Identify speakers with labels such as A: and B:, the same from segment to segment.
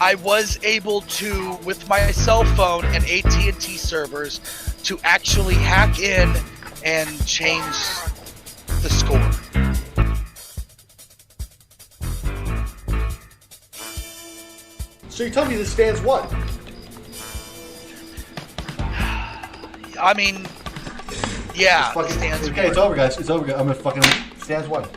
A: I was able to, with my cell phone and AT&T servers, to actually hack in and change the score.
B: So you tell me this stands what?
A: I mean, yeah,
B: Fucking,
A: stands
B: okay,
A: one.
B: it's over, guys. It's over. I'm gonna fucking stands one.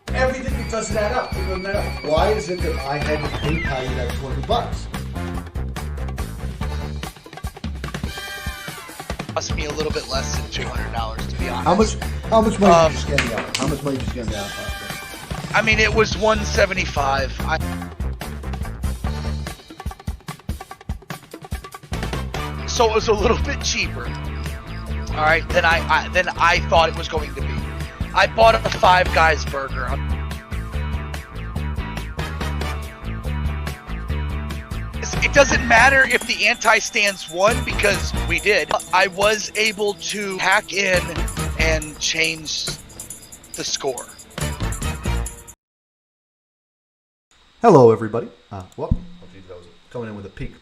B: Everything that doesn't add up. It doesn't add up. Why is it that I had to PayPal you that $200?
A: Cost me a little bit less than $200, to be honest.
B: How much money did you scam me out? How much money did you scam me out?
A: I mean, it was $175. So it was a little bit cheaper. All right, than I thought it was going to be. I bought a Five Guys burger. It doesn't matter if the anti-stands won, because we did. I was able to hack in and change the score.
B: Hello, everybody. Welcome. Oh, geez, I was coming in with a peek.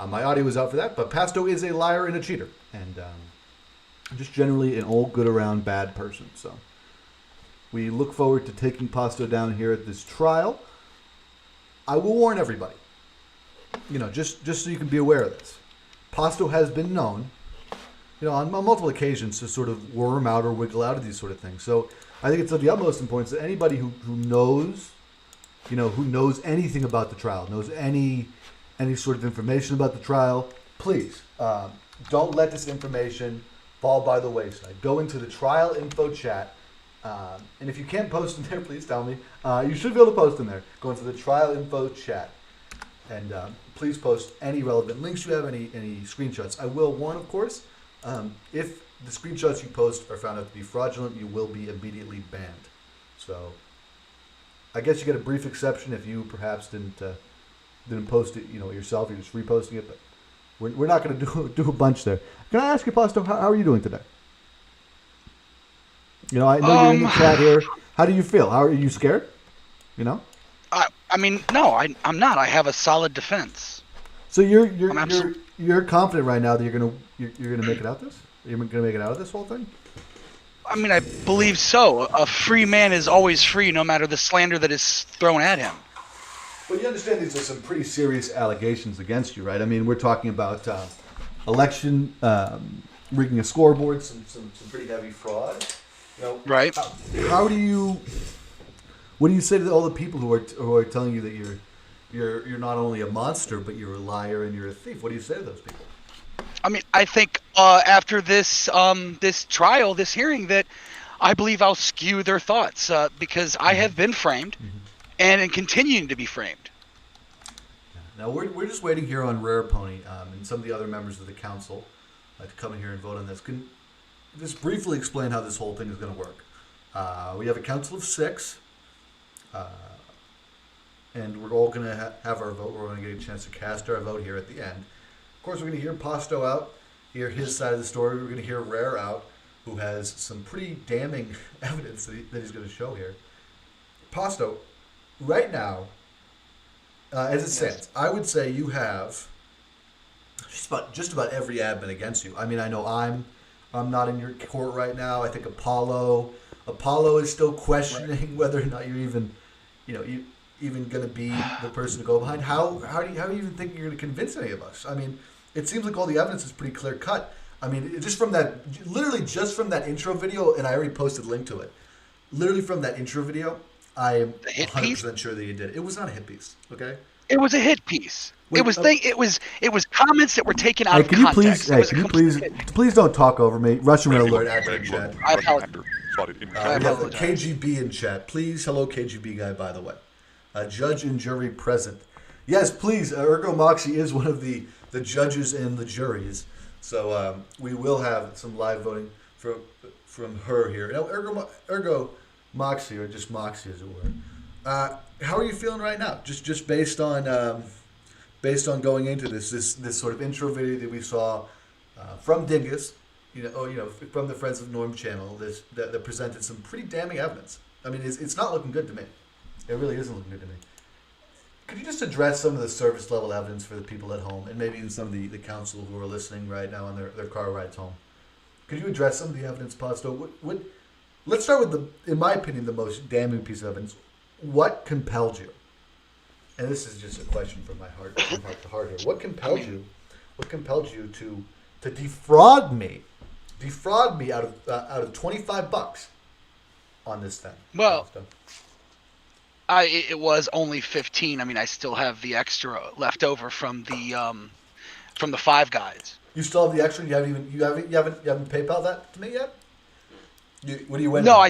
B: My audio was out for that, but Pasto is a liar and a cheater, and just generally an old, good around bad person. So we look forward to taking Pasto down here at this trial. I will warn everybody, just so you can be aware of this. Pasto has been known, on multiple occasions to sort of worm out or wiggle out of these sort of things. So I think it's of the utmost importance that anybody who knows, who knows anything about the trial, knows any sort of information about the trial, please don't let this information fall by the wayside. Go into the trial info chat, and if you can't post in there, please tell me. You should be able to post in there. Go into the trial info chat, and please post any relevant links you have, any screenshots. I will warn, of course, if the screenshots you post are found out to be fraudulent, you will be immediately banned. So I guess you get a brief exception if you perhaps didn't post it, yourself. You're just reposting it, but we're not going to do a bunch there. Can I ask you, Pasto, how are you doing today? I know you're in the chat here. How do you feel? Are you scared?
A: I mean, no, I'm not. I have a solid defense.
B: So you're confident right now that you're gonna make it out this? You're gonna make it out of this whole thing?
A: I mean, I believe so. A free man is always free, no matter the slander that is thrown at him.
B: Well, you understand these are some pretty serious allegations against you, right? I mean, we're talking about election, rigging a scoreboard, some pretty heavy fraud.
A: Right.
B: What do you say to all the people who are telling you that you're not only a monster, but you're a liar and you're a thief? What do you say to those people?
A: I mean, I think after this trial, this hearing, that I believe I'll skew their thoughts because I have been framed. Mm-hmm. And continuing to be framed.
B: Now we're just waiting here on Rare Pony and some of the other members of the council to come in here and vote on this. Can you just briefly explain how this whole thing is going to work? We have a council of 6, and we're all going to have our vote. We're going to get a chance to cast our vote here at the end. Of course, we're going to hear Pasto out, hear his side of the story. We're going to hear Rare out, who has some pretty damning evidence that he's going to show here. Pasto, right now, as it stands, I would say you have just about every admin against you. I mean, I know I'm not in your court right now. I think Apollo is still questioning whether or not you're even going to be the person to go behind. How do you even think you're going to convince any of us? I mean, it seems like all the evidence is pretty clear cut. I mean, just from that intro video, and I already posted a link to it. Literally from that intro video, I am 100% sure that you did. It was not a hit piece, okay?
A: It was a hit piece. Wait, it was comments that were taken out of context.
B: Please don't talk over me. Russian alert admin chat.
A: I apologize.
B: We have the KGB in chat. Please, hello KGB guy, by the way. Judge and jury present. Yes, please. Ergo Moxie is one of the judges and the juries. So we will have some live voting from her here. Now, Ergo Moxie, or just Moxie as it were. How are you feeling right now? Just based on going into this sort of intro video that we saw from Dingus, from the Friends of Norm channel, that presented some pretty damning evidence. I mean, it's not looking good to me. It really isn't looking good to me. Could you just address some of the surface level evidence for the people at home, and maybe even some of the council who are listening right now on their car rides home? Could you address some of the evidence, Posto? Let's start with in my opinion, the most damning piece of evidence. What compelled you? And this is just a question from my heart, from heart to heart here. What compelled you? What compelled you to defraud me? Defraud me out of $25 on this thing.
A: Well, it was only 15. I mean, I still have the extra left over from the Five Guys.
B: You still have the extra. You haven't PayPal that to me yet. What do you win?
A: No, I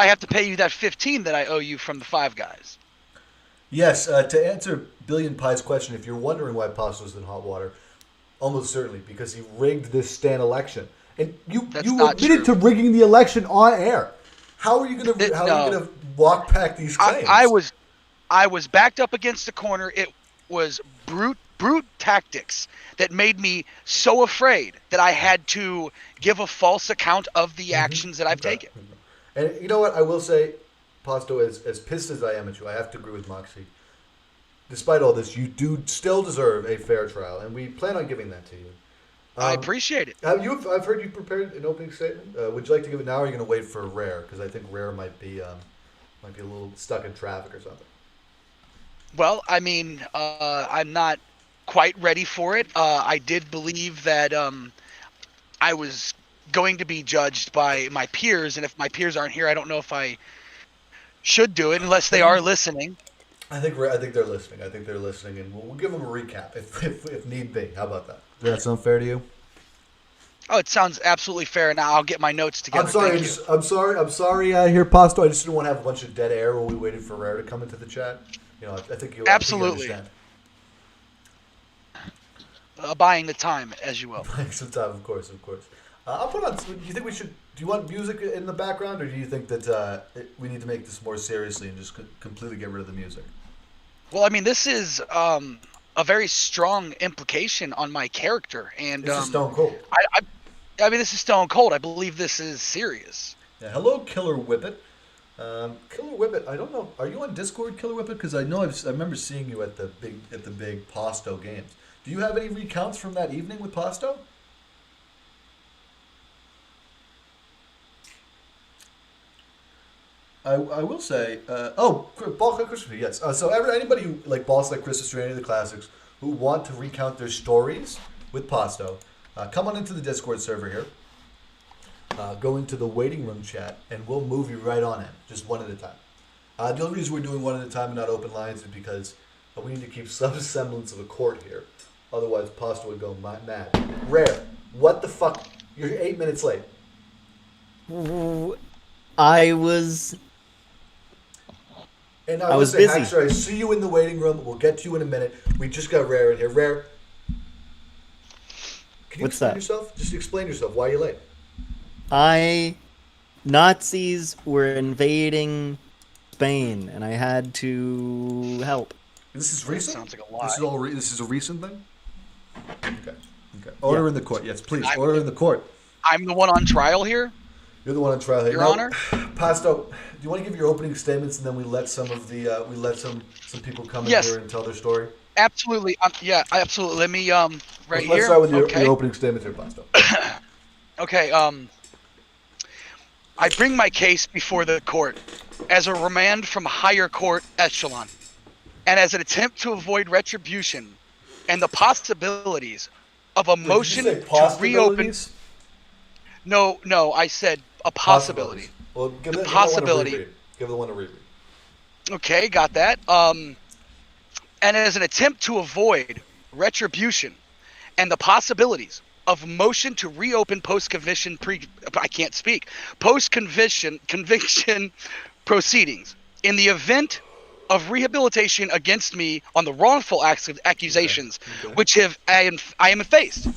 A: have to pay you that 15 that I owe you from the Five Guys.
B: Yes. To answer Billion Pie's question, if you're wondering why Posto's in hot water, almost certainly because he rigged this Stan election, and you admitted to rigging the election on air. How are you going to walk back these claims?
A: I was backed up against the corner. It was brute tactics that made me so afraid that I had to give a false account of the actions that I've taken.
B: And you know what? I will say, Posto, as pissed as I am at you, I have to agree with Moxie. Despite all this, you do still deserve a fair trial, and we plan on giving that to you.
A: I appreciate it.
B: I've heard you prepared an opening statement. Would you like to give it now, or are you going to wait for Rare? Because I think Rare might be a little stuck in traffic or something.
A: Well, I mean, I'm not quite ready for it. I did believe that I was going to be judged by my peers, and if my peers aren't here, I don't know if I should do it unless they are listening.
B: I think they're listening. I think they're listening, and we'll give them a recap if need be. How about that? Does that sound fair to you?
A: Oh, it sounds absolutely fair. Now I'll get my notes together.
B: I'm sorry. Here, Posto. I just didn't want to have a bunch of dead air while we waited for Rare to come into the chat. You know, I think you
A: absolutely
B: understand.
A: Buying the time, as you will.
B: Buying some time, of course. I'll put on. Do you think we should? Do you want music in the background, or do you think that we need to make this more seriously and just completely get rid of the music?
A: Well, I mean, this is a very strong implication on my character, and
B: this is Stone Cold.
A: I mean, this is Stone Cold. I believe this is serious.
B: Yeah, hello, Killer Whippet. Killer Whippet, I don't know. Are you on Discord, Killer Whippet? Because I know I remember seeing you at the big Posto games. Do you have any recounts from that evening with Posto? I will say, Ball Like Christmas, yes. So anybody who like Balls Like Christmas or any of the classics who want to recount their stories with Posto, come on into the Discord server here. Go into the waiting room chat, and we'll move you right on in, just one at a time. The only reason we're doing one at a time and not open lines is because we need to keep some semblance of a court here. Otherwise, Posto would go mad. Rare, what the fuck? You're 8 minutes late.
C: I was busy.
B: Haxor, I see you in the waiting room. We'll get to you in a minute. We just got Rare in here. Rare, can you explain yourself? Just explain yourself. Why are you late?
C: Nazis were invading Spain, and I had to help.
B: This is recent?
A: Sounds like a lie.
B: This is a recent thing? Okay. Order in the court. Yes, please. Order in the court.
A: I'm the one on trial here?
B: You're the one on trial here.
A: Your Honor?
B: Posto, do you want to give your opening statements, and then we let some of the some people come in here and tell their story?
A: Absolutely. Absolutely. Let me here.
B: Let's start with your opening statements here, Posto.
A: Okay. I bring my case before the court as a remand from higher court echelon, and as an attempt to avoid retribution and the possibilities of a motion to reopen. No, I said a possibility.
B: Well, give the one a reread.
A: Okay, got that. And as an attempt to avoid retribution and the possibilities of motion to reopen post-conviction conviction proceedings in the event of rehabilitation against me on the wrongful accusations which I am faced.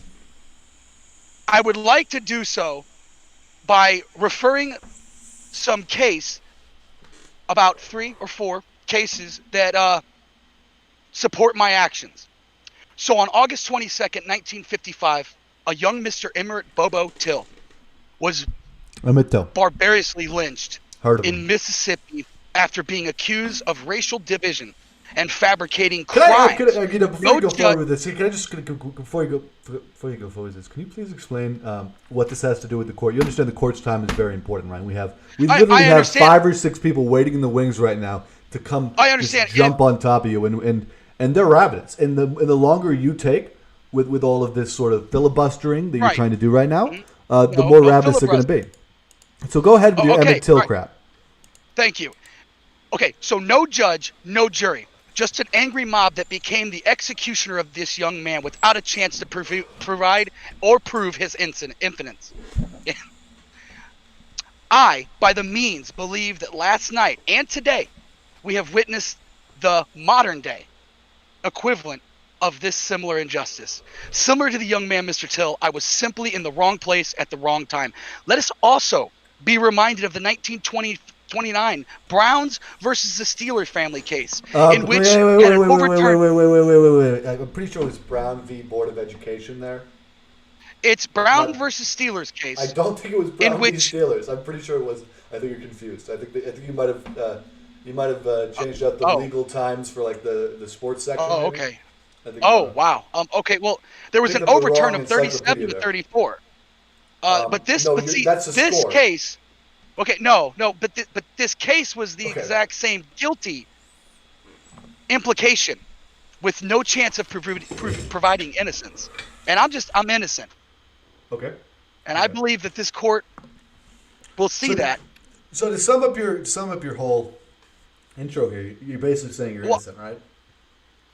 A: I would like to do so by referring some case, about 3 or 4 cases that support my actions. So on August 22nd, 1955, a young Mr. Emmett Bobo Till was barbarously lynched
B: Heard of
A: in
B: them.
A: Mississippi after being accused of racial division and fabricating
B: Can I,
A: crimes.
B: before you
A: No
B: go
A: judge.
B: forward with this, can I just before you go forward with this, can you please explain what this has to do with the court? You understand the court's time is very important, right? We literally
A: I
B: have
A: understand.
B: 5 or 6 people waiting in the wings right now to come
A: I
B: just
A: understand.
B: jump on top of you, and they're rabbits. And the longer you take with all of this sort of filibustering that you're
A: Right.
B: trying to do right now,
A: No,
B: the more
A: no
B: rabbits they're going to
A: filibuster.
B: be. So go ahead with your
A: Okay.
B: Emmett Till
A: All right.
B: crap.
A: Thank you. Okay, so no judge, no jury. Just an angry mob that became the executioner of this young man without a chance to provide or prove his innocence. I, by the means, believe that last night and today we have witnessed the modern day equivalent of this similar injustice. Similar to the young man, Mr. Till, I was simply in the wrong place at the wrong time. Let us also be reminded of the 1929 Browns versus the Steelers family case, in which
B: Wait,
A: had an overturned.
B: wait. I'm pretty sure it was Brown v. Board of Education there.
A: It's Brown
B: Not,
A: versus Steelers
B: I
A: case,
B: don't think it was
A: in
B: Brown v.
A: which.
B: Steelers. I'm pretty sure it was. I think you're confused. I think you might have changed out the
A: Oh.
B: legal times for like the sports section.
A: Oh,
B: maybe?
A: okay.
B: I think,
A: Oh, wow. Okay. Well, there was an
B: Picked up the
A: overturn
B: wrong
A: of 37
B: encyclopedia
A: to
B: there.
A: 34. But
B: that's a
A: this
B: score.
A: case. Okay, no, but this case was the
B: Okay.
A: exact same guilty implication, with no chance of providing innocence, and I'm innocent,
B: Okay.
A: and I believe that this court will see that.
B: So to sum up your whole intro here, you're basically saying you're innocent, right?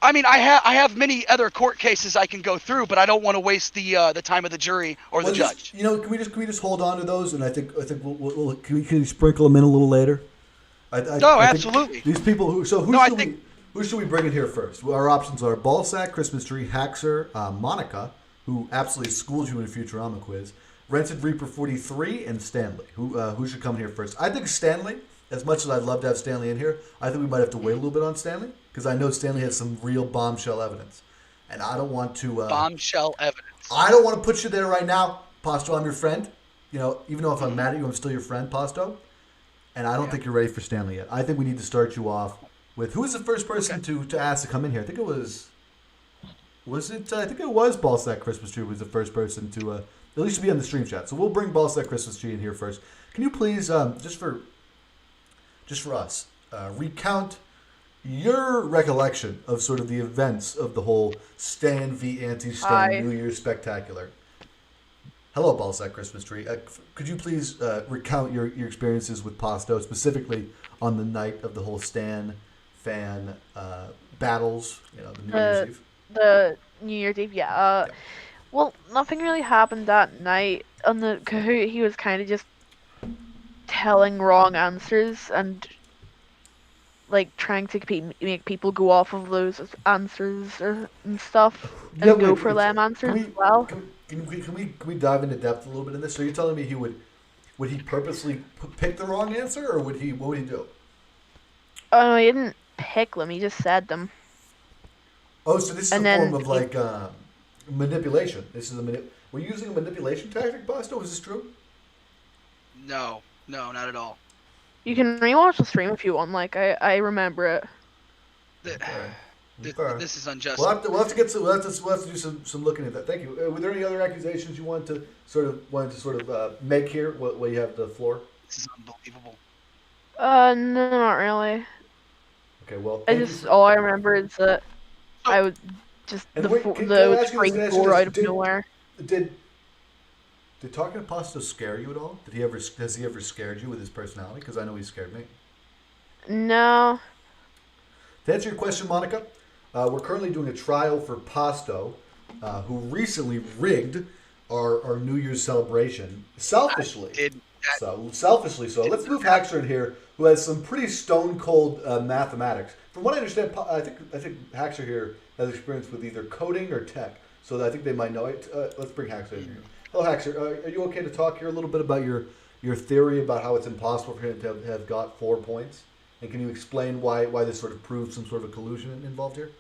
A: I mean, I have many other court cases I can go through, but I don't want to waste the time of the jury or the judge.
B: Can we just hold on to those, and I think can we sprinkle them in a little later? I
A: absolutely.
B: These people who should we bring in here first? Well, our options are Ballsack, Christmas Tree, Haxer, Monica, who absolutely schooled you in a Futurama quiz, Rented Reaper 43, and Stanley. Who should come here first? I think Stanley. As much as I'd love to have Stanley in here, I think we might have to wait a little bit on Stanley because I know Stanley has some real bombshell evidence, and I don't want to
A: bombshell evidence.
B: I don't want to put you there right now, Pasto. I'm your friend. Even though if I'm mad at you, I'm still your friend, Pasto. And I don't think you're ready for Stanley yet. I think we need to start you off with who was the first person to ask to come in here. I think it was. Was it? I think it was Ballsack Christmas Tree was the first person to at least be on the stream chat. So we'll bring Ballsack Christmas Tree in here first. Can you please just for us recount your recollection of sort of the events of the whole Stan v. Anti-Stan New Year's Spectacular? Hello, Ballsack Christmas Tree. Could you please recount your experiences with Pasto, specifically on the night of the whole Stan fan battles, the New Year's Eve?
D: The New Year's Eve, yeah. Well, nothing really happened that night. On the Kahoot, he was kind of just telling wrong answers and like trying to make people go off of those answers and stuff and go for them answers as well.
B: Can we dive into depth a little bit in this? So you're telling me would he purposely pick the wrong answer, or what would he do?
D: Oh no, he didn't pick them. He just said them.
B: Oh, so this is a form of like manipulation. We're using a manipulation tactic, Pasto. Is this true?
A: No, not at all.
D: You can rewatch the stream if you want. Like I remember it.
A: This is unjust.
B: We'll have to do some looking at that. Thank you. Were there any other accusations you wanted to sort of make here? While you have the floor.
A: This is unbelievable.
D: No, not really.
B: Okay, well.
D: All I remember is that I would just the spring floor out of nowhere.
B: Did talking to Pasto scare you at all? Has he ever scared you with his personality? Because I know he scared me.
D: No.
B: To answer your question, Monica, we're currently doing a trial for Pasto, who recently rigged our New Year's celebration selfishly. Selfishly. So let's move Haxer in here, who has some pretty stone cold mathematics. From what I understand, I think Haxer here has experience with either coding or tech, so I think they might know it. Let's bring Haxer in here. Hello, Haxer. Are you okay to talk here a little bit about your theory about how it's impossible for him to have got 4 points? And can you explain why this sort of proves some sort of collusion involved here?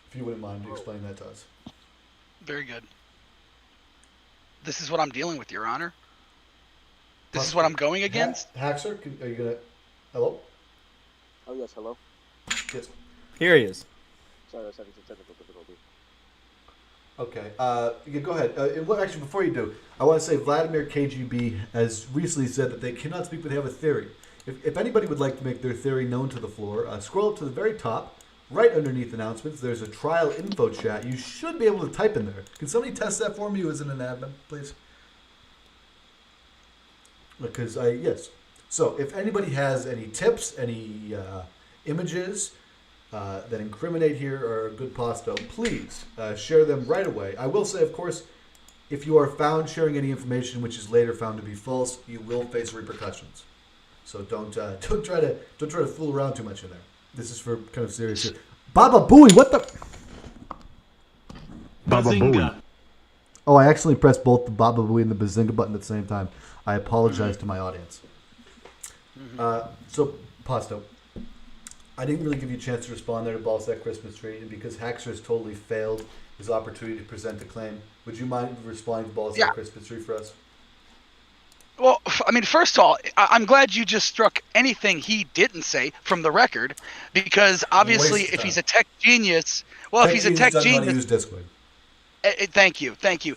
B: If you wouldn't mind explaining that to us.
A: Very good. This is what I'm dealing with, Your Honor. This is what I'm going against?
B: Haxer, are you gonna? Hello.
E: Oh yes, hello.
B: Yes.
C: Here he is.
E: Sorry, I was having some technical difficulty.
B: Okay. Yeah, go ahead. Actually, before you do, I want to say Vladimir KGB has recently said that they cannot speak, but they have a theory. If anybody would like to make their theory known to the floor, scroll up to the very top, right underneath announcements. There's a trial info chat. You should be able to type in there. Can somebody test that for me who isn't an admin, please? Because yes. So if anybody has any tips, any images that incriminate here or good pasto, please share them right away. I will say, of course, if you are found sharing any information which is later found to be false, you will face repercussions. So don't try to fool around too much in there. This is for kind of serious shit. Baba Booey, what the?
F: Baba Booey.
B: Oh, I accidentally pressed both the Baba Booey and the Bazinga button at the same time. I apologize to my audience. So, Pasto, I didn't really give you a chance to respond there to Ballsack Christmas Tree, and because Haxer has totally failed his opportunity to present a claim, would you mind responding to Ballsack Christmas Tree for us?
A: Well, I mean, first of all, I'm glad you just struck anything he didn't say from the record, because obviously, if he's a tech genius, well, if he's a tech genius,
B: use Discord.
A: Thank you.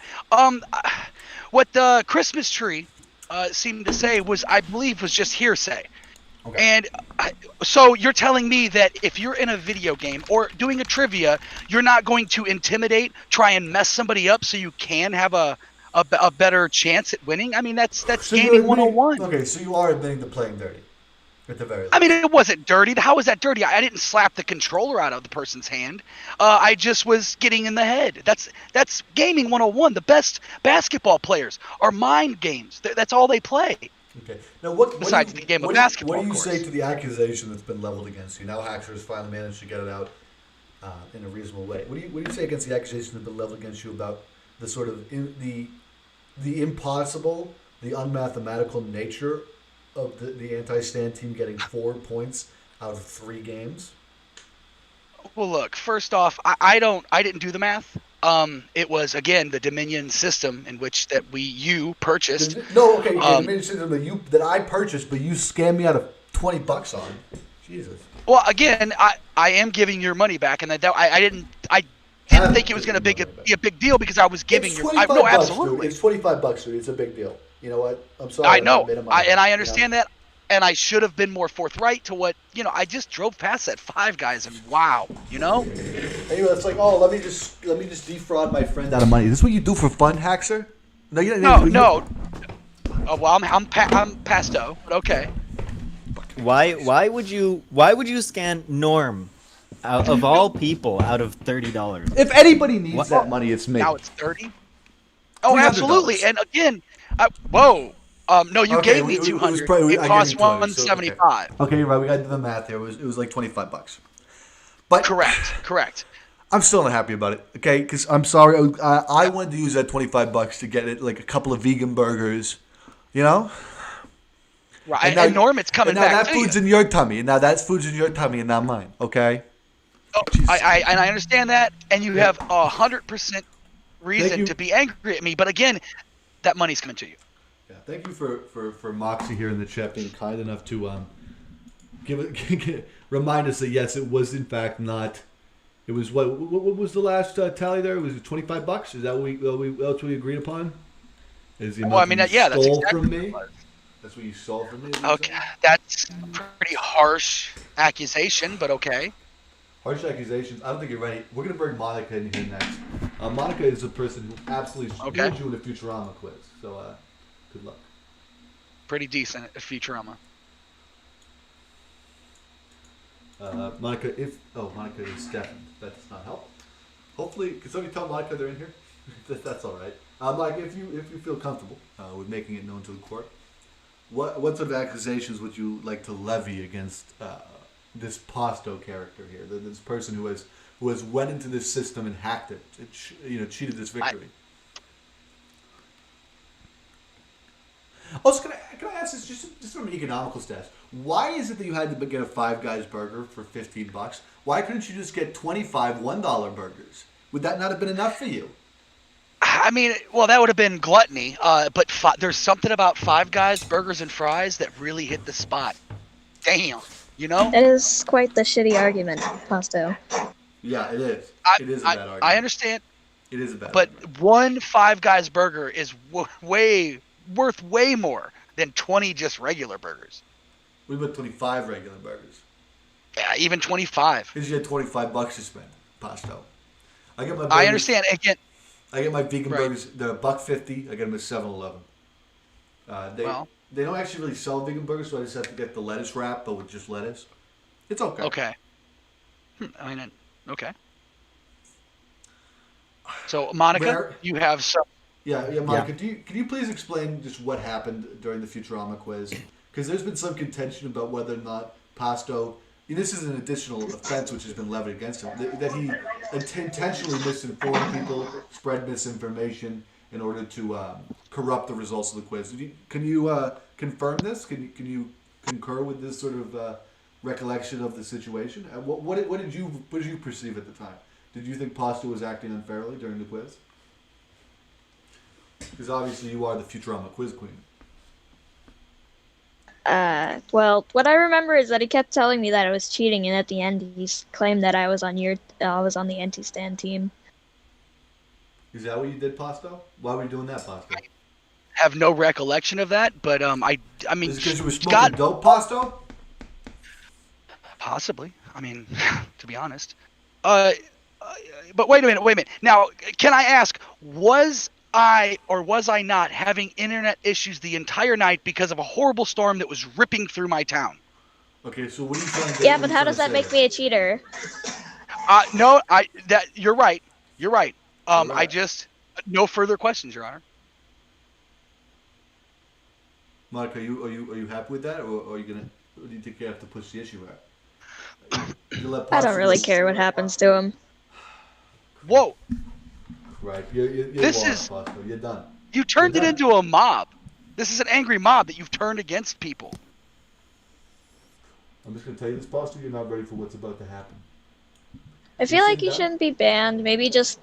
A: What the Christmas Tree seemed to say I believe, was just hearsay.
B: Okay.
A: And so you're telling me that if you're in a video game or doing a trivia, you're not going to intimidate, try and mess somebody up so you can have a better chance at winning? I mean, that's
B: So
A: gaming 101.
B: Okay, so you are admitting to playing dirty, at the very least.
A: I mean, it wasn't dirty. How was that dirty? I didn't slap the controller out of the person's hand. I just was getting in the head. That's gaming 101. The best basketball players are mind games. That's all they play.
B: Okay. Now, what
A: Besides the game of basketball,
B: what do you
A: of
B: say
A: course.
B: to the accusation that's been leveled against you? Now, Haxer has finally managed to get it out in a reasonable way. What do you say against the accusation that's been leveled against you about the sort of the impossible, the unmathematical nature of the anti-stand team getting 4 points out of 3 games?
A: Well, look. First off, I didn't do the math. It was, again, the Dominion system in which you purchased.
B: No, okay, the Dominion system that I purchased, but you scammed me out of $20 on. Jesus.
A: Well, again, I am giving your money back, and I didn't think it was going to be a big deal because I was giving
B: it's
A: your.
B: $25
A: No, absolutely.
B: Dude. It's $25, dude. It's a big deal. You know what? I'm sorry.
A: I know,
B: and
A: I understand that, and I should have been more forthright to what I just drove past that Five Guys, and wow,
B: Anyway, it's like, oh, let me just defraud my friend out of money. Is this what you do for fun, Haxer?
A: No. Oh, well, I'm Pasto, but okay.
C: Why would you scan Norm out of all people out of $30?
B: If anybody needs that money, it's me.
A: Now it's 30. Oh,
B: $300.
A: absolutely, and again, whoa. No, you
B: Okay,
A: gave me 200.
B: I gave
A: It
B: you
A: cost
B: 200,
A: 175.
B: Okay, you're right. We got to do the math here. It was like $25. But
A: Correct.
B: I'm still not happy about it. Okay, because I'm sorry. I wanted to use that $25 to get it like a couple of vegan burgers. Right.
A: And Norm, it's coming back.
B: Now that food's in your tummy, and now that food's in your tummy, and not mine. Okay.
A: Oh, I understand that, and you have 100% reason to be angry at me. But again, that money's coming to you.
B: Yeah, thank you for Moxie here in the chat being kind enough to remind us that yes, it was in fact not. It was what was the last tally there? Was it $25? Is that what we agreed upon? Is the amount
A: that's exactly
B: from me?
A: what it was.
B: That's what you stole from me.
A: Okay, that's a pretty harsh accusation, but okay.
B: Harsh accusations. I don't think you're ready. We're gonna bring Monica in here next. Monica is a person who absolutely schooled you in a Futurama quiz. So good luck.
A: Pretty decent at Futurama.
B: Monica, Monica is deafened. That does not help. Hopefully, can somebody tell Monica they're in here? That's all right. Monica, if you feel comfortable with making it known to the court, what sort of accusations would you like to levy against this Pasto character here? This person who has went into this system and hacked it, cheated this victory. Also, can I ask this just from an economical stats? Why is it that you had to get a Five Guys burger for $15? Why couldn't you just get 25 $1 burgers? Would that not have been enough for you?
A: I mean, well, that would have been gluttony. But there's something about Five Guys burgers and fries that really hit the spot. Damn, you know.
F: That is quite the shitty argument, Pasto.
B: Yeah, it is.
A: I
B: It is a
A: I,
B: bad
A: I
B: argument.
A: understand,
B: It is a bad
A: but
B: argument.
A: one Five Guys burger is worth way more than 20 just regular burgers.
B: We put 25 regular burgers.
A: Yeah, even 25.
B: Because you had $25 to spend, Pasto. I get my burgers,
A: I understand. Again,
B: I get my vegan
A: Right.
B: burgers. They're $1.50. I get them at 7-Eleven.
A: Well.
B: They don't actually really sell vegan burgers, so I just have to get the lettuce wrap, but with just lettuce. It's okay.
A: okay. I mean, okay. So, Monica,
B: Rare-
A: you have some.
B: Yeah, Monica. Can you please explain just what happened during the Futurama quiz? Because there's been some contention about whether or not Pasto. This is an additional offense which has been levied against him. That he intentionally misinformed people, spread misinformation in order to corrupt the results of the quiz. Can you confirm this? Can you concur with this sort of recollection of the situation? What did you perceive at the time? Did you think Pasto was acting unfairly during the quiz? Because obviously you are the Futurama quiz queen.
F: Well, what I remember is that he kept telling me that I was cheating, and at the end he claimed that I was on the anti-Stan team.
B: Is that what you did, Pasto? Why were you doing that, Pasto?
A: Have no recollection of that, but I mean,
B: Is it because you were smoking
A: Scott,
B: dope, Pasto?
A: possibly. I mean, to be honest. But wait a minute. Now, can I ask, was I or was I not having internet issues the entire night because of a horrible storm that was ripping through my town?
B: Okay, so what are you trying to?
F: Yeah, but how does that make me a cheater?
A: No, you're right. You're right.
B: You're
A: I
B: right.
A: just no further questions, Your Honor.
B: Monica, are you happy with that, or are you gonna? Or do you think you have to push the issue out? You let
F: I
B: Pasto
F: don't really
B: go-
F: care what happens to him.
A: Whoa,
B: Right, you're
A: This
B: lost,
A: is-
B: Pasto. You're done.
A: you turned it
B: You're
A: into a mob. This is an angry mob that you've turned against people.
B: I'm just gonna tell you this, Pasto. You're not ready for what's about to happen.
F: I feel
B: You
F: like
B: said
F: he
B: that?
F: shouldn't be banned. Maybe just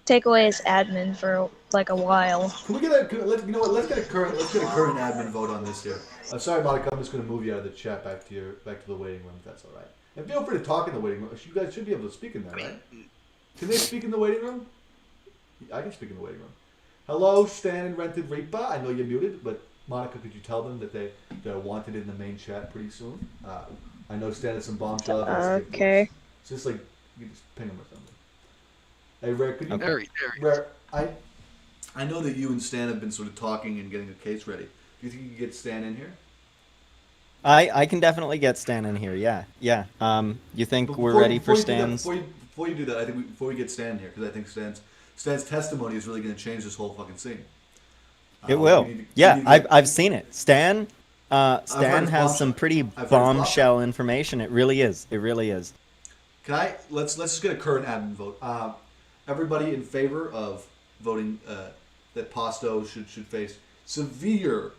F: take away his admin for like a while.
B: Can we get you know what? Let's get a current admin vote on this here. I'm sorry, Monica. I'm just gonna move you out of the chat back to the waiting room, if that's all right. And feel free to talk in the waiting room. You guys should be able to speak in there, right? Can they speak in the waiting room? I can speak in the waiting room. Hello, Stan and Rented Reaper. I know you're muted, but Monica, could you tell them that they're wanted in the main chat pretty soon? I know Stan has some bombshell.
F: Okay.
B: It's just like you just ping them or something. Hey, Rare, could you?
A: Very.
B: Rare, I know that you and Stan have been sort of talking and getting a case ready. Do you think you can get Stan in here?
C: I can definitely get Stan in here. Yeah. You think
B: But
C: we're
B: before-
C: ready for
B: before you do that-
C: Stan's?
B: Before you do that, I think before we get Stan here, because I think Stan's testimony is really going to change this whole fucking scene.
C: It will.
B: we need to
C: Yeah,
B: get-
C: I've seen it. Stan
B: heard
C: has
B: it's
C: some
B: bombshell.
C: pretty
B: I've heard it's
C: bombshell information. It really is. It really is.
B: Can I let's just get a current admin vote. Everybody in favor of voting that Pasto should face severe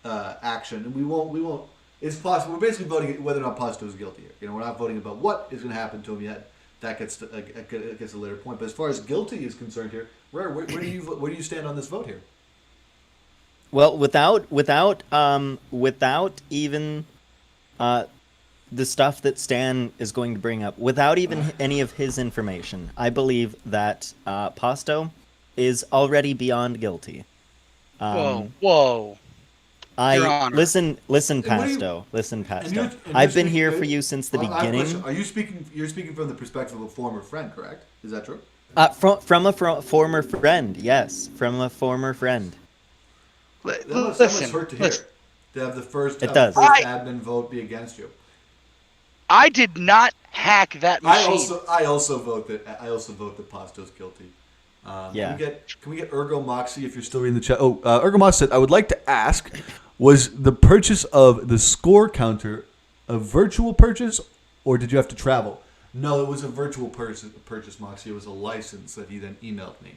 B: action, and we won't. It's possible. We're basically voting whether or not Pasto is guilty here. You know, we're not voting about what is going to happen to him yet. That gets a later point. But as far as guilty is concerned here, where do you stand on this vote here?
C: Well, without even the stuff that Stan is going to bring up, without even any of his information, I believe that Pasto is already beyond guilty.
A: Whoa. Your Honor.
C: Listen,
B: And what do you-
C: Pasto. Listen,
B: And
C: Pasto.
B: you're
C: I've been
B: speaking-
C: here for you since the
B: I have a question.
C: beginning.
B: Are you speaking? You're speaking from the perspective of a former friend, correct? Is that true?
C: From a former friend, yes, from a former friend.
B: That must hurt to hear.
A: Listen.
B: To have the first,
C: It does.
B: admin vote be against you.
A: I did not hack that machine.
B: I also vote that Pasto's guilty.
C: Yeah.
B: Can we get Ergo Moxie if you're still reading the chat? Oh, Ergo Moxie said, I would like to ask, was the purchase of the score counter a virtual purchase, or did you have to travel? No, it was a virtual purchase, Moxie. It was a license that he then emailed me.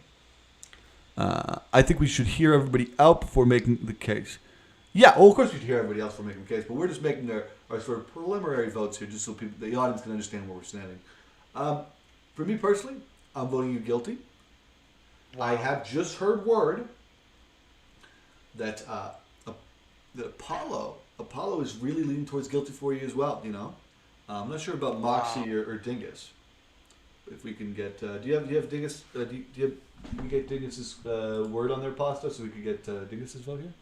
B: I think we should hear everybody out before making the case. Yeah, well, of course we should hear everybody else before making the case, but we're just making our sort of preliminary votes here, just so the audience can understand where we're standing. For me personally, I'm voting you guilty. I have just heard word that that Apollo is really leaning towards guilty for you as well. You know, I'm not sure about Moxie or Dingus. If we can get, do you have Dingus? Can we get Dingus's word on their pasta so we can get Dingus's vote here?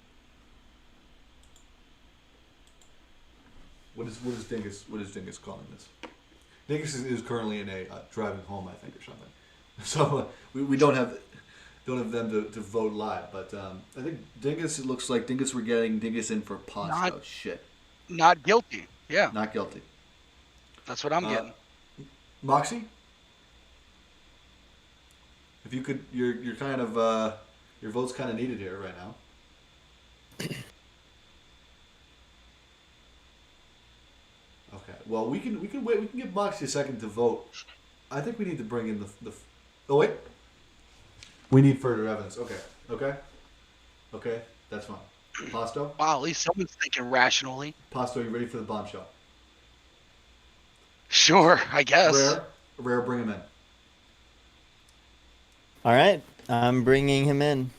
B: What is Dingus calling this? Dingus is currently in a driving home, I think, or something. So we don't have them to vote live, but I think Dingus. It looks like Dingus. We're getting Dingus in for pasta. Shit.
A: Not guilty. Yeah.
B: Not guilty.
A: That's what I'm getting.
B: Moxie. If you could, you're kind of your vote's kind of needed here right now. Okay. Well, we can wait. We can give Moxie a second to vote. I think we need to bring in the. Oh wait. We need further evidence. Okay. That's fine. Pasto.
A: Wow, at least someone's thinking rationally.
B: Pasto, you ready for the bombshell?
A: Sure, I guess.
B: Rare, bring him in.
C: All right, I'm bringing him in.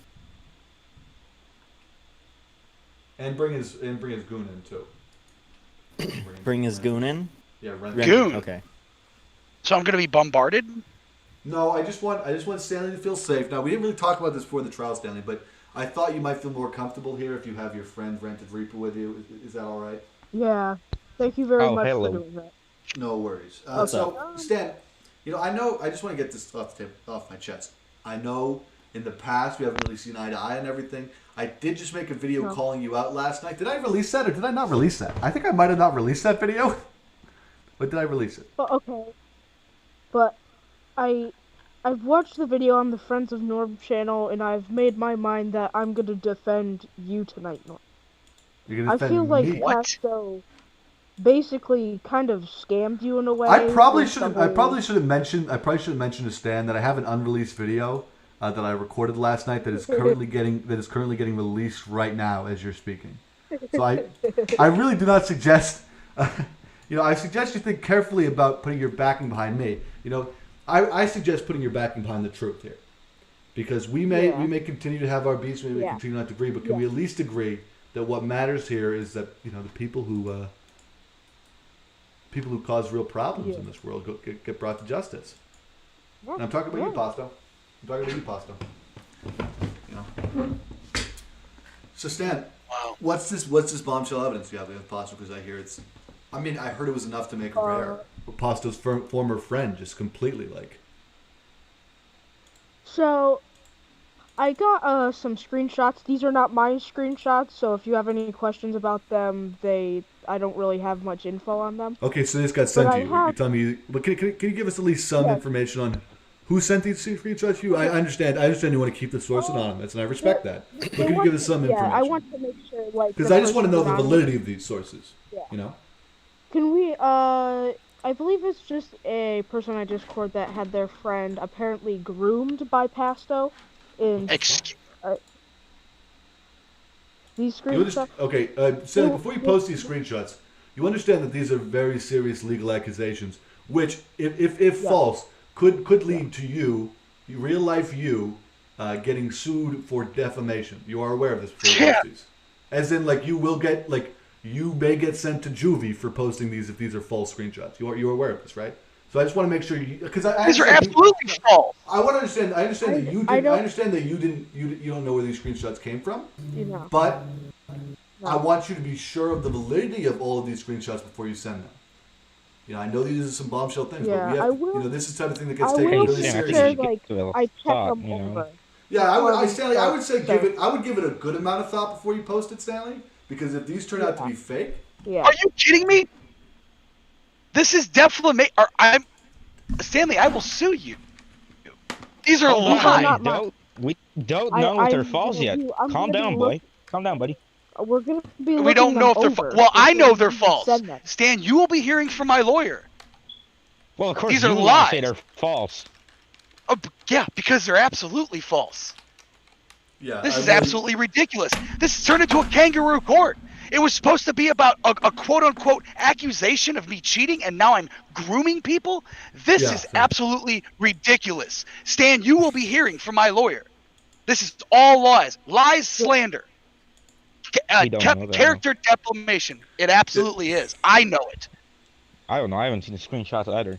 B: And bring his goon in too.
C: Bring his goon in.
B: Yeah,
A: Goon.
C: Okay.
A: So I'm gonna be bombarded.
B: No, I just want Stanley to feel safe. Now we didn't really talk about this before the trial, Stanley, but I thought you might feel more comfortable here if you have your friend Rented Reaper with you. Is that all right?
G: Yeah. Thank you very much for doing that.
B: No worries.
C: What's
B: so, Stan, I know. I just want to get this off my chest. I know in the past we haven't really seen eye to eye on everything. I did just make a video calling you out last night. Did I release that or did I not release that? I think I might have not released that video. But did I release it?
G: But okay. But I've watched the video on the Friends of Norm channel and I've made my mind that I'm gonna defend you tonight, Norm.
B: You're gonna defend
G: I feel like
B: me?
G: Pasto basically kind of scammed you in a way.
B: I probably should have mentioned to Stan that I have an unreleased video that I recorded last night that is currently getting released right now as you're speaking. So I really do not suggest I suggest you think carefully about putting your backing behind me. I suggest putting your backing behind the truth here. Because we may continue to have our beefs, we may continue not to agree, but can we at least agree that what matters here is that the people who cause real problems in this world get brought to justice. And I'm talking about you, Pasto. So Stan, what's this bombshell evidence you have with Pasto? Because I hear I heard it was enough to make Rare Pasto's former friend just completely like.
G: So, I got some screenshots. These are not my screenshots, so if you have any questions about them, I don't really have much info on them.
B: Okay, so this got sent to you. You're telling me, but can you give us at least some information on who sent these screenshots to you? I understand you want to keep the source anonymous, and I respect that. But can you give us some information?
G: I want to make sure,
B: because I just want to know the validity of these sources.
G: Yeah. Can we, I believe it's just a person on Discord that had their friend apparently groomed by Pasto in these screenshots.
B: Okay, so before you post these screenshots, you understand that these are very serious legal accusations, which, if false, could lead to you, real life getting sued for defamation. You are aware of this before you post these. As in, you may get sent to juvie for posting these if these are false screenshots. You're aware of this, right? So I just want to make sure because these are
A: absolutely false.
B: I want to understand. I understand that you didn't. I understand that you don't know where these screenshots came from. But I want you to be sure of the validity of all of these screenshots before you send them. I know these are some bombshell things, but we have. This is the type of thing that gets taken really seriously.
G: I check them over.
B: Yeah, I would say I would give it a good amount of thought before you post it, Stanley. Because if these turn out to be fake,
A: are you kidding me? This is defamation. Stanley, I will sue you. These are lies.
H: We don't know if they're false yet. Calm down, boy. Calm down, buddy.
G: We're gonna be.
A: We don't know if they're false. Well, I know they're false. Stan, you will be hearing from my lawyer.
H: Well, of course,
A: these are lies.
H: Say they're false.
A: Yeah, because they're absolutely false.
B: Yeah,
A: this is absolutely ridiculous. This has turned into a kangaroo court. It was supposed to be about a quote-unquote accusation of me cheating, and now I'm grooming people? This is absolutely ridiculous. Stan, you will be hearing from my lawyer. This is all lies. Lies, slander. Character defamation. It absolutely is. I know it.
H: I don't know. I haven't seen the screenshots either.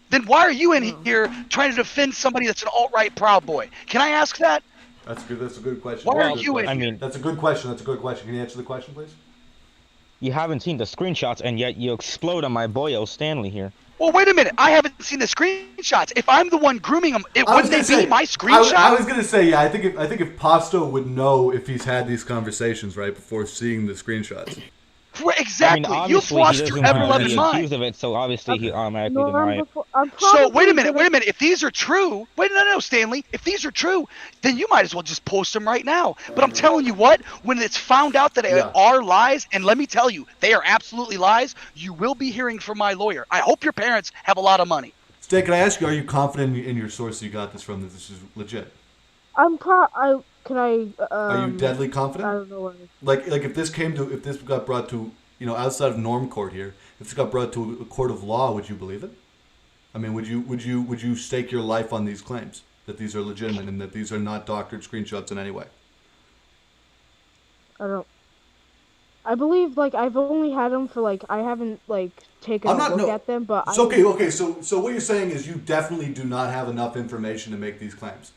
A: Then why are you in here trying to defend somebody that's an alt-right Proud Boy? Can I ask that?
B: That's good. That's a good question.
A: Why are you in here?
H: I mean,
B: that's a good question. That's a good question. Can you answer the question, please?
H: You haven't seen the screenshots, and yet you explode on my boyo Stanley here.
A: Well, wait a minute. I haven't seen the screenshots. If I'm the one grooming them, wouldn't they be my screenshot?
B: I was gonna say, yeah. I think if Pasto would know if he's had these conversations right before seeing the screenshots.
A: Exactly.
H: I mean,
A: You've lost your ever-loving mind.
H: Accused of it, so obviously he automatically denied.
A: So wait a minute. If these are true, no, Stanley. If these are true, then you might as well just post them right now. But I'm telling you what, when it's found out that they are lies, and let me tell you, they are absolutely lies, you will be hearing from my lawyer. I hope your parents have a lot of money.
B: Stan, can I ask you, are you confident in your source you got this from, that this is legit?
G: Are you
B: deadly confident?
G: I don't know.
B: Like if this got brought to, outside of norm court here, if this got brought to a court of law, would you believe it? I mean, would you stake your life on these claims that these are legitimate and that these are not doctored screenshots in any way?
G: I believe I've only had them for I haven't taken a look at them, but
B: it's okay. So what you're saying is you definitely do not have enough information to make these claims.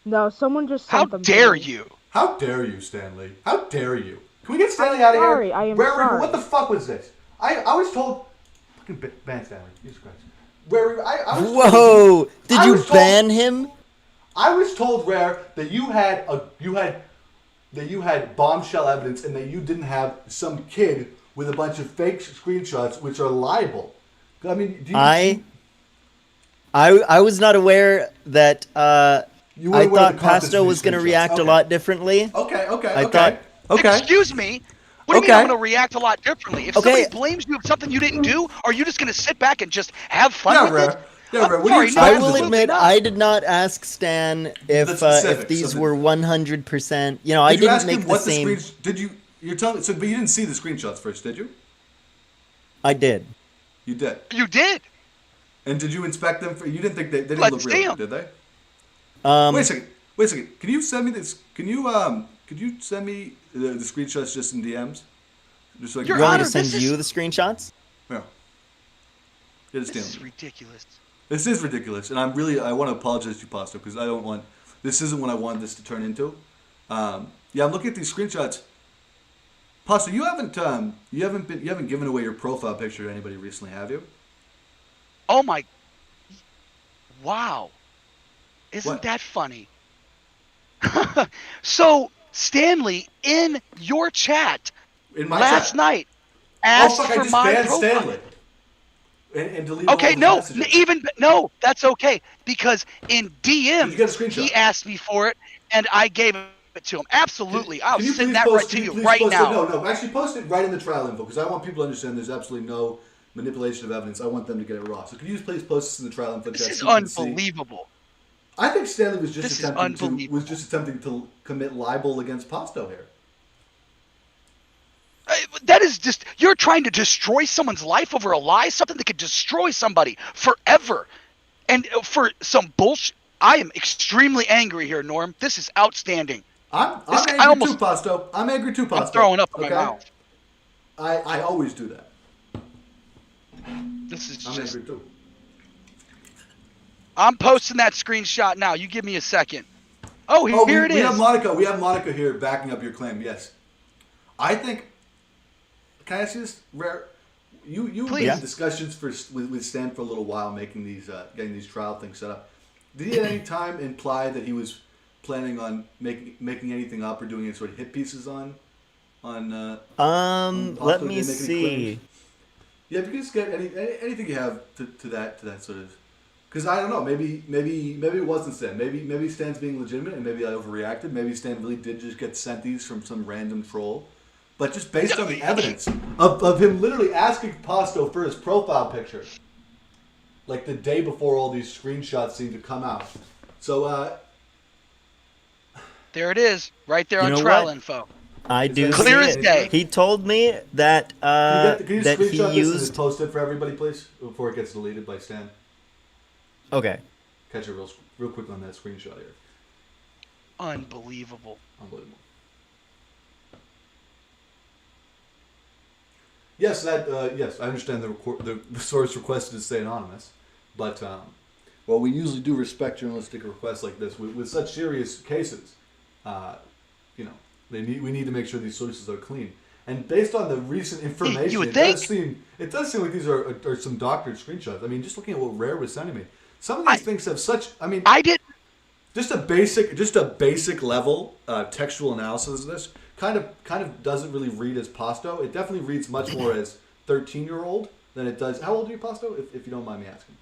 G: No, someone just sent them.
A: How dare you?
B: How dare you, Stanley? How dare you? Can we get Stanley out of here?
G: I am sorry.
B: What the fuck was this? I was told. Fucking ban Stanley. Jesus Christ.
C: Whoa! Did you ban him?
B: I was told, Rare, that you had bombshell evidence and that you didn't have some kid with a bunch of fake screenshots which are libel. I mean,
C: I was not aware that. I thought Pasto was going to react a lot differently.
B: Okay.
A: Excuse me? What do you mean I'm going to react a lot differently? If somebody blames you of something you didn't do, are you just going to sit back and just have fun with it?
C: I will admit, I did not ask Stan if these were 100%. I didn't make the same.
B: But you didn't see the screenshots first, did you?
C: I did.
B: You did.
A: You did.
B: And did you inspect them? You didn't think they didn't look real, did they? Wait a second. Can you send me this? Could you send me the screenshots just in DMs? Just
C: you want me to send you the screenshots?
B: Yeah.
A: This is ridiculous.
B: This is ridiculous, and I want to apologize to you, Pasto, because this isn't what I wanted this to turn into. I'm looking at these screenshots. Pasto, you haven't given away your profile picture to anybody recently, have you?
A: Oh my! Wow. Isn't that funny? So, Stanley, in your chat last night, asked for my profile.
B: Stanley. And delete
A: okay,
B: all those messages.
A: No, that's okay. Because in DM, he asked me for it, and I gave it to him. Absolutely. I'll send that right to you right now.
B: No, actually post it right in the trial info, because I want people to understand there's absolutely no manipulation of evidence. I want them to get it raw. So can you please post this in the trial info chat?
A: This is unbelievable.
B: I think Stanley was just attempting to commit libel against Pasto here.
A: That is just, you're trying to destroy someone's life over a lie, something that could destroy somebody forever. And for some bullshit, I am extremely angry here, Norm. This is outstanding.
B: I'm angry too, Pasto.
A: I'm throwing up in my mouth.
B: I always do that.
A: This is
B: I'm
A: just...
B: angry too.
A: I'm posting that screenshot now. You give me a second. Here it is.
B: We have Monica here backing up your claim. Yes, I think. Can I ask you this, Rare? You were in discussions with Stan for a little while, making these getting these trial things set up. Did he at any time imply that he was planning on making anything up or doing any sort of hit pieces on
C: let me see.
B: Yeah, if you can just get anything you have to that sort of. Because I don't know, maybe it wasn't Stan. Maybe Stan's being legitimate, and maybe I overreacted. Maybe Stan really did just get sent these from some random troll. But just based on the evidence of him literally asking Pasto for his profile picture, like the day before all these screenshots seemed to come out. So
A: there it is, right there on trial info.
C: I
B: Is
C: do
B: that-
C: see
A: Clear as
C: it.
A: day.
C: He told me that
B: Can you
C: that he
B: screenshot this and
C: used.
B: just post it for everybody, please, before it gets deleted by Stan?
C: Okay.
B: Catch it real quick on that screenshot here.
A: Unbelievable.
B: Unbelievable. Yes, yes, I understand the source requested to stay anonymous, but well, we usually do respect journalistic requests like this with such serious cases. You know, we need to make sure these sources are clean. And based on the recent information,
A: would
B: it
A: think.
B: does seem like these are some doctored screenshots. I mean, just looking at what Rare was sending me, some of these things have such. I mean,
A: I did.
B: just a basic level textual analysis of this kind of doesn't really read as Pasto. It definitely reads much more as 13-year-old than it does. How old are you, Pasto? If you don't mind me asking.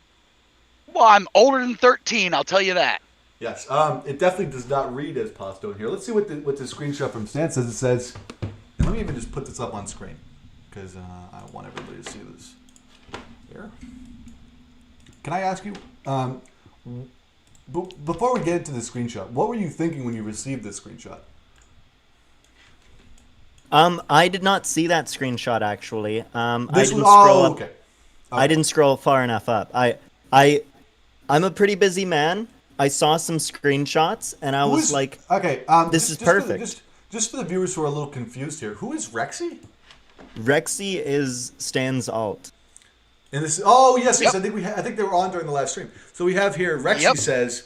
A: Well, I'm older than 13. I'll tell you that.
B: Yes. It definitely does not read as Pasto in here. Let's see what the screenshot from Stan says. It says, and let me even just put this up on screen because I want everybody to see this. Here. Can I ask you? Before we get into the screenshot, what were you thinking when you received this screenshot?
C: I did not see that screenshot actually. I
B: This
C: didn't
B: was
C: scroll up.
B: okay.
C: I didn't scroll far enough up. I'm a pretty busy man. I saw some screenshots and I was like,
B: okay,
C: this is perfect.
B: Just for the viewers who are a little confused here, who is Rexy?
C: Rexy is Stan's alt.
B: And this, oh yes,
A: Yep.
B: I think they were on during the live stream. So we have here Rexy
A: Yep.
B: says,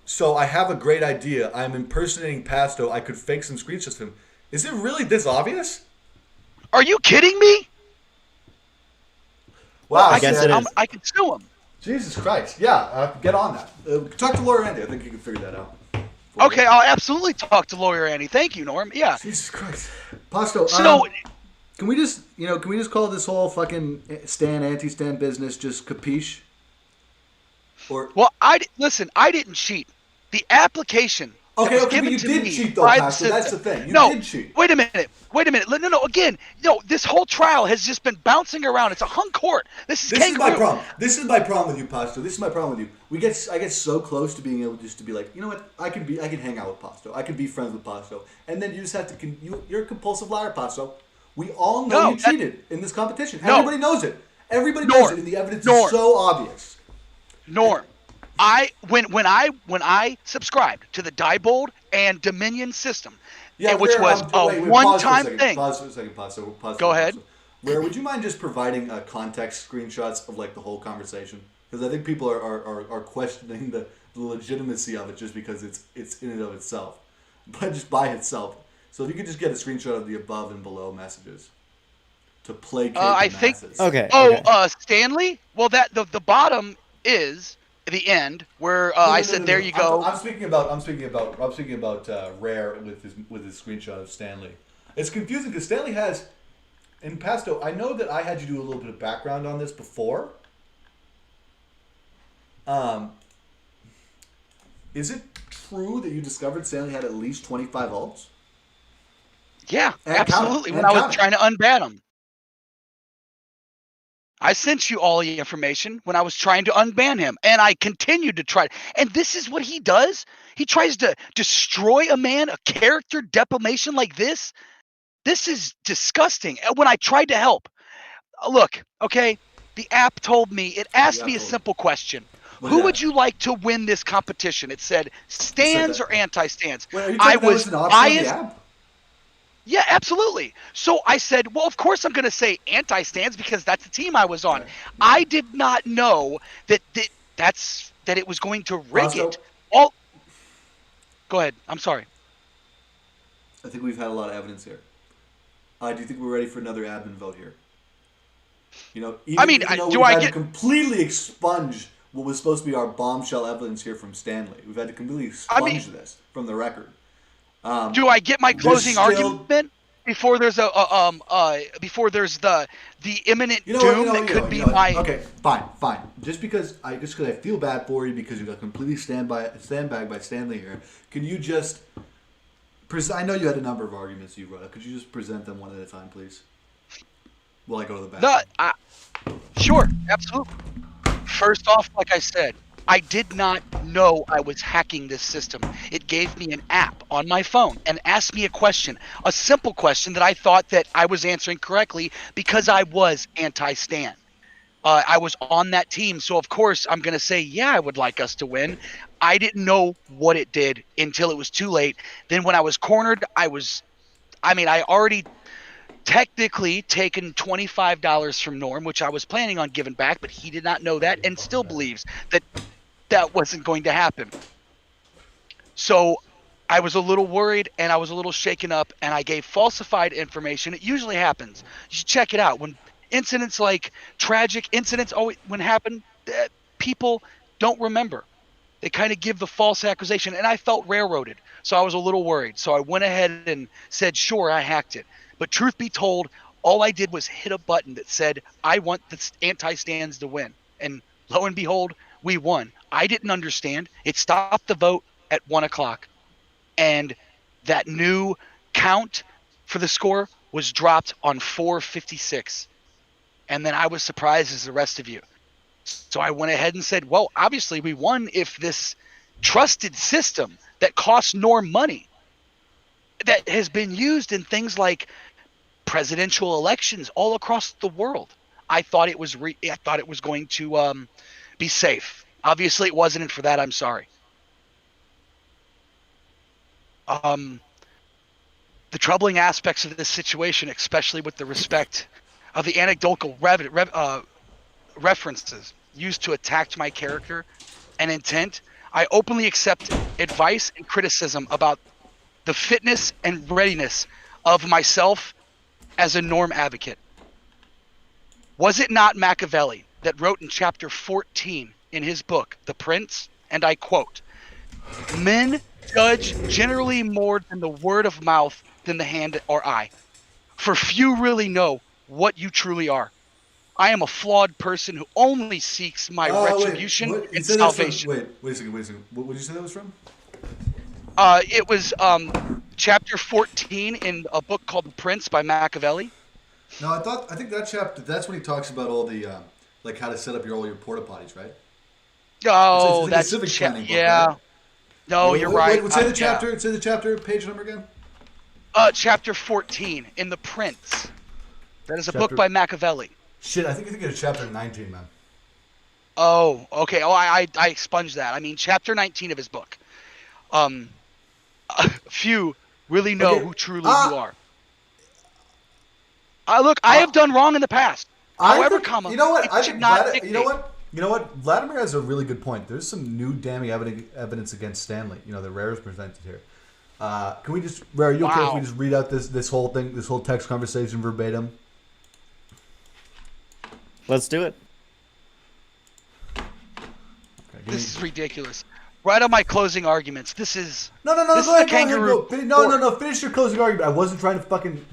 B: "So I have a great idea. I'm impersonating Pasto. I could fake some screenshots of him. Is it really this obvious?"
A: Are you kidding me?
B: Wow,
C: I guess
B: Stan,
C: it is.
A: I could sue him.
B: Jesus Christ! Yeah, get on that. Talk to Laura Andy. I think you can figure that out.
A: Okay, I'll absolutely talk to lawyer Andy. Thank you, Norm. Yeah.
B: Jesus Christ, Pasto.
A: So,
B: Can we just call this whole fucking Stan anti-Stan business just capiche? Or
A: well, listen. I didn't cheat. The application. that
B: okay,
A: was
B: but
A: given
B: you
A: to
B: did
A: me
B: cheat though,
A: by the
B: Pasto. That's the
A: system.
B: thing. You
A: No,
B: did cheat.
A: wait a minute. No. Again, this whole trial has just been bouncing around. It's a hung court. This is
B: This is my
A: kangaroo.
B: problem. This is my problem with you, Pasto. This is my problem with you. I get so close to being able just to be like, you know what? I can hang out with Pasto. I can be friends with Pasto. And then you just have to. You're a compulsive liar, Pasto. We all know you cheated in this competition.
A: No.
B: Everybody knows it. Everybody knows it, and the evidence is so obvious.
A: Norm, when I subscribed to the Diebold and Dominion system, which was a one-time thing.
B: Pause for a second. Pasto.
A: Go ahead.
B: Where would you mind just providing context screenshots of like the whole conversation? Because I think people are questioning the legitimacy of it just because it's in and of itself, but just by itself. So if you could just get a screenshot of the above and below messages to placate the masses.
C: Okay.
A: Oh, Stanley? Well, the bottom is the end where I said, "There you go."
B: I'm speaking about Rare with his screenshot of Stanley. It's confusing because Stanley has in Pasto. I know that I had you do a little bit of background on this before. Is it true that you discovered Stanley had at least 25 alts?
A: Yeah,
B: And
A: absolutely.
B: counting.
A: When
B: And
A: I was
B: counting.
A: trying to unban him, I sent you all the information when I was trying to unban him, and I continued to try. And this is what he does. He tries to destroy a man, a character defamation like this. This is disgusting. And when I tried to help, look, okay, the app told me, it asked me a simple question. Who would you like to win this competition? It said stands or anti-stands.
B: Wait, are you
A: I
B: talking about
A: was
B: an option on the
A: biased.
B: app?
A: Yeah, absolutely. So I said, well, of course I'm going to say anti-stands because that's the team I was on.
B: Right.
A: I did not know that it was going to rig
B: Pasto?
A: it. All. Go ahead. I'm sorry.
B: I think we've had a lot of evidence here. Do you think we're ready for another admin vote here? You know, even though
A: do
B: we've
A: I
B: had
A: get-
B: to completely expunge what was supposed to be our bombshell evidence here from Stanley. We've had to completely expunge this from the record.
A: Do I get my closing
B: still-
A: argument before there's the imminent doom that could be my?
B: Okay, fine. Just because I feel bad for you because you got completely sandbagged by Stanley here. Can you just I know you had a number of arguments you wrote. Could you just present them one at a time, please? While I go to the bathroom.
A: Sure, absolutely. First off, like I said, I did not know I was hacking this system. It gave me an app on my phone and asked me a question, a simple question that I thought that I was answering correctly because I was anti-Stan. I was on that team, so of course I'm going to say, yeah, I would like us to win. I didn't know what it did until it was too late. Then when I was cornered, I already technically taken $25 from Norm, which I was planning on giving back, but he did not know that and still believes that that wasn't going to happen. So I was a little worried and I was a little shaken up, and I gave falsified information. It usually happens. You should check it out. When incidents like tragic incidents always when happen, people don't remember. They kind of give the false accusation, and I felt railroaded. So I was a little worried. So I went ahead and said, sure, I hacked it. But truth be told, all I did was hit a button that said, I want the anti-stands to win. And lo and behold, we won. I didn't understand. It stopped the vote at 1 o'clock. And that new count for the score was dropped on 4:56. And then I was surprised as the rest of you. So I went ahead and said, well, obviously we won if this trusted system that costs Norm money, that has been used in things like presidential elections all across the world. I thought it was going to be safe. Obviously it wasn't, and for that I'm sorry. The troubling aspects of this situation, especially with the respect of the anecdotal references used to attack my character and intent, I openly accept advice and criticism about the fitness and readiness of myself as a Norm advocate. Was it not Machiavelli that wrote in chapter 14 in his book, The Prince, and I quote, "Men judge generally more than the word of mouth than the hand or eye, for few really know what you truly are. I am a flawed person who only seeks my retribution and salvation."
B: Wait a second. What did you say that was from?
A: It was chapter 14 in a book called The Prince by Machiavelli.
B: No, I think that chapter. That's when he talks about all the like how to set up all your porta potties, right?
A: Oh,
B: it's
A: that's
B: a civic planning book,
A: yeah.
B: right?
A: No, you're right.
B: Say the chapter. Yeah. Say the chapter page number again.
A: Chapter 14 in The Prince. That is a book by Machiavelli.
B: Shit, I think it's chapter 19, man.
A: Oh, okay. Oh, I expunged that. I mean, chapter 19 of his book. Few really know who truly you are. Look, I have done wrong in the past. However,
B: you know what? You know what? Vladimir has a really good point. There's some new damning evidence against Stanley. You know, that Rare's presented here. Can we just, Rare? Are you okay if we just read out this whole thing, this whole text conversation verbatim?
C: Let's do it.
B: Okay,
A: this is ridiculous. Right on my closing arguments. This is
B: no.
A: Go ahead.
B: Finish your closing argument. I wasn't trying to fucking.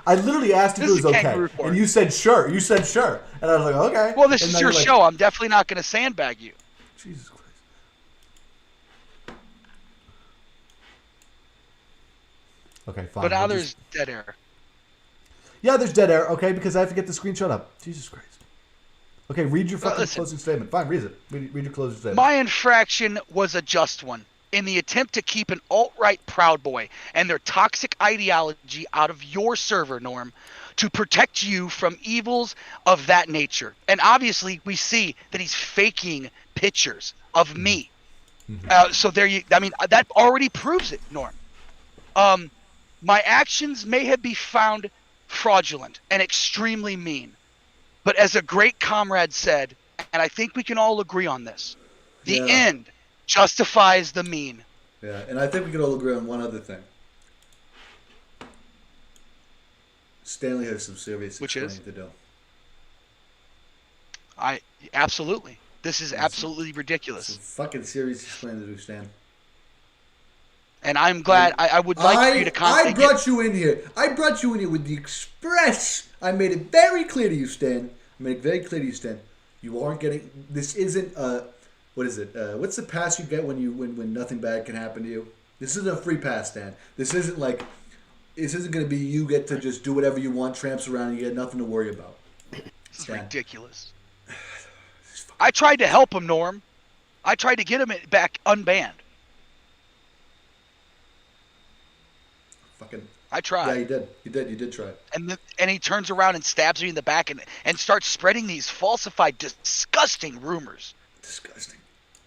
B: I literally asked if it was okay, and you said sure. And I was like, okay.
A: Well, this is your show. I'm definitely not going to sandbag you.
B: Jesus Christ. Okay, fine.
A: But now there's dead air.
B: Yeah, there's dead air. Okay, because I have to get the screenshot up. Jesus Christ. Okay, read your fucking closing statement. Fine, read it. Read your closing statement.
A: My infraction was a just one. In the attempt to keep an alt-right Proud Boy and their toxic ideology out of your server, Norm, to protect you from evils of that nature. And obviously, we see that he's faking pictures of me. Mm-hmm. So there you. I mean, that already proves it, Norm. My actions may have been found fraudulent and extremely mean, but as a great comrade said, and I think we can all agree on this, the end justifies the mean.
B: Yeah, and I think we can all agree on one other thing. Stanley has some serious explaining to do.
A: Absolutely. This is absolutely ridiculous.
B: Some fucking serious explaining to do, Stan.
A: And I'm glad. I would like for you to comment.
B: I brought you in here. With the express. I made it very clear to you, Stan. You aren't getting. This isn't what is it? What's the pass you get when nothing bad can happen to you? This isn't a free pass, Stan. This isn't going to be you get to just do whatever you want, tramps around, and you get nothing to worry about.
A: This is ridiculous. I tried to help him, Norm. I tried to get him back unbanned.
B: Fucking.
A: I tried.
B: Yeah, you did. You did try.
A: And he turns around and stabs me in the back and starts spreading these falsified, disgusting rumors.
B: Disgusting.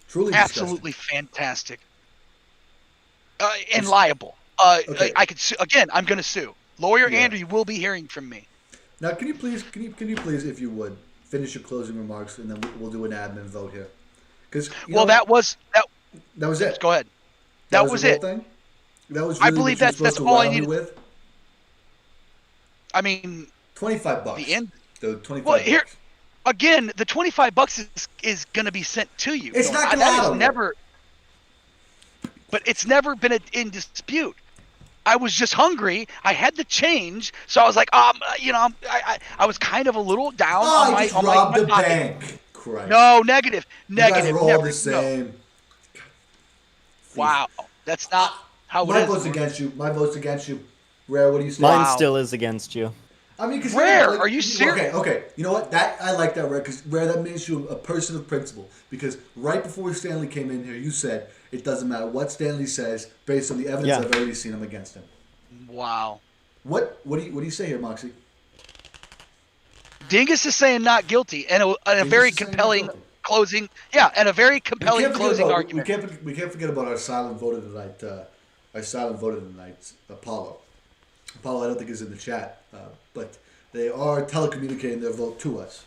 B: Truly
A: Absolutely fantastic. And
B: It's-
A: liable.
B: Okay.
A: I could sue. Again, I'm going to sue. Lawyer
B: Yeah.
A: Andrew, you will be hearing from me.
B: Now, can you please, if you would, finish your closing remarks, and then we'll do an admin vote here. Because
A: That was
B: it.
A: Go ahead. That was
B: the whole
A: it.
B: thing? That was
A: I
B: really
A: believe
B: what you were
A: that's
B: supposed to
A: all I
B: wow me
A: needed.
B: with?
A: I mean,
B: $25.
A: the end.
B: The 25
A: Well, here
B: bucks.
A: again, the $25 is going to be sent to you.
B: It's not gonna
A: that
B: happen.
A: is never. But it's never been in dispute. I was just hungry. I had the change, so I was like, I was kind of a little down on my
B: just
A: on
B: robbed
A: my
B: the
A: pocket.
B: bank. Christ.
A: No, negative.
B: You guys
A: Negative.
B: are all
A: never,
B: the same.
A: No. Wow, that's not how
B: My
A: it
B: vote's
A: is.
B: against you. My vote's against you. Rare, what do you say?
C: Mine
A: Wow.
C: still is against you.
B: I mean, because
A: Rare, are you serious?
B: Okay. You know what? I like that, Rare, because Rare, that makes you a person of principle. Because right before Stanley came in here, you said it doesn't matter what Stanley says based on the evidence
C: Yeah.
B: I've already seen him against him.
A: Wow.
B: What do you say here, Moxie?
A: Dingus is saying not guilty, and a
B: Dingus
A: very
B: is saying not
A: compelling
B: guilty.
A: closing. Yeah, and a very compelling closing argument.
B: We can't forget about our silent vote of the night. Apollo. Apollo, I don't think is in the chat, but they are telecommunicating their vote to us.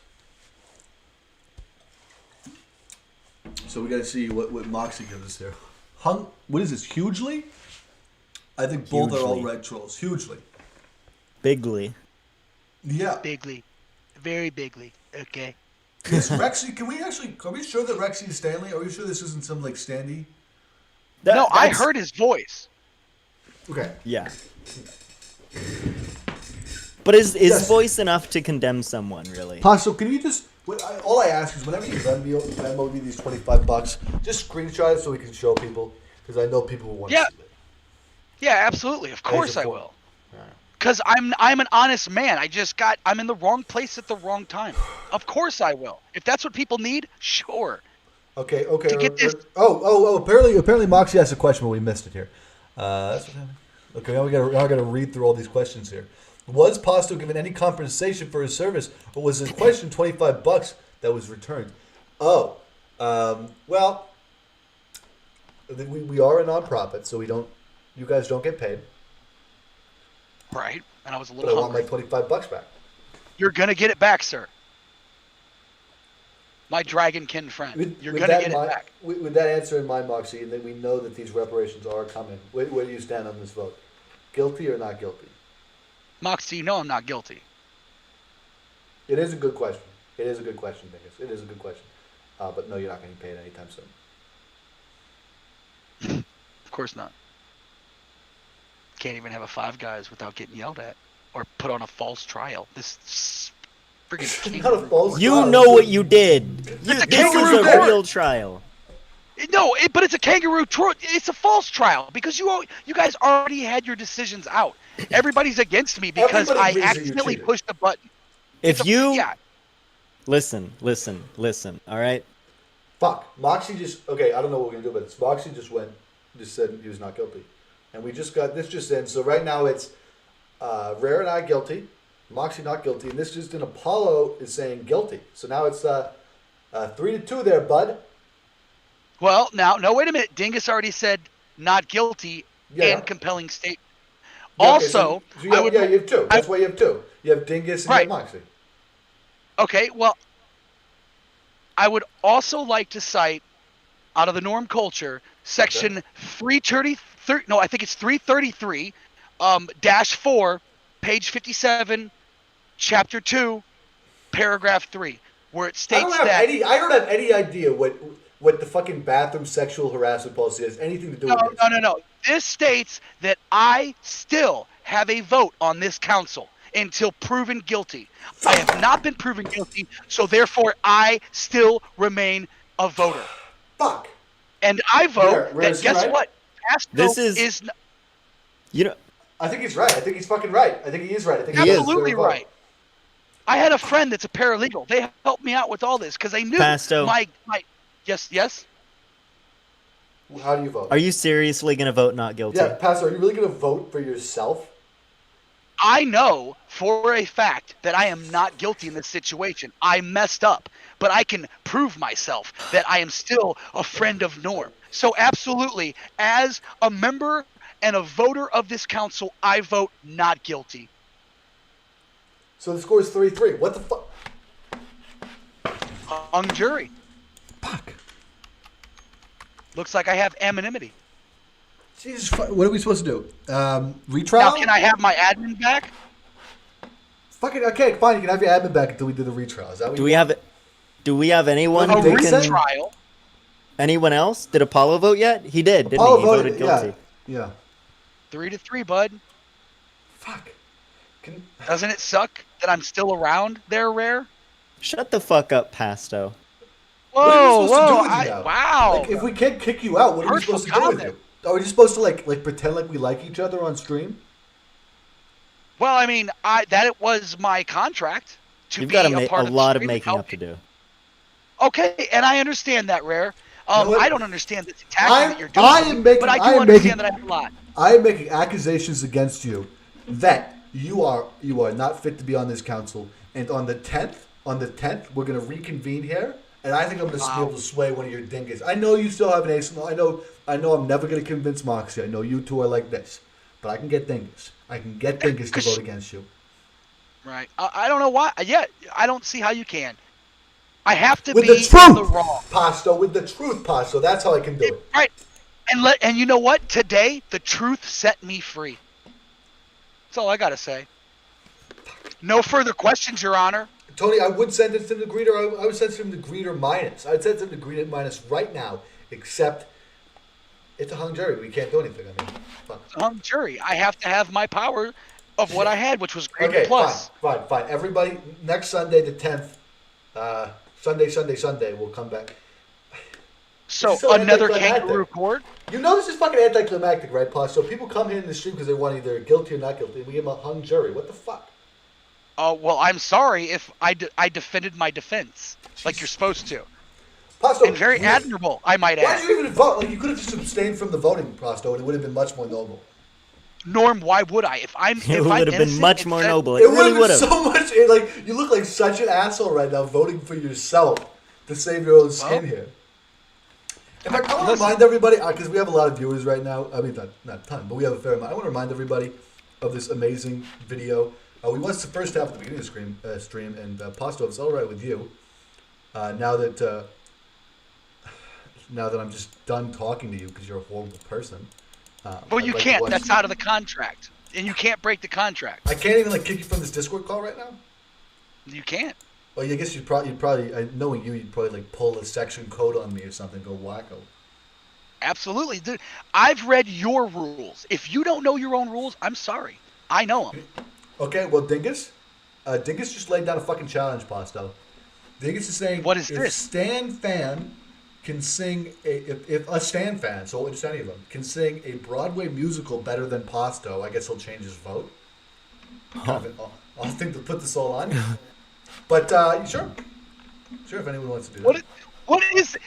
B: So we got to see what Moxie gives us here. What is this? Hugely? I think both are all
C: Hugely.
B: red trolls. Hugely.
C: Bigly.
B: Yeah.
A: Bigly, very bigly. Okay.
B: Is Rexy? Are we sure that Rexy is Stanley? Are we sure this isn't some like Standy?
A: No, I
C: That's-
A: heard his voice.
B: Okay.
C: Yeah. But is
B: Yes.
C: voice enough to condemn someone, really?
B: Paso, can you just? All I ask is whenever you Venmo me these $25, just screenshot it so we can show people, because I know people will want
A: Yeah.
B: to see it.
A: Yeah, absolutely. Of course I
B: point.
A: will. Because I'm an honest man. I'm in the wrong place at the wrong time. Of course I will. If that's what people need, sure.
B: Okay.
A: To get this-
B: Apparently, Moxie asked a question, but we missed it here. That's what happened. Okay, now we got to read through all these questions here. Was Pasto given any compensation for his service, or was his question $25 that was returned? Well, we are a nonprofit, so you guys don't get paid.
A: Right. And I was a
B: But I
A: little
B: want my
A: hungry.
B: $25 back.
A: You're going to get it back, sir. My dragonkin friend. You're going to get it back.
B: With that answer in mind, Moxie, and then we know that these reparations are coming. Where do you stand on this vote? Guilty or not guilty?
A: Moxie, you know I'm not guilty.
B: It is a good question. Dingus. It is a good question. But no, you're not getting paid anytime soon.
A: Of course not. Can't even have a Five Guys without getting yelled at or put on a false trial. This friggin'
B: Not a false
C: You
B: trial.
C: know what you did. This is
A: kangaroo
C: a
A: court.
C: real trial.
A: No, but it's a kangaroo trial. It's a false trial because you guys already had your decisions out. Everybody's against me because
B: Everybody
A: I
B: agrees that you
A: accidentally
B: cheated.
A: pushed the button.
C: If
A: Yeah,
C: listen, all right?
B: Fuck. Moxie just... Okay, I don't know what we're going to do, but Moxie just said he was not guilty. And we just got this just in. So right now it's Rare and I guilty, Moxie not guilty, and this just in. Apollo is saying guilty. So now it's 3-2 there, bud.
A: Well, no, wait a minute. Dingus already said not guilty
B: Yeah.
A: and compelling state.
B: Yeah, okay,
A: Also,
B: so you have two. That's why you have two. You have Dingus and you have
A: Right.
B: Moxie.
A: Okay, well, I would also like to cite out of the norm culture section 333. No, I think it's 333 -4, page 57, chapter 2, paragraph 3, where it
B: I
A: states
B: don't have any idea what the fucking bathroom sexual harassment policy has anything to do with this.
A: No. This states that I still have a vote on this council until proven guilty. I have not been proven guilty, so therefore I still remain a voter.
B: Fuck.
A: And I vote
B: Rare,
A: that, guess
B: right?
A: what? Castro
C: This is-
A: is
C: You know,
B: I think he's right. I think he's fucking right. I think he is right. I think
C: He is.
A: absolutely right. I had a friend that's a paralegal. They helped me out with all this because they knew
C: Pasto.
A: my yes.
B: How do you vote?
C: Are you seriously gonna vote not guilty?
B: Yeah, Pastor, are you really going to vote for yourself?
A: I know for a fact that I am not guilty in this situation. I messed up, but I can prove myself that I am still a friend of Norm. So absolutely, as a member and a voter of this council, I vote not guilty.
B: So the score is 3-3. What the fuck?
A: Hung jury.
B: Fuck.
A: Looks like I have anonymity.
B: Jesus, what are we supposed to do? Retrial?
A: Now, can I have my admin back?
B: Fucking okay, fine. You can have your admin back until we do the retrial. Is that what
C: Do we have anyone
A: A
C: who can?
A: retrial.
C: Anyone else? Did Apollo vote yet? He did, didn't
B: Apollo
C: he? He voted guilty.
B: Yeah.
A: 3-3, bud.
B: Fuck.
A: Doesn't it suck that I'm still around there, Rare?
C: Shut the fuck up, Pasto.
B: What are we supposed to do
A: Whoa!
B: with you now?
A: Wow!
B: Like, if we can't kick you out, what are we
A: Hurtful
B: supposed to do with
A: comment.
B: you? Are we just supposed to like pretend like we like each other on stream?
A: Well, I mean, that was my contract to
C: You've
A: be
C: got
A: a part
C: a
A: of
C: lot
A: the
C: of
A: stream and
C: making
A: help
C: up to
A: you.
C: do.
A: Okay, and I understand that, Rare.
B: You know what?
A: I don't understand this attacking that you're doing,
B: I am making,
A: but I
B: I
A: do
B: am
A: understand
B: making,
A: that I have a lot.
B: I am making accusations against you that you are not fit to be on this council. And on the 10th, we're gonna reconvene here, and I think I'm gonna be able to sway one of your dingus. I know you still have an ace. I know I'm never gonna convince Moxie. I know you two are like this, but I can get dingus. I can get dingus to vote against you.
A: Right. I don't know why. Yeah, I don't see how you can. I have to
B: With
A: be
B: the truth,
A: in the wrong.
B: Pasto. With the truth, Pasto. That's how I can do it.
A: Right. And you know what? Today, the truth set me free. That's all I gotta say. No further questions, Your Honor.
B: Tony, I would send it to the greeter. I would send him to greeter minus. I'd send him to greeter minus right now, except it's a hung jury. We can't do anything. I mean, fuck.
A: Jury. I have to have my power of what I had, which was greater
B: Okay,
A: plus.
B: fine. Everybody, next Sunday, the 10th, Sunday, we'll come back.
A: So,
B: so
A: another
B: anticlimactic.
A: kangaroo court?
B: You know this is fucking anticlimactic, right, Paul? So people come here in the stream because they want either guilty or not guilty. We give them a hung jury. What the fuck?
A: Oh, well, I'm sorry if I defended my defense like you're supposed to.
B: Pasto,
A: And very admirable, I might
B: Why
A: add.
B: did you even vote? Like, you could have just abstained from the voting, Pasto, and it would have been much more noble.
A: Norm, why would I? If I'm
C: It would have been much more noble.
B: It
C: It really would
B: would
C: have.
B: have been so much. Like, you look like such an asshole right now, voting for yourself to save your own skin here. In fact, I want to remind everybody, because we have a lot of viewers right now. I mean, not a ton, but we have a fair amount. I want to remind everybody of this amazing video. We watched the first half at the beginning of the stream, and Pasto, if it's all right with you, now that I'm just done talking to you because you're a horrible person.
A: Well, you can't. That's out of the contract. And you can't break the contract.
B: I can't even kick you from this Discord call right now?
A: You can't.
B: Well, I guess you'd probably knowing you, you'd probably pull a section code on me or something, go wacko.
A: Absolutely. Dude, I've read your rules. If you don't know your own rules, I'm sorry. I know them.
B: Okay, well, Dingus just laid down a fucking challenge, Pasto. Dingus is saying,
A: What is
B: if
A: this?
B: Stan fan can sing if a Stan fan, so just any of them, can sing a Broadway musical better than Pasto, I guess he'll change his vote. I'll think to put this all on. But sure, if anyone wants to do that.
A: What is?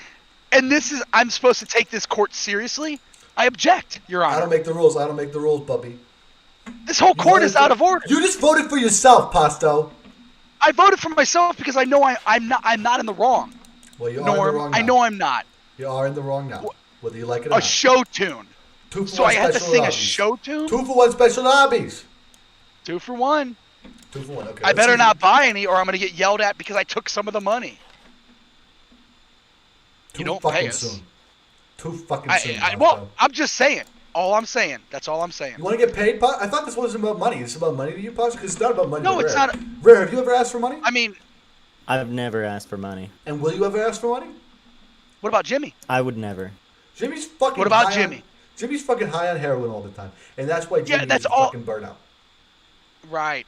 A: And this is. I'm supposed to take this court seriously. I object, Your Honor.
B: I don't make the rules, Bubby.
A: This whole court is out of order.
B: You just voted for yourself, Pasto.
A: I voted for myself because I know I'm not in the wrong.
B: Well, you are
A: Norm,
B: in the wrong now.
A: I know I'm not.
B: You are in the wrong now, whether you like it or
A: A
B: not.
A: show tune.
B: 2 for
A: So
B: 1
A: I had to
B: special
A: sing a
B: lobbies.
A: show tune?
B: 2 for 1 special lobbies.
A: 2 for 1.
B: 2 for 1, okay.
A: I better not buy any or I'm going to get yelled at because I took some of the money. You don't pay us.
B: Soon. Too fucking soon.
A: Well, I'm just saying. All I'm saying. That's all I'm saying.
B: You want to get paid, Pa? I thought this wasn't about money. It's about money to you, Pasto? Because it's not about money
A: No,
B: to
A: it's
B: Rare.
A: not.
B: Rare, have you ever asked for money?
A: I mean,
C: I've never asked for money.
B: And will you ever ask for money?
A: what about Jimmy?
C: I would never.
B: Jimmy's fucking
A: What about
B: high
A: Jimmy?
B: Jimmy's fucking high on heroin all the time. And that's why Jimmy
A: that's
B: is
A: all-
B: fucking burnout.
A: Right.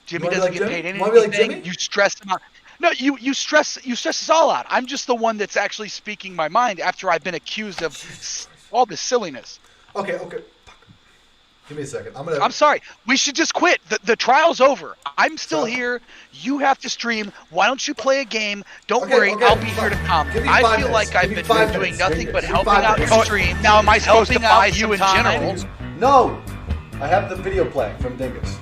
A: Jimmy
B: wanna be
A: doesn't
B: like
A: get
B: Jimmy?
A: paid anything.
B: Wanna be like Jimmy?
A: You stress him out. No, you stress us all out. I'm just the one that's actually speaking my mind after I've been accused of all this silliness.
B: Okay. Give me a second.
A: I'm sorry. We should just quit. The trial's over. I'm still
B: So-
A: here. You have to stream. Why don't you play a game? Don't
B: Okay,
A: worry.
B: okay,
A: I'll be
B: fine.
A: here to come.
B: Give me
A: I
B: 5
A: feel
B: minutes.
A: like I've
B: Give me
A: been
B: 5
A: doing
B: minutes.
A: nothing
B: Give
A: but
B: me
A: helping
B: 5
A: out
B: minutes.
A: your stream. Now, am I supposed to buy you in general?
B: No! I have the video playing from Dingus.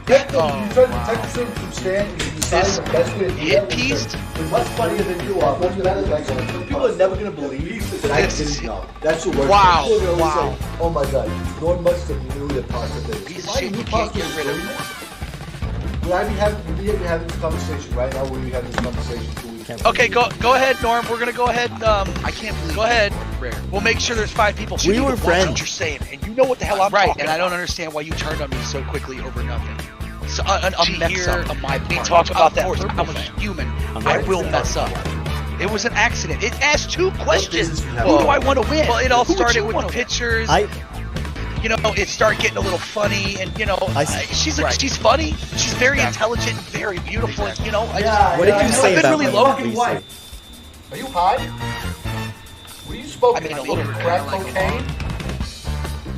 B: Get the, you try to detect the stream from Stan, you can decide
A: This
B: the best way to do
A: hit
B: that.
A: pieced?
B: It's much funnier than you are, much better than I am. People are never going to believe that I
A: This is-
B: didn't know. That's the worst.
A: Wow,
B: People are gonna
A: wow.
B: Say, oh my god, Norm must have knew that Pasta did
A: Piece
B: this.
A: of
B: Why
A: shit
B: do
A: you can't
B: Pasta
A: get rid of.
B: Would I be having this conversation right now? Would we have this conversation 2 weeks ago?
A: Okay, go ahead, Norm. We're gonna go ahead. I can't believe. Go ahead. Rare. We'll make sure there's 5 people.
C: We were
A: Watch
C: friends.
A: What you're saying, and you know what the hell I'm right. And I don't understand why you turned on me so quickly over nothing. So a mess up on my part. Talk about that. I'm a human. I will mess up. It was an accident. It asked 2 questions. Who do I want to win? Well, it all started with the pictures. You know, it started getting a little funny, and you know, she's funny. She's very intelligent, very beautiful. You know,
B: Yeah,
C: What did you say
A: I've been
C: about
A: really
C: my
A: low.
B: fucking
C: VC?
B: wife. Are you high? Were you smoking
A: I mean, a little bit,
B: crack
A: like-
B: cocaine?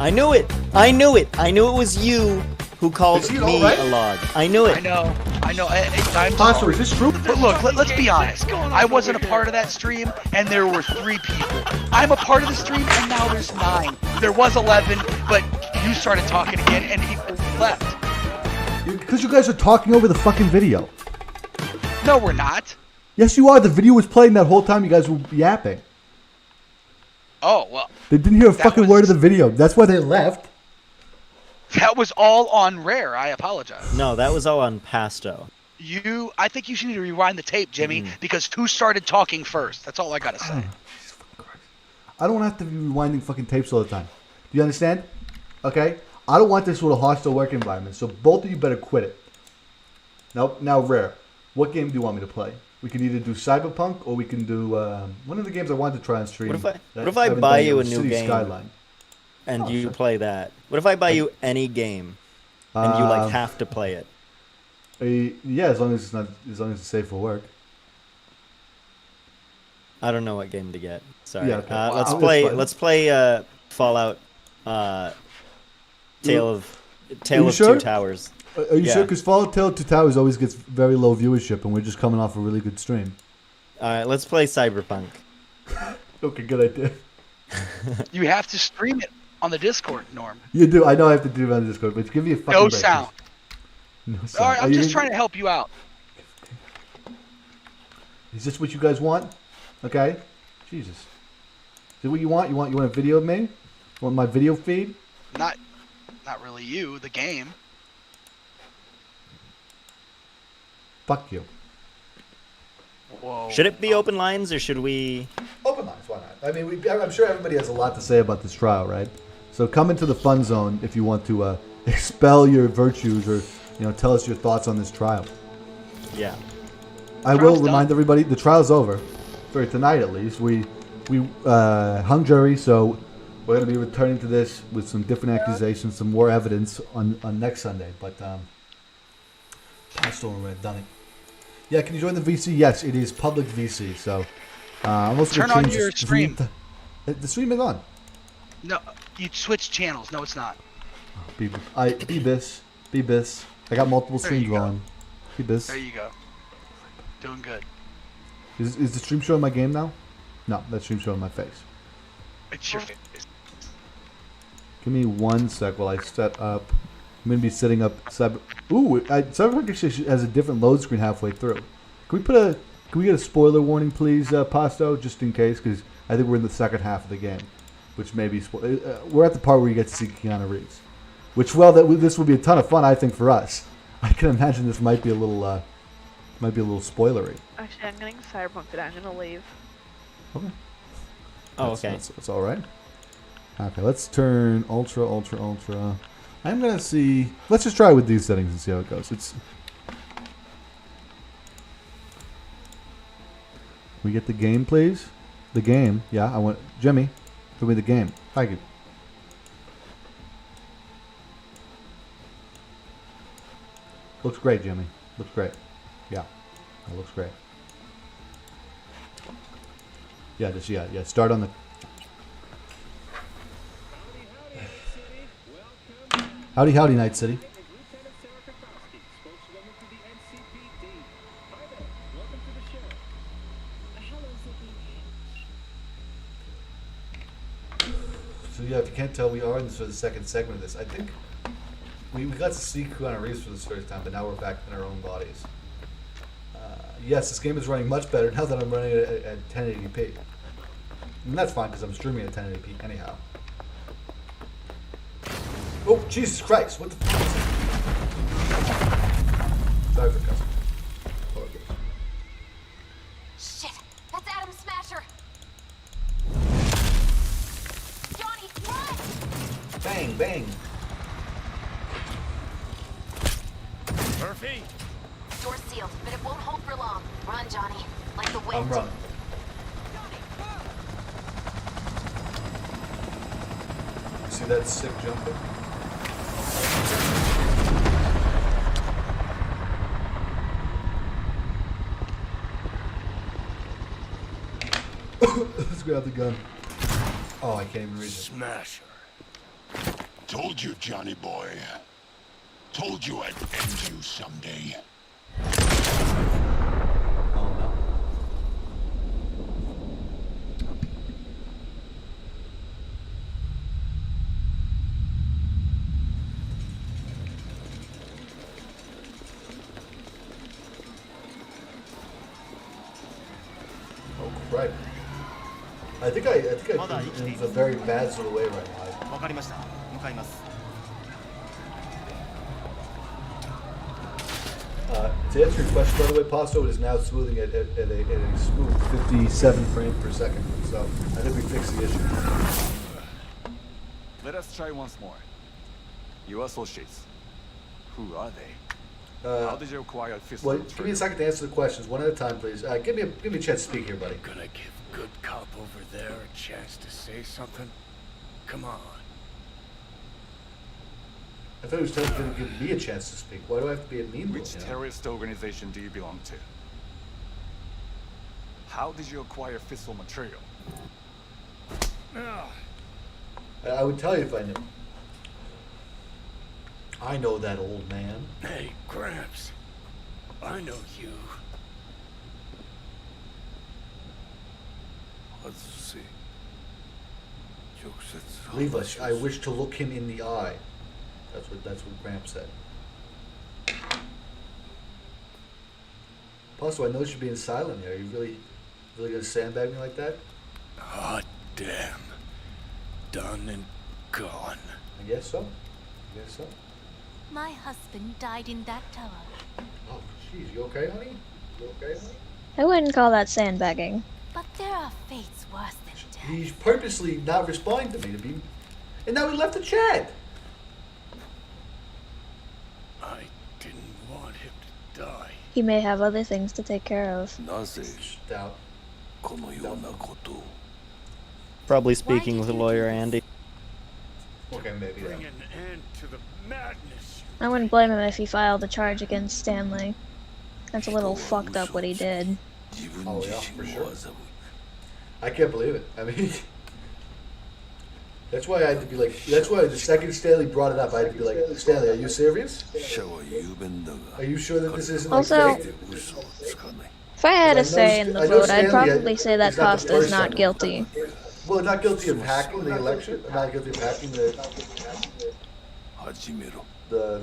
C: I knew it. I knew it. I knew it was you who called
B: Is he
C: me
B: alright?
C: a log. I knew it.
A: I know. I'm
B: Pasta, is this true?
A: But look, let's be honest. I wasn't a part of that stream, and there were 3 people. I'm a part of the stream, and now there's 9. There was 11, but you started talking again, and people left.
B: Because you guys are talking over the fucking video.
A: No, we're not.
B: Yes, you are. The video was playing that whole time you guys were yapping.
A: Oh, well,
B: They didn't hear a
A: That
B: fucking
A: was-
B: word of the video. That's why they left.
A: that was all on Rare. I apologize.
C: No, that was all on Pasto.
A: I think you should need to rewind the tape, Jimmy, because who started talking first? That's all I gotta say.
B: I don't have to be rewinding fucking tapes all the time. Do you understand? Okay? I don't want this sort of hostile work environment, so both of you better quit it. Now, Rare, what game do you want me to play? We can either do Cyberpunk or we can do one of the games I wanted to try and stream.
C: What
B: that
C: if I
B: haven't
C: buy
B: done
C: you
B: yet,
C: a new
B: City
C: game?
B: Skyline.
C: And
B: Oh,
C: you
B: sure.
C: play that. What if I buy you any game and you like
B: Uh,
C: have to play it?
B: Yeah, as long as it's safe for work.
C: I don't know what game to get. Sorry.
B: Yeah, okay.
C: Let's
B: Wow.
C: play.
B: That's fine.
C: Let's play Fallout. Tale of
B: sure?
C: Two Towers.
B: Are you
C: Yeah.
B: sure? Because Fallout Tale 2 Towers always gets very low viewership, and we're just coming off a really good stream.
C: All right. Let's play Cyberpunk.
B: Okay, good idea.
A: You have to stream it on the Discord, Norm.
B: You do. I know I have to do it on Discord, but give me a fucking
A: No
B: break.
A: sound.
B: No sound.
A: All right,
B: Are
A: I'm
B: you-
A: just trying to help you out.
B: Is this what you guys want? Okay. Jesus. Is this what you want? You want a video of me? You want my video feed?
A: Not really you, the game.
B: Fuck you.
A: Whoa.
C: Should it be open lines or should we?
B: Open lines, why not? I mean, I'm sure everybody has a lot to say about this trial, right? So come into the fun zone if you want to expel your virtues or tell us your thoughts on this trial.
C: Yeah.
B: I will
A: Trial's
B: remind
A: done.
B: everybody the trial's over for tonight at least. We hung jury, so we're going to be returning to this with some different accusations, some more evidence on next Sunday. But Pasto and Red done it. Yeah, can you join the VC? Yes, it is public VC. So I'm also
A: Turn
B: gonna
A: on
B: change
A: your
B: the
A: stream.
B: The stream is on.
A: No, you switch channels. No, it's not.
B: Beebis. I got multiple
A: There you
B: streams
A: go.
B: going. Beebis.
A: There you go. Doing good.
B: Is the stream showing my game now? No, that stream's showing my face.
A: It's your face.
B: Give me 1 sec while I set up. I'm gonna be setting up Cyber. Ooh, Cyberpunk actually has a different load screen halfway through. Can we get a spoiler warning, please, Pasto, just in case? Because I think we're in the second half of the game, which may be. We're at the part where you get to see Keanu Reeves, which this will be a ton of fun, I think, for us. I can imagine this might be a little spoilery.
D: Actually, I'm getting Cyberpunk today. I'm gonna leave.
B: Okay.
C: Oh, okay.
B: That's all right. Okay, let's turn ultra. I'm gonna see. Let's just try with these settings and see how it goes. We get the game, please. The game. Yeah, I want Jimmy. Give me the game. Thank you. Looks great, Jimmy. Looks great. Yeah, that looks great. Yeah, yeah. Start on the. Howdy, howdy, Night City. So yeah, if you can't tell, we are in this for the second segment of this. I think we got to see Keanu Reeves for the first time, but now we're back in our own bodies. Yes, this game is running much better now that I'm running it at 1080p. And that's fine because I'm streaming at 1080p anyhow. Oh, Jesus Christ! What the fuck is that? Sorry for cussing. Apologies.
I: Shit! That's Adam Smasher! Johnny, run!
B: Bang, bang.
J: Murphy!
I: Door's sealed, but it won't hold for long. Run, Johnny. Like the wind.
B: I'm running. You see that sick jumping? Let's grab the gun. Oh, I can't even reach it.
J: Smasher.
K: Told you, Johnny boy. Told you I'd end you someday.
B: Oh no. Oh crap. I think I'm in a very bad sort of way right now.
J: わかりました。向かいます。
B: To answer your question, by the way, Pasto is now smoothing at a smooth 57 frames per second. So I think we fixed the issue.
J: Let us try once more. Your associates. Who are they? How did you acquire physical
B: Well, give me a second to answer the questions one at a time, please. Give me a chance to speak here, buddy.
J: Gonna give good cop over there a chance to say something? Come on.
B: I thought he was going to give me a chance to speak. Why do I have to be a mean
J: Which terrorist organization do you belong to? How did you acquire fissile material?
B: I would tell you if I knew. I know that old man.
J: Hey, Gramps. I know you. Let's see.
B: Leave us. I wish to look him in the eye. That's what Gramps said. Also, I noticed you're being silent here. Are you really gonna sandbag me like that?
J: Hot damn. Done and gone.
B: I guess so.
I: My husband died in that tower.
B: Oh, jeez. You okay, honey?
F: I wouldn't call that sandbagging.
I: But there are fates worse than death.
B: He's purposely not responding to me and now he left the chat.
J: I didn't want him to die.
F: He may have other things to take care of.
B: Doubt.
C: Probably speaking with a lawyer, Andy.
B: Okay, maybe.
J: Bring an end to the madness.
F: I wouldn't blame him if he filed a charge against Stanley. That's a little fucked up what he did.
B: Oh yeah, for sure. I can't believe it. I mean, that's why I had to be like. That's why the second Stanley brought it up, I had to be like, Stanley, are you serious? Are you sure that this isn't
F: Also,
B: like fake?
F: if I had a
B: Because I know
F: say in the
B: I know
F: vote, I'd
B: Stanley
F: probably say that
B: is not the
F: Costa is
B: first
F: not
B: time.
F: guilty.
B: Well, not guilty of hacking the election. Not guilty of hacking the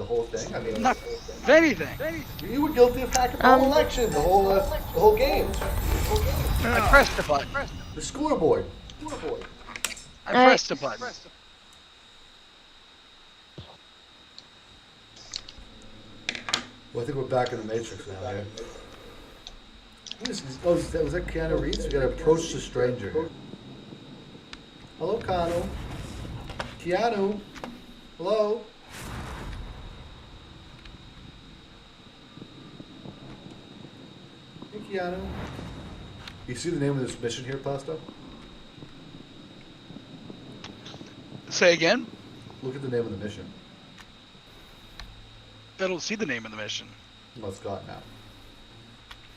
B: whole thing. I mean,
A: Not of anything.
B: you were guilty of hacking the whole election, the whole game.
A: I pressed the button.
B: The scoreboard.
A: I pressed the button.
B: Well, I think we're back in the Matrix now, here. What is this? Oh, was that Keanu Reeves? We gotta approach the stranger here. Hello, Keanu. Keanu. Hello. Hey, Keanu. You see the name of this mission here, Pasto?
A: Say again?
B: Look at the name of the mission.
A: I don't see the name of the mission.
B: Well, it's gone now.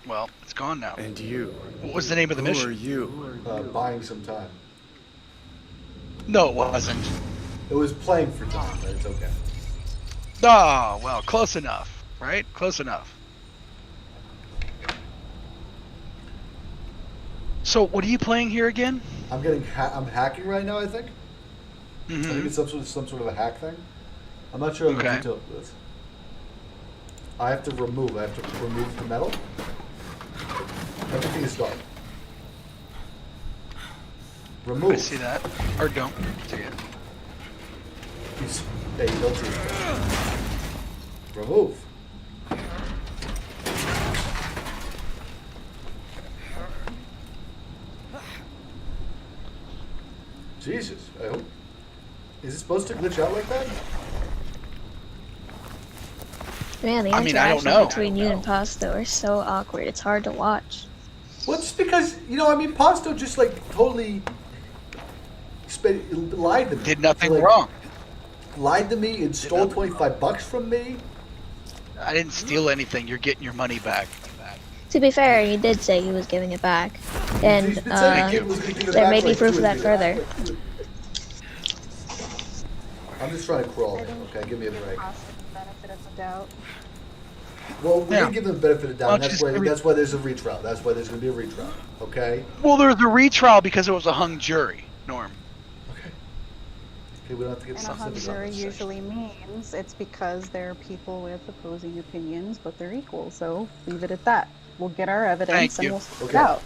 A: Well, it's gone now.
J: And you?
A: What was the name of the mission?
J: Who are you?
B: Buying some time.
A: No, it wasn't.
B: It was playing for time, but it's okay.
A: Oh, well, close enough, right? Close enough. So, what are you playing here again?
B: I'm I'm hacking right now. I think. I think
A: Mm-hmm.
B: it's some sort of a hack thing. I'm not sure on the
A: Okay.
B: details of this. I have to remove the metal. Everything is dark. Remove.
A: I see that. Or don't. See it.
B: Hey, you don't see it. Remove. Jesus, I hope. Is it supposed to glitch out like that?
F: Man, the
A: I mean, I don't
F: interactions
A: know.
F: between you and Pasto are so awkward. It's hard to watch.
B: Well, it's because, Pasto just, totally lied to me.
A: Did nothing wrong.
B: Lied to me and stole $25 from me.
A: I didn't steal anything. You're getting your money back.
F: To be fair, he did say he was giving it back, and
B: He's been saying he was gonna give it
F: there
B: back
F: may be
B: like
F: proof
B: 2
F: of that
B: years.
F: further.
B: I'm just trying to crawl. Okay, give me a break.
L: Benefit of the doubt.
B: Well, we
A: Yeah.
B: didn't give them the benefit of the doubt.
A: Well,
B: And that's why there's a retrial. That's why there's going to be a retrial. Okay?
A: Well, there's a retrial because it was a hung jury, Norm.
B: Okay, we don't have to get
L: And a hung
B: specific on
L: jury
B: this
L: usually means it's because there are people with opposing opinions, but they're equal. So leave it at that. We'll get our evidence
A: Thank
L: and
A: you.
L: we'll sort it
B: Okay,
L: out.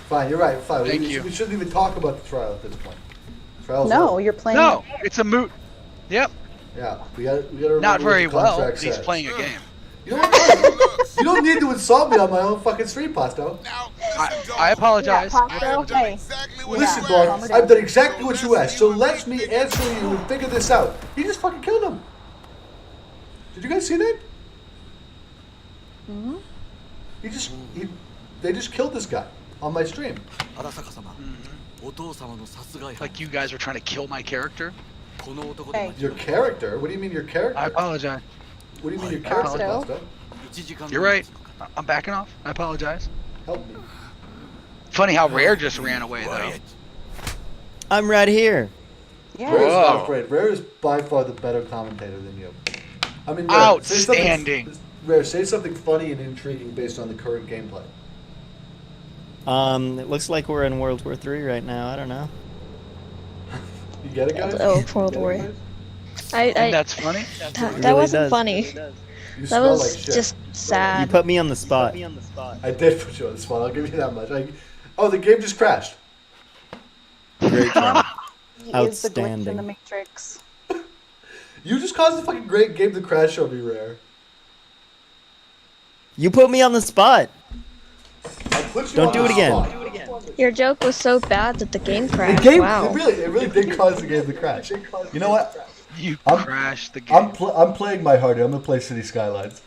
B: fine. You're right. Fine.
A: Thank
B: we,
A: you.
B: we shouldn't even talk about the trial at this point. Trial's
L: No,
B: over.
L: you're playing.
A: No, it's a moot. Yep.
B: Yeah, we got to remember
A: Not
B: what
A: very
B: the
A: well.
B: contract
A: He's
B: says.
A: playing a game.
B: You know what? You don't need to insult me on my own fucking stream, Pasto.
A: I apologize.
L: Hey.
B: Listen,
L: Yeah,
B: dog, I've done exactly what you asked, so let me answer you and figure this out. He just fucking killed him. Did you guys see that?
L: Mm-hmm.
B: They just killed this guy on my stream.
A: Like you guys were trying to kill my character.
L: Hey.
B: Your character? What do you mean your character?
A: I apologize.
B: What do you mean your character,
L: Pasto?
B: Pasto?
A: You're right. I'm backing off. I apologize.
B: Help me.
A: Funny how Rare just ran away, though.
C: I'm right here.
L: Yeah.
B: Rare's not
A: Whoa.
B: afraid. Rare is by far the better commentator than you. I mean, Rare, say something-
A: Outstanding.
B: Rare, say something funny and intriguing based on the current gameplay.
C: It looks like we're in World War III right now. I don't know.
B: You get it, guys?
F: Oh,
B: You
F: World
B: get it,
F: War.
B: guys?
A: And that's funny.
F: That
C: really
F: wasn't
C: does.
F: funny.
B: You
F: That
B: smell
F: was
B: like shit.
F: just
C: You
F: sad.
C: put me on the spot.
B: I did put you on the spot. I'll give you that much. Oh, the game just crashed.
C: Great job.
L: He is the glitch in
C: Outstanding.
L: the Matrix.
B: You just caused a fucking great game to crash on me, Rare.
C: You put me on the spot.
B: I put you
C: Don't
B: on
C: do
B: the
C: it again.
B: spot.
F: Your joke was so bad that the game
B: The
F: crashed.
B: game,
F: Wow.
B: it really did cause the game to crash. You know what?
A: You
B: I'm-
A: crashed the game.
B: I'm playing my heart out. I'm gonna play City Skylines.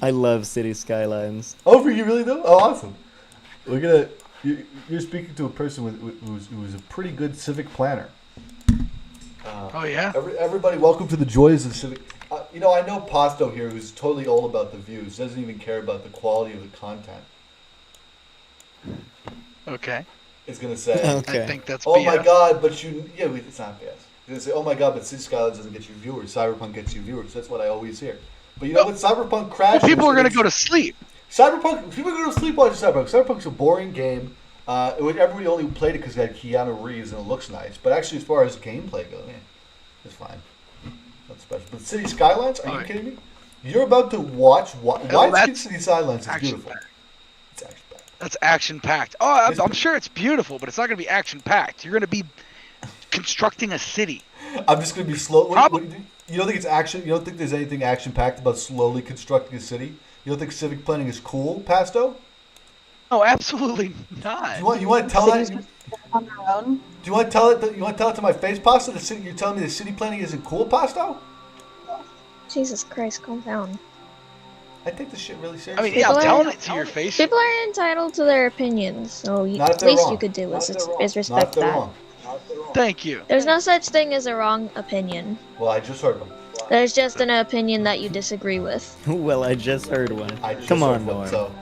C: I love City Skylines.
B: Oh, for you really though? Oh, awesome. We're gonna. You're speaking to a person who's a pretty good civic planner.
A: Oh yeah.
B: Everybody, welcome to the joys of civic. I know Pasto here, who's totally all about the views, doesn't even care about the quality of the content.
A: Okay.
B: Is gonna say,
C: Okay.
A: I think that's.
B: "Oh my
A: BS.
B: God, but it's not BS." He's gonna say, "Oh my God, but City Skylines doesn't get you viewers. Cyberpunk gets you viewers." That's what I always hear. But you know what? Cyberpunk crashes.
A: Well, people are
B: and
A: gonna
B: it's-
A: go to sleep.
B: Cyberpunk. People are going to sleep watching Cyberpunk. Cyberpunk's a boring game. Everybody only played it because it had Keanu Reeves and it looks nice. But actually, as far as gameplay goes, it's fine. Not special. But City Skylines? Are you
A: Alright.
B: kidding me? You're about to watch. Why
A: that's
B: City Skylines is
A: action
B: beautiful.
A: packed.
B: It's action packed.
A: That's action packed. Oh, I'm sure it's beautiful, but it's not gonna be action packed. You're gonna be constructing a city.
B: I'm just going to be slow.
A: Probably-
B: You don't think it's action? You don't think there's anything action packed about slowly constructing a city? You don't think civic planning is cool, Pasto?
A: Oh, absolutely not.
B: You want to tell that?
L: Cities on their own.
B: Do you want to tell it? You want to tell it to my face, Pasto? You're telling me the city planning isn't cool, Pasto?
F: Jesus Christ, calm down.
B: I take this shit really
A: I
B: seriously.
A: mean, yeah, I'm
F: People
A: telling
F: are-
A: it to your face.
F: People are entitled to their opinions, so
B: Not if
F: the
B: they're
F: least
B: wrong.
F: you could do
B: Not
F: is,
B: if they're wrong.
F: is
B: Not if
F: respect
B: they're
F: that.
B: wrong.
A: Thank you.
F: There's no such thing as a wrong opinion.
B: Well, I just heard them.
F: There's just an opinion that you disagree with.
C: Well, I just heard one.
B: I just
C: Come
B: heard
C: on,
B: one,
C: Norm.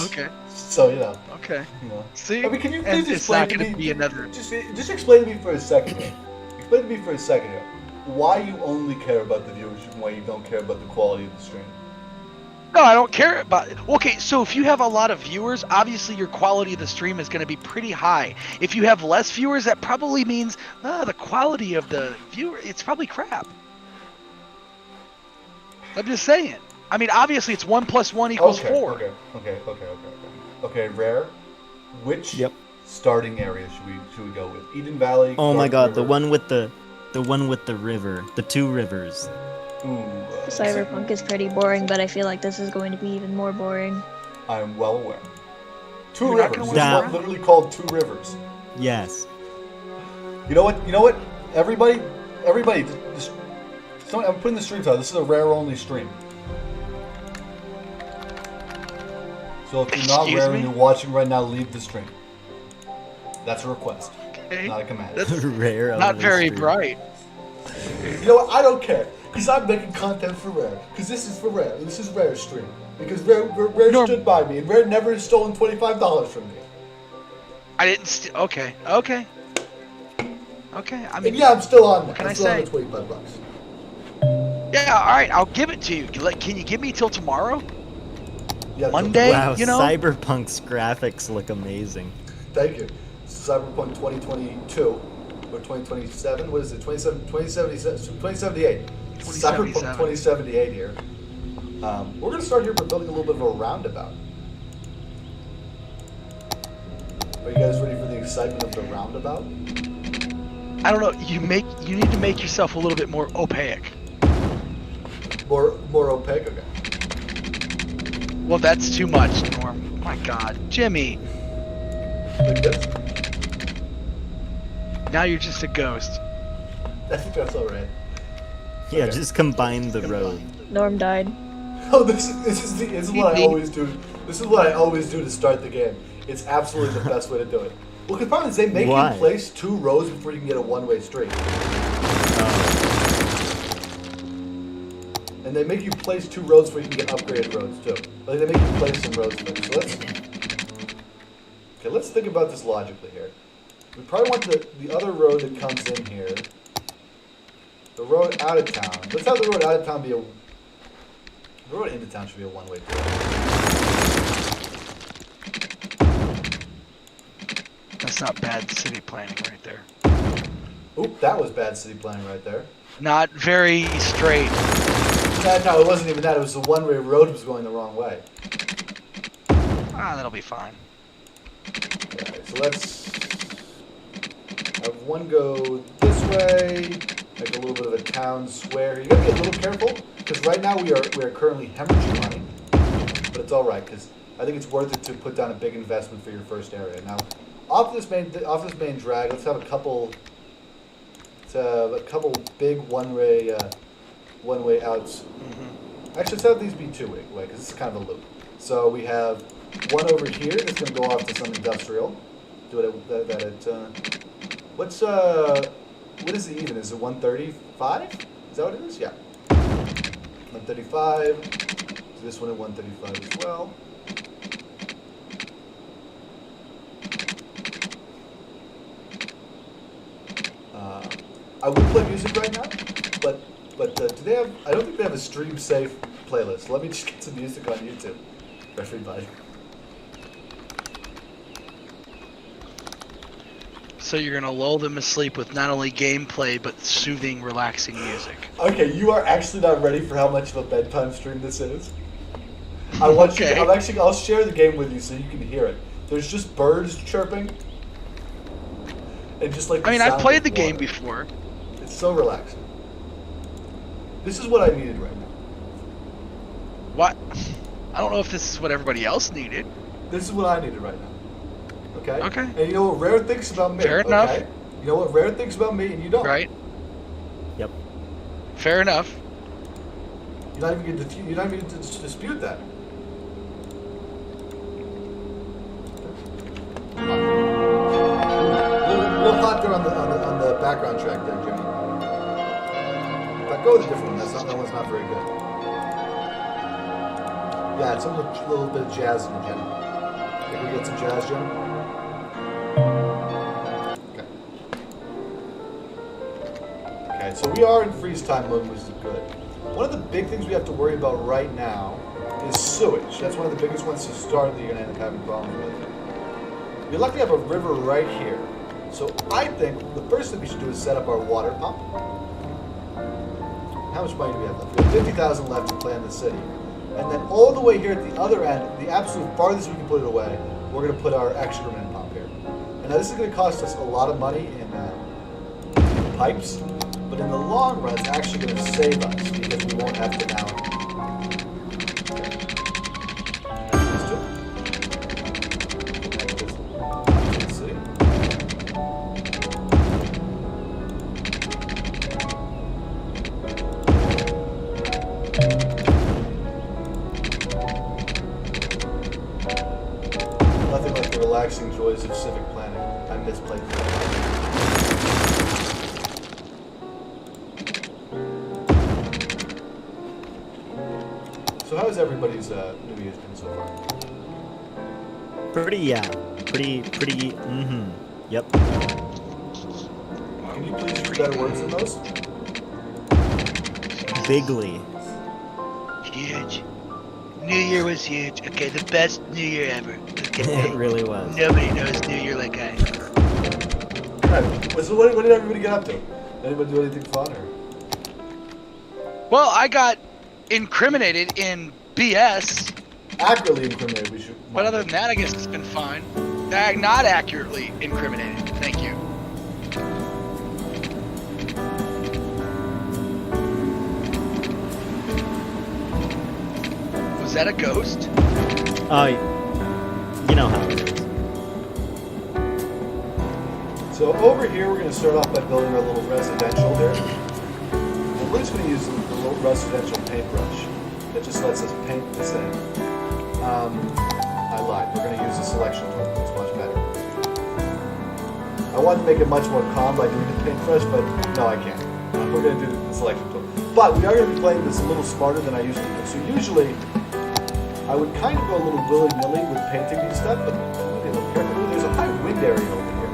A: Okay.
B: So you know.
A: Okay.
B: You know.
A: See?
B: I mean, can you
A: And
B: please
A: it's
B: explain
A: not
B: to
A: gonna
B: me?
A: be another.
B: Just explain to me for a second here. Explain to me for a second here. why you only care about the viewership and why you don't care about the quality of the stream.
A: No, I don't care about it. Okay, so if you have a lot of viewers, obviously your quality of the stream is going to be pretty high. If you have less viewers, that probably means the quality of the viewer, it's probably crap. I'm just saying. I mean, obviously it's 1 + 1 = 4.
B: Okay, Rare. Which starting area should we go with? Eden Valley.
C: Oh my God,
B: River.
C: the one with the river, the 2 rivers.
B: Ooh,
F: Cyberpunk is pretty boring, but I feel like this is going to be even more boring.
B: I am well aware. 2
A: You're not
B: rivers.
A: gonna
B: This
A: win
B: is literally called 2 rivers.
C: Yes.
B: You know what? Everybody, just, I'm putting the stream title. This is a Rare only stream. So if you're not
A: Excuse
B: Rare
A: me?
B: and you're watching right now, leave the stream. That's a request,
A: Okay.
B: not a command.
A: That's
C: Rare.
A: not
C: only
A: very
C: stream.
A: bright.
B: You know what? I don't care. Because I'm making content for Rare. Because this is for Rare. This is Rare's stream. Because Rare stood by me. And Rare never has stolen $25 from me.
A: I didn't. Okay. Okay. I mean,
B: And yeah, I'm still on there.
A: What can
B: I'm
A: I
B: still on
A: say?
B: the $25.
A: Yeah. All right. I'll give it to you. Can you give me till tomorrow?
B: Yeah,
A: Monday.
C: Wow,
A: You know.
C: Cyberpunk's graphics look amazing.
B: Thank you. Cyberpunk 2022 or 2027. What is it? 2078. Cyberpunk 2078 here. We're going to start here by building a little bit of a roundabout. Are you guys ready for the excitement of the roundabout?
A: I don't know. You need to make yourself a little bit more opaque.
B: More opaque? Okay.
A: Well, that's too much, Norm. My God, Jimmy.
B: Like this?
A: Now you're just a ghost.
B: I think that's alright.
C: Yeah,
B: Okay.
C: just combine the road.
F: Norm died.
B: Oh, this is what I always do. This is what I always do to start the game. It's absolutely the best way to do it. Well, the problem is they make
C: Why?
B: you place 2 roads before you can get a one-way street. And they make you place 2 roads before you can get upgraded roads too. Like they make you place some roads first. So let's think about this logically here. We probably want the other road that comes in here. The road out of town. Let's have the road out of town be a. The road into town should be a one-way road.
A: That's not bad city planning right there.
B: Oop, that was bad city planning right there.
A: Not very straight.
B: No, it wasn't even that. It was the one-way road was going the wrong way.
A: That'll be fine.
B: Alright, so let's have one go this way. Make a little bit of a town square. You gotta be a little careful because right now we are currently hemorrhaging money, but it's all right because I think it's worth it to put down a big investment for your first area. Now, off this main drag, let's have a couple big one-way outs.
A: Mm-hmm.
B: Actually, let's have these be two-way because this is kind of a loop. So we have one over here that's going to go off to some industrial. Do it at what is the even? Is it 135? Is that what it is? Yeah. 135. This one at 135 as well. I would play music right now, but do they have? I don't think they have a stream safe playlist. Let me just get some music on YouTube for everybody.
A: So you're gonna lull them asleep with not only gameplay but soothing, relaxing music.
B: Okay, you are actually not ready for how much of a bedtime stream this is. I want you. I'll share the game with you so you can hear it. There's just birds chirping, and just like.
A: I've played the game before.
B: It's so relaxing. This is what I needed right now.
A: What? I don't know if this is what everybody else needed.
B: This is what I needed right now. Okay?
A: Okay.
B: And you know what Rare thinks about me.
A: Fair enough.
B: Okay? You know what Rare thinks about me and you don't.
A: Right.
C: Yep.
A: Fair enough.
B: You're not even going to dispute that. A little hot there on the background track there, Jimmy. If I go with a different one, that one's not very good. Yeah, it's a little bit of jazz in it, Jimmy. Think we get some jazz, Jimmy? Okay, Alright, so we are in freeze time mode, which is good. One of the big things we have to worry about right now is sewage. That's one of the biggest ones to start that you're going to end up having problems with. We're lucky to have a river right here. So I think the first thing we should do is set up our water pump. How much money do we have left? We have 50,000 left to plan the city. And then all the way here at the other end, the absolute farthest we can put it away, we're going to put our excrement pump here. And now this is going to cost us a lot of money in pipes, but in the long run, it's actually going to save us because we won't have to now. Nothing like the relaxing joys of civic planning. I misplayed that. So how's everybody's New Year's been so far?
C: Pretty, yep.
B: Can you please use better words than those?
C: Bigly.
A: Huge. New Year was huge. Okay, the best New Year ever. Okay.
C: It really was.
A: Nobody knows New Year like I.
B: Alright, so what did everybody get up to? Anybody do anything fun or?
A: Well, I got incriminated in BS.
B: Accurately incriminated, we should.
A: But other than that, I guess it's been fine. Not accurately incriminated. Thank you. Was that a ghost?
C: You know how it is.
B: So over here, we're going to start off by building our little residential here. And we're just going to use the little residential paintbrush that just lets us paint this thing. I lied. We're going to use the selection tool. It's much better. I wanted to make it much more calm by doing the paintbrush, but no, I can't. We're going to do the selection tool. But we are going to be playing this a little smarter than I usually do. So usually, I would kind of go a little willy-nilly with painting these stuff, but I'm going to be a little careful. Ooh, there's a high wind area over here.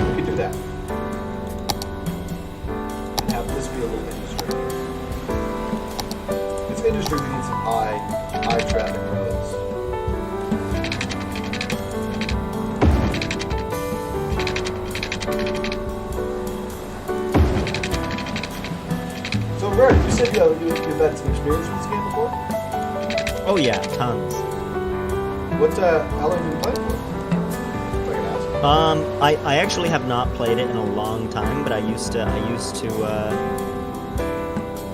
B: We could do that. And have this be a little industry. It's industry, we need some high traffic roads. So, Bert, you said you've had some experience with this game before?
C: Oh yeah, tons.
B: What, how long have you been playing for? If I can ask.
C: I actually have not played it in a long time, but I used to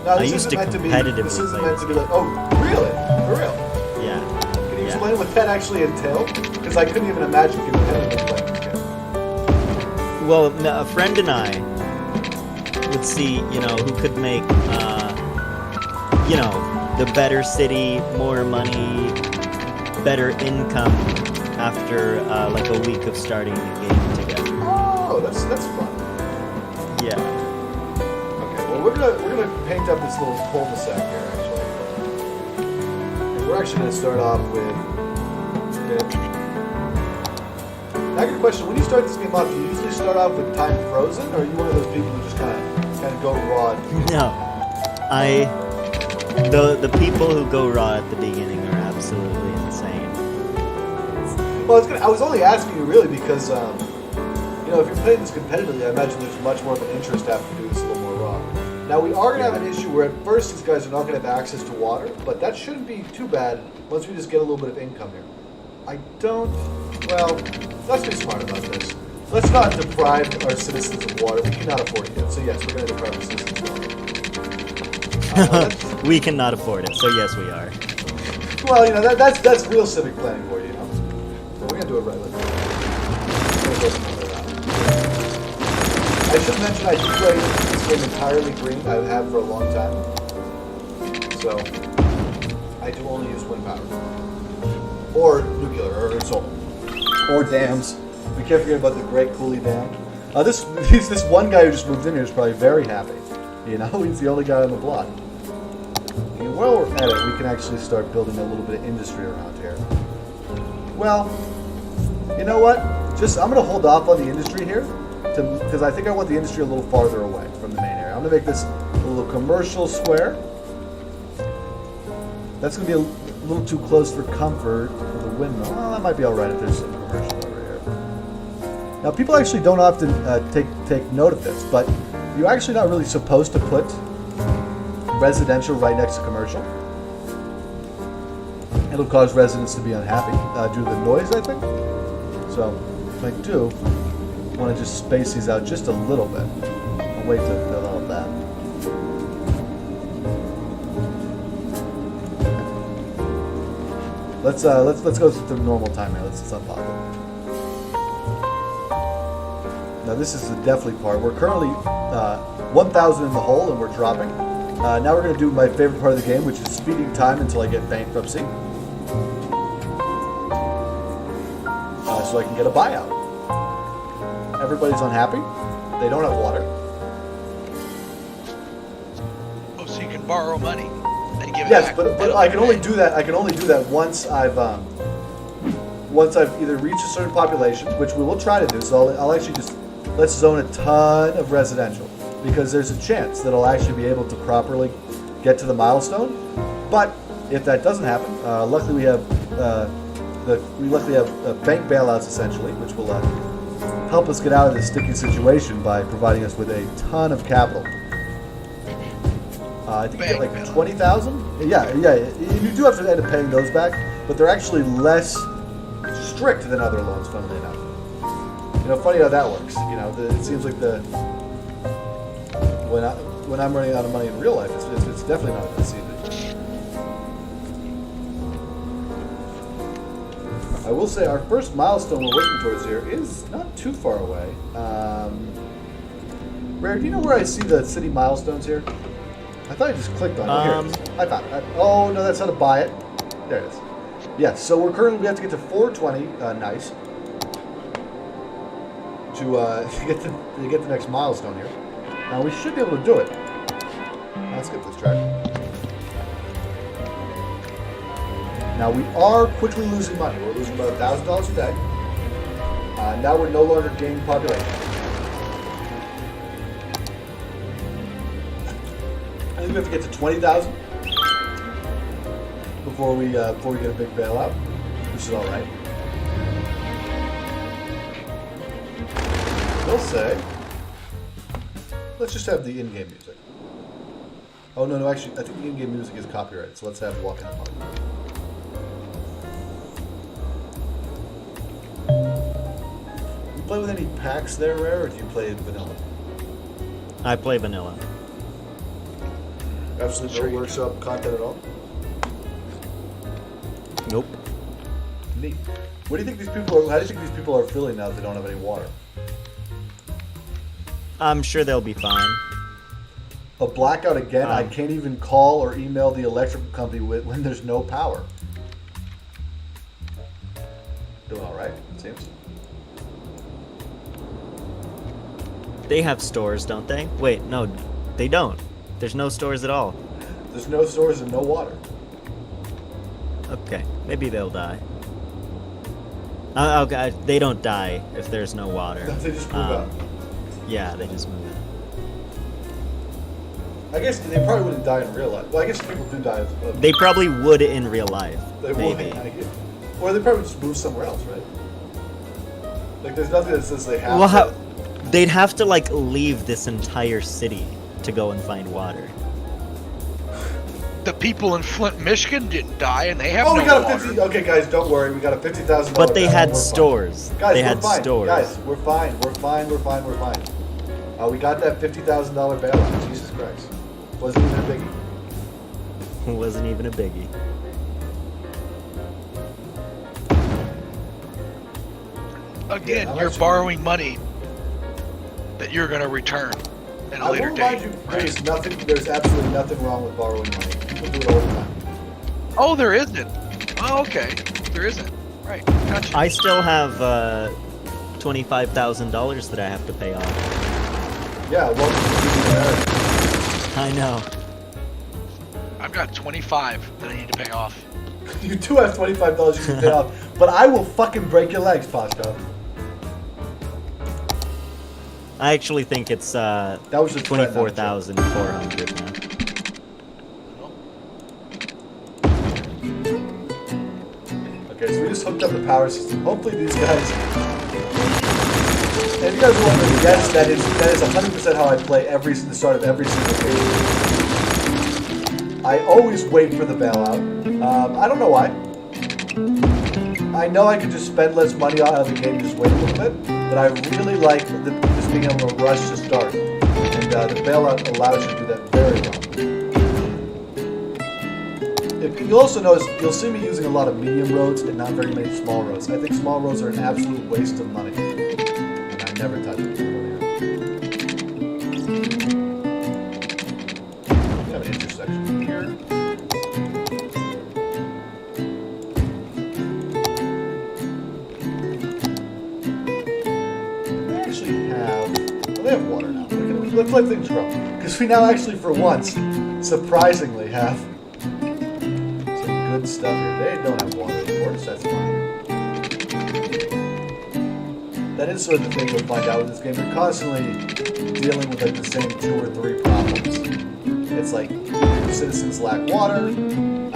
B: Now, this isn't meant to be.
C: competitively
B: This isn't
C: play
B: meant to be like, oh, really? For real?
C: Yeah.
B: Can you explain what that actually entailed? Because I couldn't even imagine people having been playing this game.
C: Well, a friend and I would see, who could make, the better city, more money, better income after like a week of starting the game together.
B: Oh, that's fun.
C: Yeah.
B: Okay, well we're gonna paint up this little cul-de-sac here actually. And we're actually gonna start off with. Now I got a question. When you start this game off, do you usually start off with time frozen, or are you one of those people who just kind of go raw?
C: No, the people who go raw at the beginning are absolutely insane.
B: Well, I was only asking you really because, if you're playing this competitively, I imagine there's much more of an interest after you do this a little more raw. Now, we are going to have an issue where at first these guys are not going to have access to water, but that shouldn't be too bad once we just get a little bit of income here. Let's be smart about this. Let's not deprive our citizens of water. We cannot afford it yet, so yes, we're going to deprive our citizens of water.
C: We cannot afford it, so yes, we are.
B: Well, that's real civic planning for you, So we're going to do it right. I should mention I do play this game entirely green. I have for a long time. So, I do only use wind power. Or nuclear, or solar. Or dams. We can't forget about the Great Cooley Dam. This one guy who just moved in here is probably very happy. He's the only guy on the block. And while we're at it, we can actually start building a little bit of industry around here. Well, you know what? I'm going to hold off on the industry here. because I think I want the industry a little farther away from the main area. I'm gonna make this a little commercial square. That's gonna be a little too close for comfort for the windmill. Well, that might be all right if there's some commercial over here. Now, people actually don't often take note of this, but you're actually not really supposed to put residential right next to commercial. It'll cause residents to be unhappy due to the noise, I think. So, I do want to just space these out just a little bit. I'll wait to develop that. Let's go through the normal time here. Let's unlock it. Now this is the definitely part. We're currently 1,000 in the hole and we're dropping. Now we're going to do my favorite part of the game, which is speeding time until I get bankruptcy. So I can get a buyout. Everybody's unhappy. They don't have water.
A: Oh, so you can borrow money and give it
B: Yes,
A: back.
B: but I can only do that. I can only do that once I've either reached a certain population, which we will try to do. So I'll actually just let's zone a ton of residential because there's a chance that I'll actually be able to properly get to the milestone. But if that doesn't happen, luckily we have bank bailouts essentially, which will help us get out of this sticky situation by providing us with a ton of capital. I think you get like 20,000. Yeah. You do have to end up paying those back, but they're actually less strict than other loans, funnily enough. You know, funny how that works. You know, it seems like when I'm running out of money in real life, it's definitely not this easy. I will say our first milestone we're working towards here is not too far away. Rare, do you know where I see the city milestones here? I thought I just clicked on it. Oh, here it is. I found it. Oh, no, that's how to buy it. There it is. Yes, so we have to get to 420, nice, to get the next milestone here. Now, we should be able to do it. Let's get this track. Now, we are quickly losing money. We're losing about $1,000 a day. Now we're no longer gaining population. I think we have to get to 20,000 before we get a big bailout, which is all right. We'll say, let's just have the in-game music. Oh no, actually, I think the in-game music is copyrighted, so let's have Walk in the Park. You play with any packs there, Rare, or do you play vanilla?
C: I play vanilla.
B: Absolutely no workshop content at all?
C: Nope.
B: Neat. What do you think these people are? How do you think these people are feeling now that they don't have any water?
C: I'm sure they'll be fine.
B: A blackout again? I can't even call or email the electrical company when there's no power. Doing all right, it seems.
C: They have stores, don't they? Wait, no, they don't. There's no stores at all.
B: There's no stores and no water.
C: Okay, maybe they'll die. Okay, they don't die if there's no water.
B: They just move out.
C: Yeah, they just move out.
B: I guess they probably wouldn't die in real life. Well, I guess people do die.
C: They probably would in real life.
B: They
C: maybe.
B: would. Or they probably just move somewhere else, right? Like, there's nothing that says they have
C: to.
B: to.
C: They'd have to, like, leave this entire city to go and find water.
A: The people in Flint, Michigan didn't die, and they have
B: we
A: no
B: got
A: water.
B: a 50. Okay, guys, don't worry. We got a $50,000.
C: But they had stores.
B: Guys,
C: they
B: we're
C: had
B: fine.
C: stores.
B: Guys, we're fine. We're fine. We got that $50,000 bailout. Jesus Christ. Wasn't even a biggie.
C: Wasn't even a biggie.
A: Again, you're borrowing money that you're going to return at a later date.
B: There's absolutely nothing wrong with borrowing money. People do it all the time.
A: Oh, there isn't. Oh, okay. There isn't. Right. Gotcha.
C: I still have $25,000 that I have to pay off.
B: Yeah, welcome to
C: I know.
A: I've got 25 that I need to pay off.
B: You do have $25 you can pay off, but I will fucking break your legs, Pasto.
C: I actually think it's
B: That was just
C: 24,400 now.
B: Okay, so we just hooked up the power system. Hopefully these guys... And if you guys are wondering, yes, that is 100% how I play the start of every single game. I always wait for the bailout. I don't know why. I know I could just spend less money out of the game and just wait a little bit, but I really like just being able to rush to start. And the bailout allows you to do that very well. You'll also notice, you'll see me using a lot of medium roads and not very many small roads. I think small roads are an absolute waste of money. And I never touch it. We have an intersection here. We actually have... Well, they have water now. Let's let things grow. Because we now actually, for once, surprisingly have... good stuff here. They don't have water, of course, that's fine. That is sort of the thing you'll find out with this game. You're constantly dealing with like the same 2 or 3 problems. It's like your citizens lack water, you're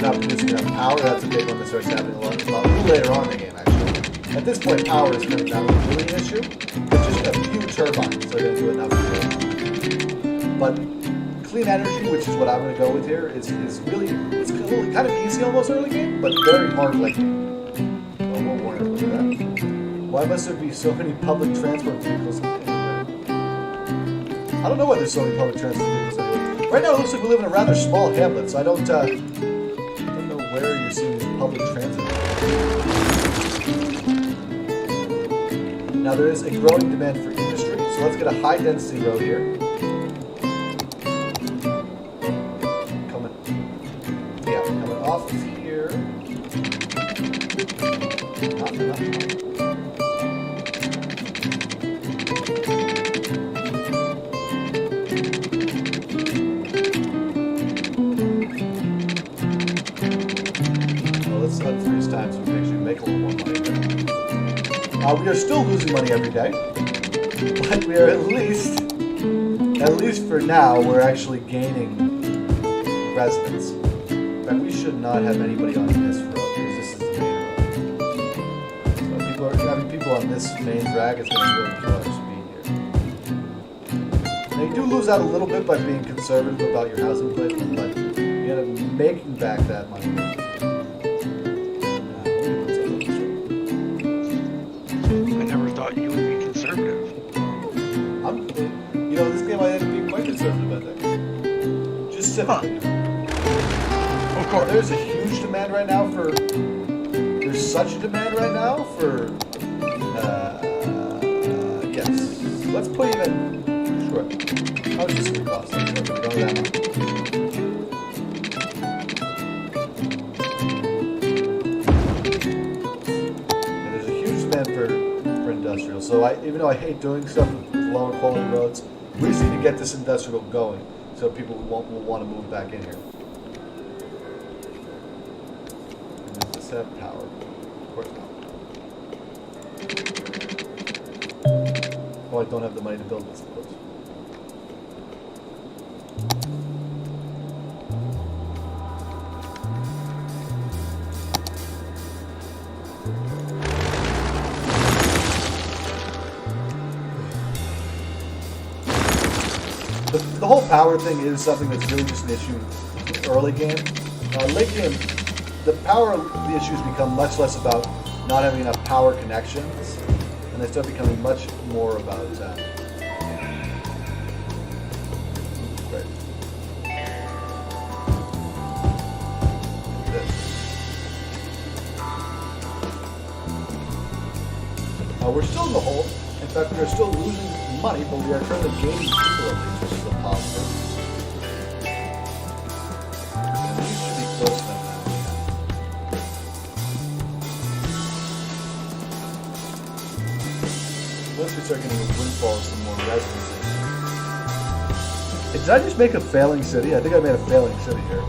B: not producing enough power. That's a big one that starts happening a little later on in the game, actually. At this point, power is kind of not really an issue. It's just a few turbines that are going to do enough for it. But clean energy, which is what I'm going to go with here, is really, it's kind of easy almost early game, but very hard late game. So we'll warn everybody of that. Why must there be so many public transport vehicles anywhere? I don't know why there's so many public transport vehicles anywhere. Right now it looks like we live in a rather small hamlet, so I don't know where you're seeing these public transit vehicles. Now there is a growing demand for industry, so let's get a high density road here. Off of here. Not. Well, let's let 3 times so we actually make a little more money. We are still losing money every day, but we are at least for now, we're actually gaining residents. We should not have anybody on this road because this is the main road. So having people on this main drag is going to really kill our speed here. Now you do lose out a little bit by being conservative about your housing placement, but you end up making back that money.
A: I never thought you would be conservative.
B: This game I end up being quite conservative, I think. Just civically. Of course. There's a huge demand right now for... There's such a demand right now for... yes. Let's put even... Sure. How much is this going to cost? Let's go that much. And there's a huge demand for industrial. So even though I hate doing stuff with lower quality roads, we just need to get this industrial going so people will want to move back in here. Have power. Of course not. Oh, I don't have the money to build this, of course. The whole power thing is something that's really just an issue early game. Late game, the issues become much less about not having enough power connections, and they start becoming much more about we're still in the hole. In fact, we are still losing money, but we are currently gaining people at least, which is a positive. And these should be close enough. Once we start getting windfalls and more residences. Did I just make a failing city? I think I made a failing city here.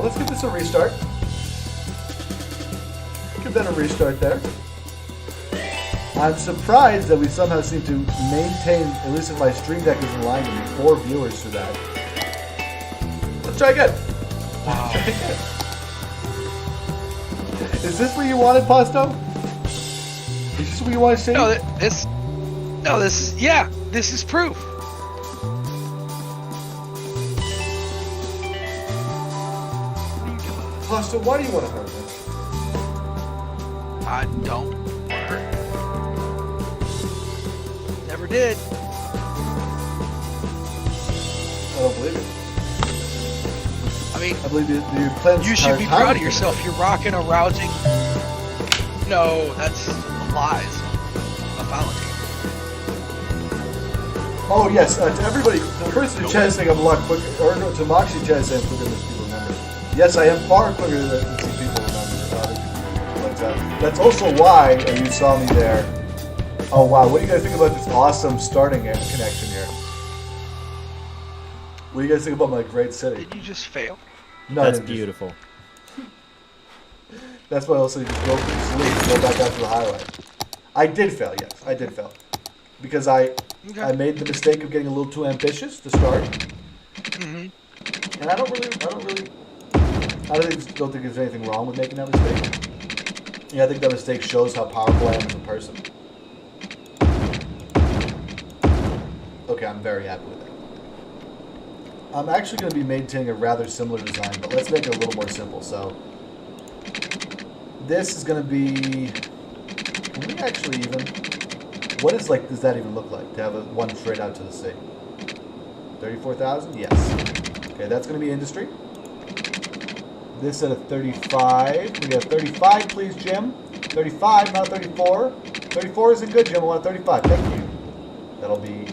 B: Let's give this a restart. have been a restart there. I'm surprised that we somehow seem to maintain, at least if my stream deck is in line, with 4 viewers through that. Let's try again.
A: Wow.
B: Is this what you wanted, Pasto? Is this what you want to say?
A: No, this is proof.
B: Pasto, why do you want to hurt me?
A: I don't want to hurt. Never did.
B: I don't believe it.
A: I mean,
B: I believe your plans.
A: You should be proud of yourself. You're rocking a rousing. No, that's lies. A fallacy.
B: Oh yes, to everybody, the person in chat is saying I'm a lot quicker, or no, to Moxie chat is saying I'm quicker than people remember. Yes, I am far quicker than some people remember. But that's also why you saw me there. Oh wow, what do you guys think about this awesome starting connection here? What do you guys think about my great city?
A: Did you just fail?
B: No,
C: That's beautiful.
B: That's why I also just go back out to the highway. I did fail, yes, I did fail. Because I made the mistake of getting a little too ambitious to start.
A: Mm-hmm.
B: And I don't think there's anything wrong with making that mistake. Yeah, I think that mistake shows how powerful I am as a person. Okay, I'm very happy with that. I'm actually going to be maintaining a rather similar design, but let's make it a little more simple. So, this is going to be... Can we actually even... What is, like, does that even look like, to have one straight out to the sea? 34,000? Yes. Okay, that's going to be industry. This at a 35. We got 35, please, Jim. 35, not 34. 34 isn't good, Jim. I want a 35. Thank you. That'll be...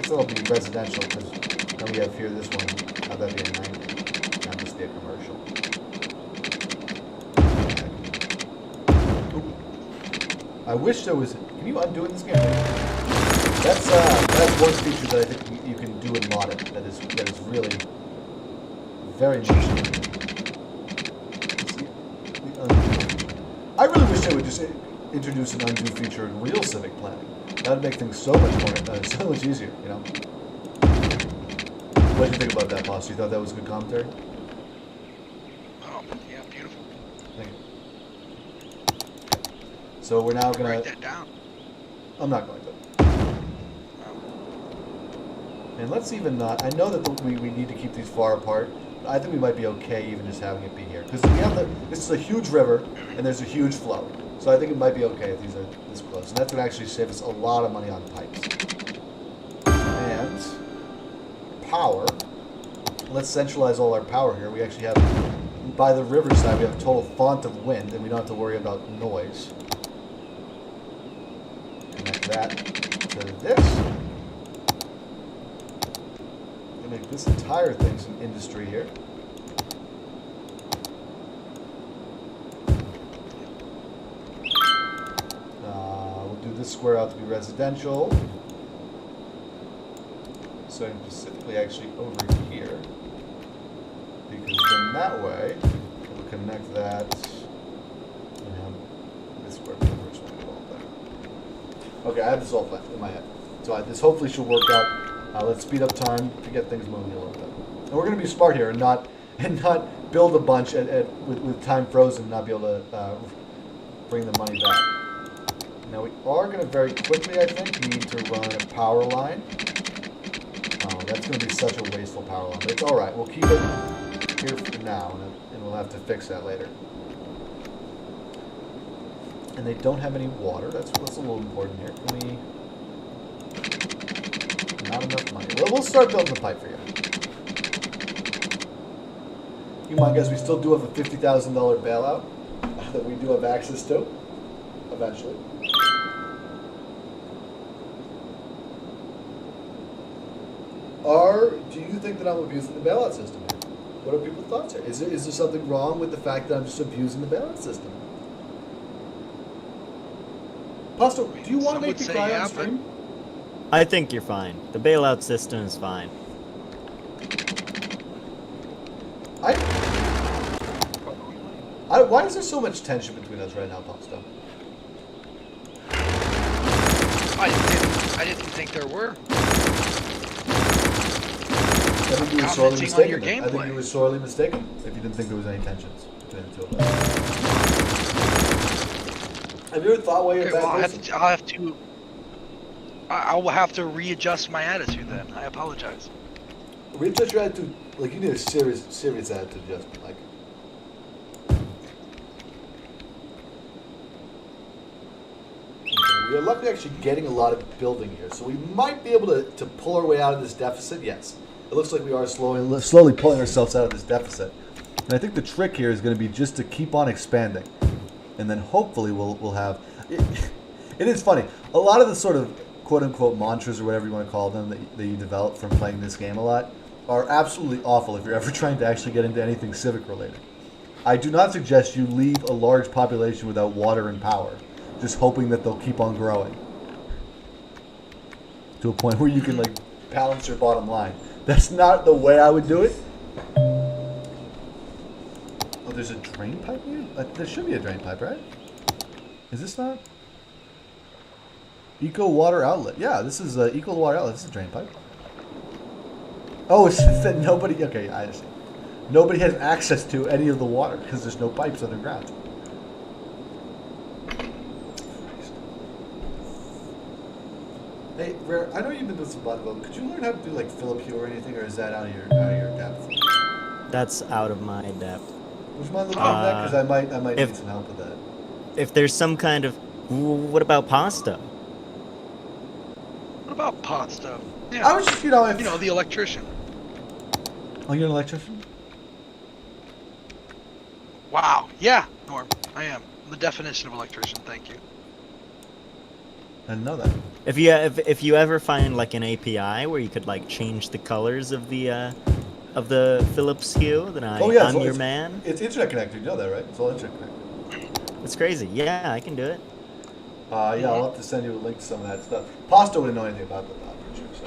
B: It'll be residential, because then we have here this one. Have that be a 90. Not just be a commercial. Ooh. I wish there was... Can you undo in this game? That's one feature that I think you can do in modded. That is really very much. I really wish they would just introduce an undo feature in real civic planning. That'd make things so much more, so much easier, you know. What did you think about that, boss? You thought that was good commentary?
A: Oh, yeah, beautiful.
B: Thank you. So we're now gonna
A: write that down.
B: I'm not going to. And let's even not. I know that we need to keep these far apart. But I think we might be okay even just having it be here, because we have this is a huge river and there's a huge flow. So I think it might be okay if these are this close. And that's going to actually save us a lot of money on pipes. And power. Let's centralize all our power here. We actually have, by the riverside, we have a total font of wind, and we don't have to worry about noise. Connect that to this. And make this entire thing some industry here. This square out to be residential. So specifically actually over here. Because then that way, we'll connect that and have this square coverage all there. Okay, I have this all in my head. So this hopefully should work out. Let's speed up time to get things moving a little bit. And we're going to be smart here and not build a bunch with time frozen and not be able to bring the money back. Now we are going to very quickly, I think, need to run a power line. Oh, that's going to be such a wasteful power line. But it's alright, we'll keep it here for now, and we'll have to fix that later. And they don't have any water, that's a little important here. Can we... Not enough money. Well, we'll start building the pipe for you. Keep in mind, guys, we still do have a $50,000 bailout that we do have access to, eventually. Do you think that I'm abusing the bailout system here? What are people's thoughts here? Is there something wrong with the fact that I'm just abusing the bailout system? Pasto, do you want to make me cry on stream?
C: I think you're fine. The bailout system is fine.
B: Why is there so much tension between us right now, Pasta?
A: I didn't think there were.
B: I think you were sorely
A: Commenting on your
B: mistaken. I think
A: gameplay.
B: you were sorely mistaken if you didn't think there was any tensions between the two of us. Have you ever thought why you're a
A: Okay,
B: bad
A: well,
B: person?
A: I will have to readjust my attitude then. I apologize.
B: Readjust your attitude. Like, you need a serious attitude adjustment. Like, we are luckily actually getting a lot of building here, so we might be able to pull our way out of this deficit. Yes, it looks like we are slowly pulling ourselves out of this deficit. And I think the trick here is going to be just to keep on expanding, and then hopefully we'll have. It is funny. A lot of the sort of quote unquote mantras or whatever you want to call them that you develop from playing this game a lot are absolutely awful if you're ever trying to actually get into anything civic related. I do not suggest you leave a large population without water and power, just hoping that they'll keep on growing to a point where you can like balance your bottom line. That's not the way I would do it. Oh, there's a drain pipe here? There should be a drain pipe, right? Is this not? Eco water outlet. Yeah, this is eco water outlet. This is a drain pipe. Oh, it's just that nobody. Okay, I see. Nobody has access to any of the water because there's no pipes underground. Hey, Rare, I know you've been doing some bot development. Could you learn how to do like Philip Hue or anything, or is that out of your depth?
C: That's out of my depth.
B: Would you mind looking into that? Because I might need some help with that.
C: If there's some kind of, what about pasta?
A: What about pot stuff? Yeah.
B: I was just, if...
A: You know, the electrician.
B: Oh, you're an electrician?
A: Wow. Yeah, Norm. I am. The definition of electrician. Thank you.
B: I didn't know that.
C: If you ever find like an API where you could like change the colors of the Philips Hue, then I'm your man.
B: It's internet connected. You know that, right? It's all internet connected.
C: It's crazy. Yeah, I can do it.
B: Yeah, I'll have to send you a link to some of that stuff. Pasta wouldn't know anything about that, I'm pretty sure. So.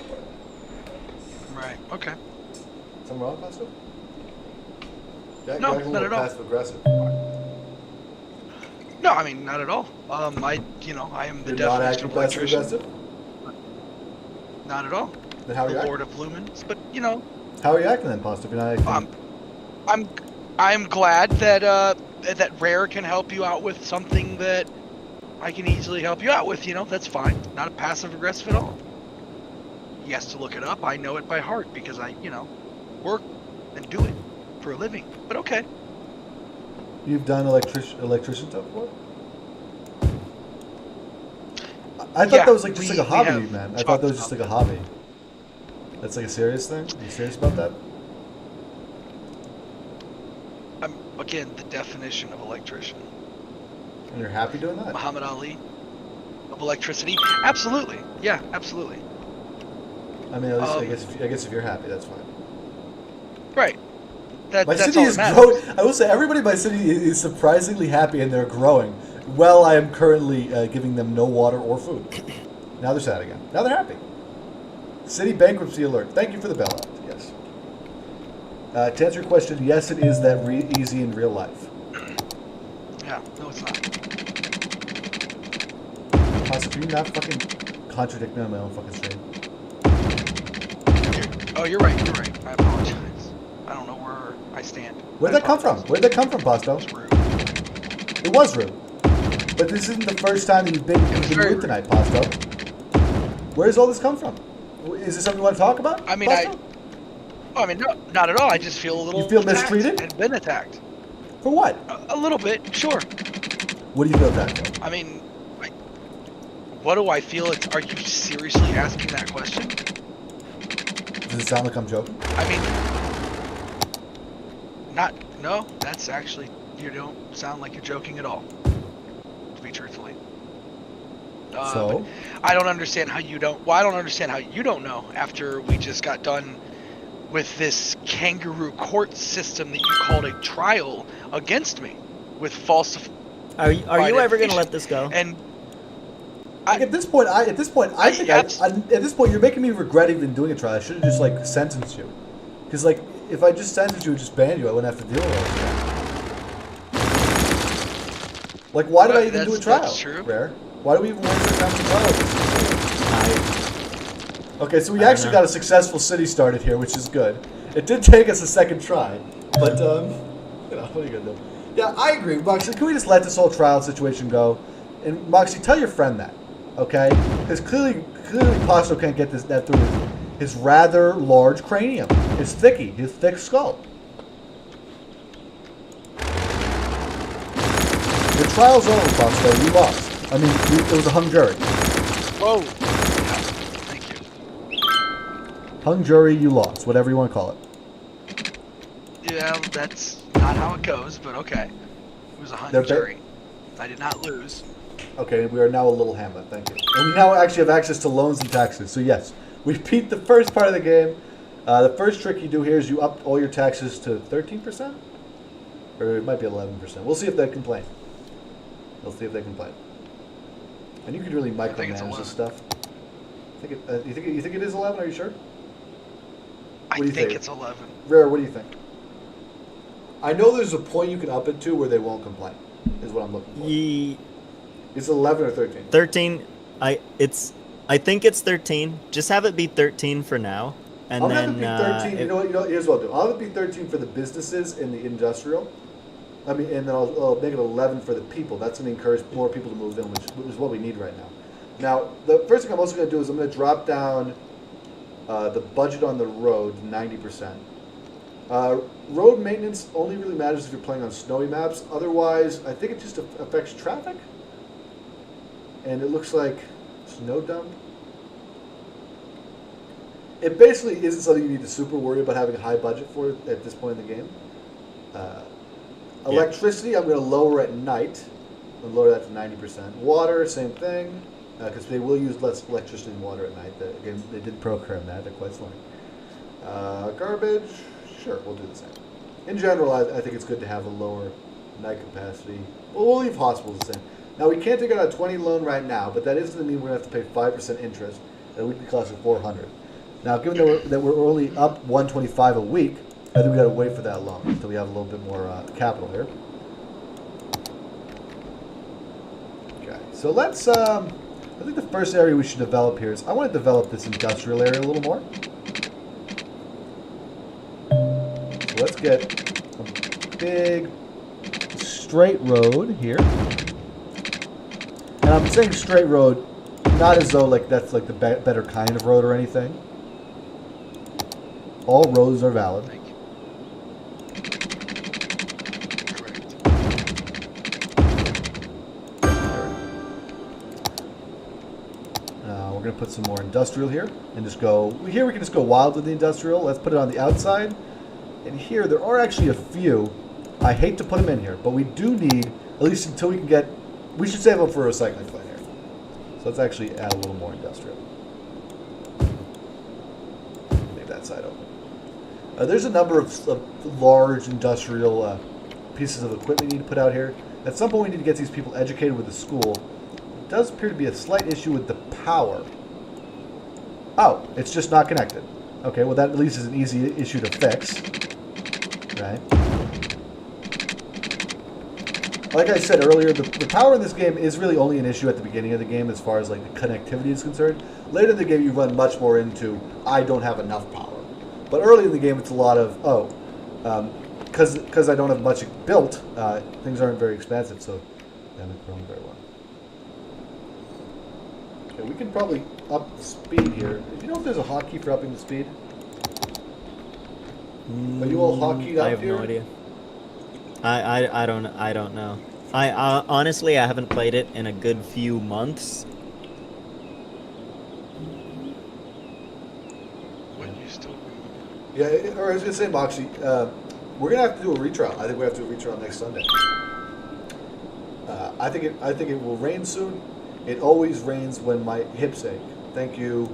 A: Right. Okay.
B: Something wrong with Pasta?
A: No, not at all.
B: Passive aggressive.
A: No, I mean not at all. I am the
B: You're
A: definition of electrician.
B: Aggressive?
A: Not at all.
B: Then how are you
A: The
B: acting?
A: Lord of Lumens, but
B: How are you acting then, Pasta? If you're not acting?
A: I'm glad that that Rare can help you out with something that I can easily help you out with. That's fine. Not a passive aggressive at all. He has to look it up. I know it by heart because I work and do it for a living. But okay.
B: You've done electrician stuff before? I thought that was just like a hobby, man. I thought that was just like a hobby. That's like a serious thing? Are you serious about that?
A: I'm, again, the definition of electrician.
B: And you're happy doing that?
A: Muhammad Ali of electricity? Absolutely. Yeah, absolutely.
B: I mean, at least I guess if you're happy, that's fine.
A: Right.
B: My
A: that's
B: city
A: all
B: is
A: that
B: growing.
A: matters.
B: I will say everybody in my city is surprisingly happy and they're growing. Well, I am currently giving them no water or food. Now they're sad again. Now they're happy. City bankruptcy alert. Thank you for the bailout. Yes. To answer your question, yes, it is that easy in real life.
A: Yeah. No, it's not.
B: Possibly, can you not fucking contradict me on my own fucking stream?
A: Oh, you're right. You're right. I apologize. I don't know where I stand.
B: Where'd that come from? Where'd that come from, Pasto? It was rude. But this isn't the first time that you've been rude tonight, Pasto. Where does all this come from? Is this something you want to talk about?
A: I mean,
B: Pasto?
A: no, not at all. I just feel a little.
B: You feel
A: attacked
B: mistreated?
A: And been attacked.
B: For what?
A: A little bit, sure.
B: What do you feel attacked for?
A: I mean, what do I feel? Are you seriously asking that question?
B: Does it sound like I'm joking?
A: I mean, no, that's actually, you don't sound like you're joking at all, to be truthfully.
B: So?
A: I don't understand how you don't, I don't understand how you don't know after we just got done with this kangaroo court system that you called a trial against me with false.
C: Are you ever going to let this go?
A: And
B: at this point, you're making me regret even doing a trial. I should have just sentenced you, because if I just sentenced you and just banned you, I wouldn't have to deal with it. Like, why did I
A: Right,
B: even do a
A: that's-
B: trial?
A: that's true.
B: Rare. Why do we even waste our time on trial? Okay, so we
C: I
B: actually
C: don't know.
B: got a successful city started here, which is good. It did take us a second try, but what are you gonna do? Yeah, I agree, Moxie. Can we just let this whole trial situation go? And Moxie, tell your friend that, okay? Because clearly Pasto can't get that through his rather large cranium, his thick skull. The trial's over, Pasto. You lost. I mean, it was a hung jury.
A: Whoa. Yeah, thank you.
B: Hung jury, you lost. Whatever you want to call it.
A: Yeah, that's not how it goes, but okay. It was a hung jury. I did not lose.
B: Okay, we are now a little hamlet. Thank you. And we now actually have access to loans and taxes. So yes, we beat the first part of the game. The first trick you do here is you up all your taxes to 13%? Or it might be 11%. We'll see if they complain. We'll see if they complain. And you could really micromanage this stuff. You think it is 11? Are you sure?
A: I think it's 11.
B: Rare, what do you think? I know there's a point you can up it to where they won't complain. Is what I'm looking for. It's 11 or 13.
C: 13. I think it's 13. Just have it be 13 for now, and
B: I'll
C: then
B: have it be 13. You know what? Here's what I'll do. I'll have it be 13 for the businesses in the industrial. I mean, and then I'll make it 11 for the people. That's going to encourage more people to move in, which is what we need right now. Now, the first thing I'm also going to do is I'm going to drop down the budget on the road to 90%. Road maintenance only really matters if you're playing on snowy maps. Otherwise, I think it just affects traffic. And it looks like snow dump. It basically isn't something you need to super worry about having a high budget for at this point in the game. Electricity, I'm going to lower at night. I'll lower that to 90%. Water, same thing, because they will use less electricity and water at night. Again, they did program that. They're quite smart. Garbage, sure, we'll do the same. In general, I think it's good to have a lower night capacity. Well, we'll leave hospitals the same. Now, we can't take out a 20 loan right now, but that is going to mean we're going to have to pay 5% interest at a weekly cost of $400. Now, given that we're only up $125 a week, I think we got to wait for that loan until we have a little bit more capital here. Okay, so let's. I think the first area we should develop here is I want to develop this industrial area a little more. So let's get a big straight road here. And I'm saying straight road, not as though like that's like the better kind of road or anything. All roads are valid. We're going to put some more industrial here and just go. Here we can just go wild with the industrial. Let's put it on the outside. And here there are actually a few. I hate to put them in here, but we do need, at least until we can get, we should save them for a recycling plant here. So let's actually add a little more industrial. Leave that side open. There's a number of large industrial pieces of equipment we need to put out here. At some point we need to get these people educated with the school. It does appear to be a slight issue with the power. Oh, it's just not connected. Okay, well that at least is an easy issue to fix. Right. Like I said earlier, the power in this game is really only an issue at the beginning of the game as far as like the connectivity is concerned. Later in the game you run much more into, I don't have enough power. But early in the game it's a lot of, because I don't have much built, things aren't very expensive, so they haven't grown very well. Okay, we can probably up the speed here. Do you know if there's a hotkey for upping the speed? Are you all hotkeyd up here?
C: I have no idea. I don't know. I honestly I haven't played it in a good few months.
A: When you still?
B: Yeah, or I was gonna say, Moxie, we're gonna have to do a retrial. I think we have to do a retrial next Sunday. I think it will rain soon. It always rains when my hips ache. Thank you,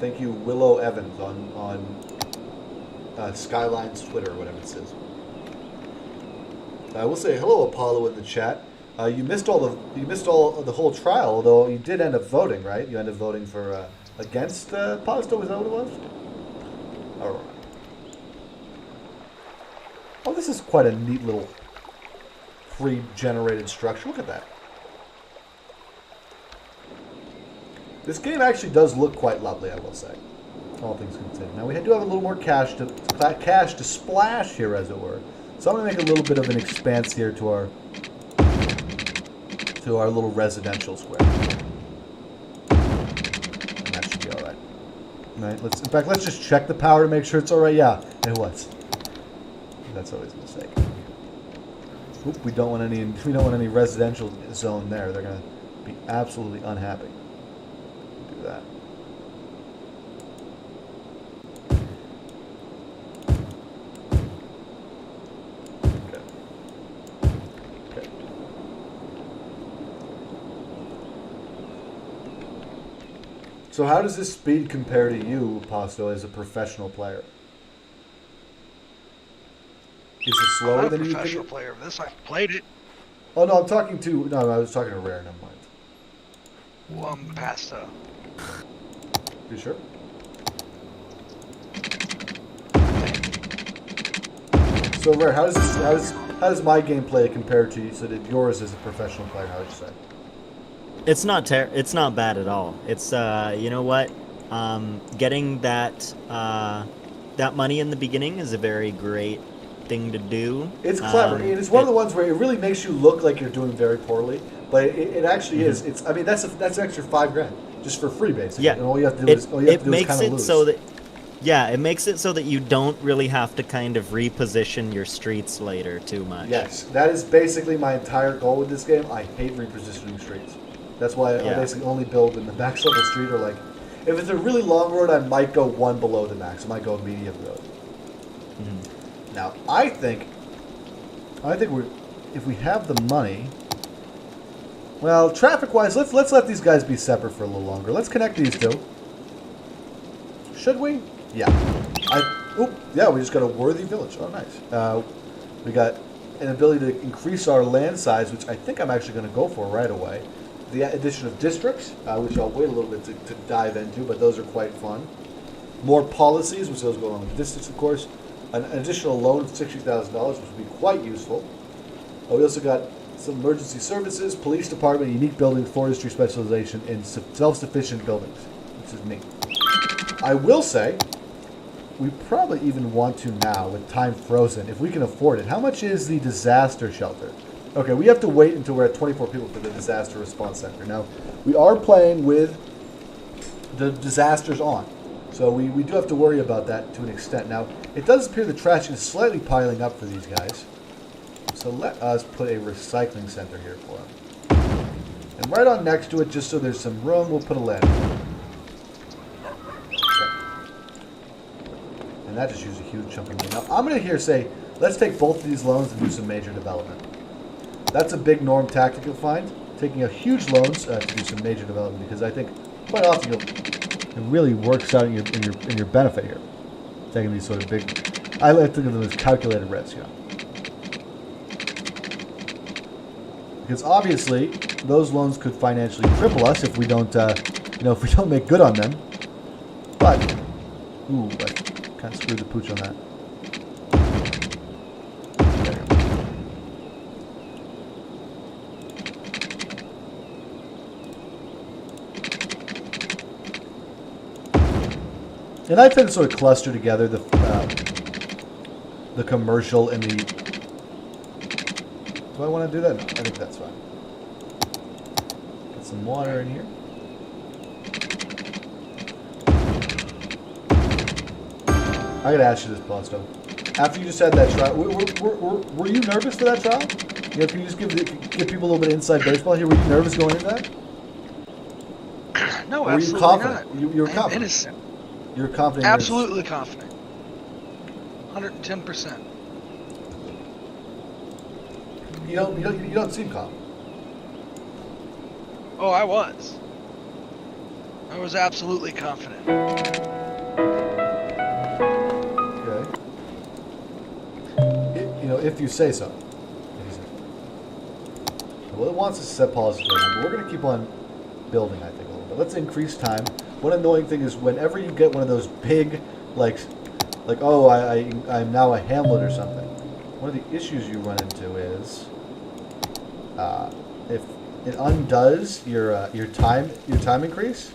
B: Willow Evans on Skylines Twitter or whatever it says. I will say hello, Apollo, in the chat. You missed all of the whole trial, although you did end up voting, right? You ended up voting for against Pasto. Is that what it was? All right. Oh, this is quite a neat little pre-generated structure. Look at that. This game actually does look quite lovely, I will say, all things considered. Now we do have a little more cash to splash here, as it were. So I'm going to make a little bit of an expanse here to our little residential square. And that should be all right. All right. In fact, let's just check the power to make sure it's all right. Yeah, it was. That's always a mistake. Oop, we don't want any residential zone there. They're going to be absolutely unhappy. Do that. Okay. So how does this speed compare to you, Pasto, as a professional player? Is it slower than you?
A: I'm a professional player of this. I've played it.
B: Oh no, I was talking to Rare. Never mind.
A: Well, I'm past.
B: You sure? So Rare, how does my gameplay compare to you? So that yours as a professional player, how would you say?
C: It's not bad at all. It's you know what, getting that money in the beginning is a very great thing to do.
B: It's clever, and it's one of the ones where it really makes you look like you're doing very poorly, but it actually is. It's that's an extra $5,000 just for free, basically.
C: Yeah,
B: and all you have to do is kind of lose.
C: It makes it so that you don't really have to kind of reposition your streets later too much.
B: Yes, that is basically my entire goal with this game. I hate repositioning streets. That's why I basically only build in the max level street, or like, if it's a really long road, I might go one below the max. I might go medium road. Mm-hmm. Now, I think if we have the money, well, traffic-wise, let's let these guys be separate for a little longer. Let's connect these two. Should we? Yeah. We just got a worthy village. Oh, nice. We got an ability to increase our land size, which I think I'm actually going to go for right away. The addition of districts, which I'll wait a little bit to dive into, but those are quite fun. More policies, which those go along with districts, of course. An additional loan of $60,000, which would be quite useful. We also got some emergency services, police department, unique building, forestry specialization, and self-sufficient buildings, which is neat. I will say, we probably even want to now, with time frozen, if we can afford it. How much is the disaster shelter? Okay, we have to wait until we're at 24 people for the disaster response center. Now, we are playing with the disasters on, so we do have to worry about that to an extent. Now, it does appear the trash is slightly piling up for these guys, so let us put a recycling center here for them. And right on next to it, just so there's some room, we'll put a landfill. And that just used a huge chunk of money. Now, I'm going to here say, let's take both of these loans and do some major development. That's a big norm tactic you'll find, taking a huge loans to do some major development, because I think quite often it really works out in your benefit here. Taking these sort of big, I like to think of them as calculated risk, because obviously those loans could financially cripple us if we don't, if we don't make good on them. But, ooh, I kind of screwed the pooch on that. And I tend to sort of cluster together the commercial and the... Do I want to do that? No, I think that's fine. Get some water in here. I gotta ask you this, Pasto. After you just had that trial, were you nervous for that trial? Can you just give people a little bit of inside baseball here? Were you nervous going into that?
A: No,
B: or
A: absolutely
B: were you confident?
A: not.
B: You were
A: I am
B: confident.
A: innocent.
B: You're confident.
A: Absolutely confident. 110%.
B: You don't seem confident.
A: Oh, I was. I was absolutely confident.
B: Okay. If you say so. Well, it wants us to set policies right now, but we're going to keep on building, I think, a little bit. Let's increase time. One annoying thing is whenever you get one of those big, like oh, I'm now a hamlet or something. One of the issues you run into is if it undoes your time increase.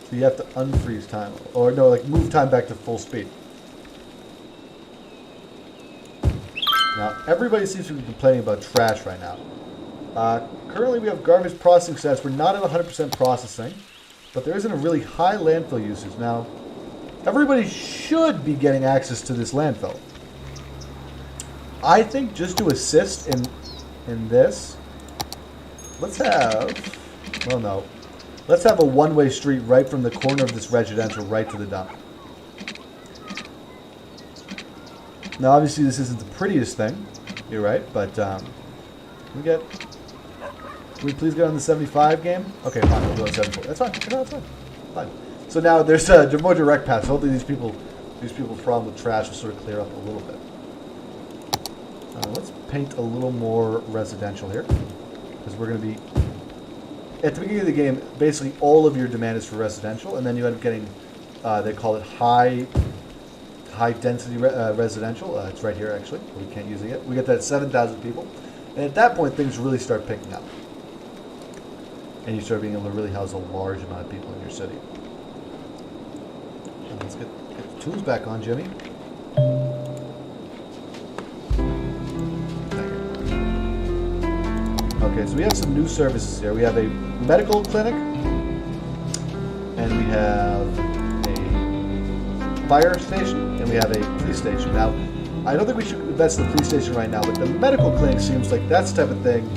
B: So you have to unfreeze time, or no, like move time back to full speed. Now everybody seems to be complaining about trash right now. Currently we have garbage processing stats. We're not at 100% processing, but there isn't a really high landfill usage. Now, everybody should be getting access to this landfill. I think just to assist in this, let's have, well no, let's have a one-way street right from the corner of this residential right to the dump. Now obviously this isn't the prettiest thing, you're right, but can we please get on the 75 game? Okay, fine, we'll go on 74. That's fine. No, that's fine. Fine. So now there's a more direct path. So hopefully these people's problem with trash will sort of clear up a little bit. Let's paint a little more residential here, because we're going to be at the beginning of the game. Basically, all of your demand is for residential, and then you end up getting they call it high density residential. It's right here actually. We can't use it yet. We get that 7,000 people, and at that point things really start picking up. And you start being able to really house a large amount of people in your city. And let's get the tools back on, Jimmy. Okay, so we have some new services here. We have a medical clinic, and we have a fire station, and we have a police station. Now, I don't think we should invest in the police station right now, but the medical clinic seems like that's the type of thing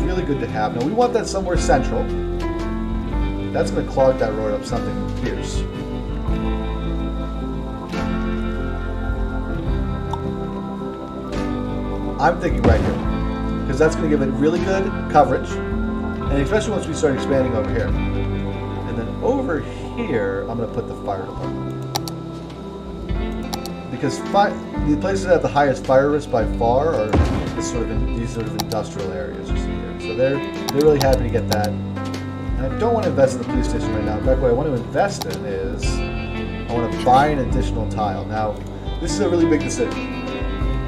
B: really good to have. Now we want that somewhere central. That's going to clog that road up something fierce. I'm thinking right here, because that's going to give it really good coverage, and especially once we start expanding over here. And then over here, I'm going to put the fire department, because the places that have the highest fire risk by far are these sort of industrial areas you see here. So they're really happy to get that. And I don't want to invest in the police station right now. In fact, what I want to invest in is I want to buy an additional tile. Now, this is a really big decision.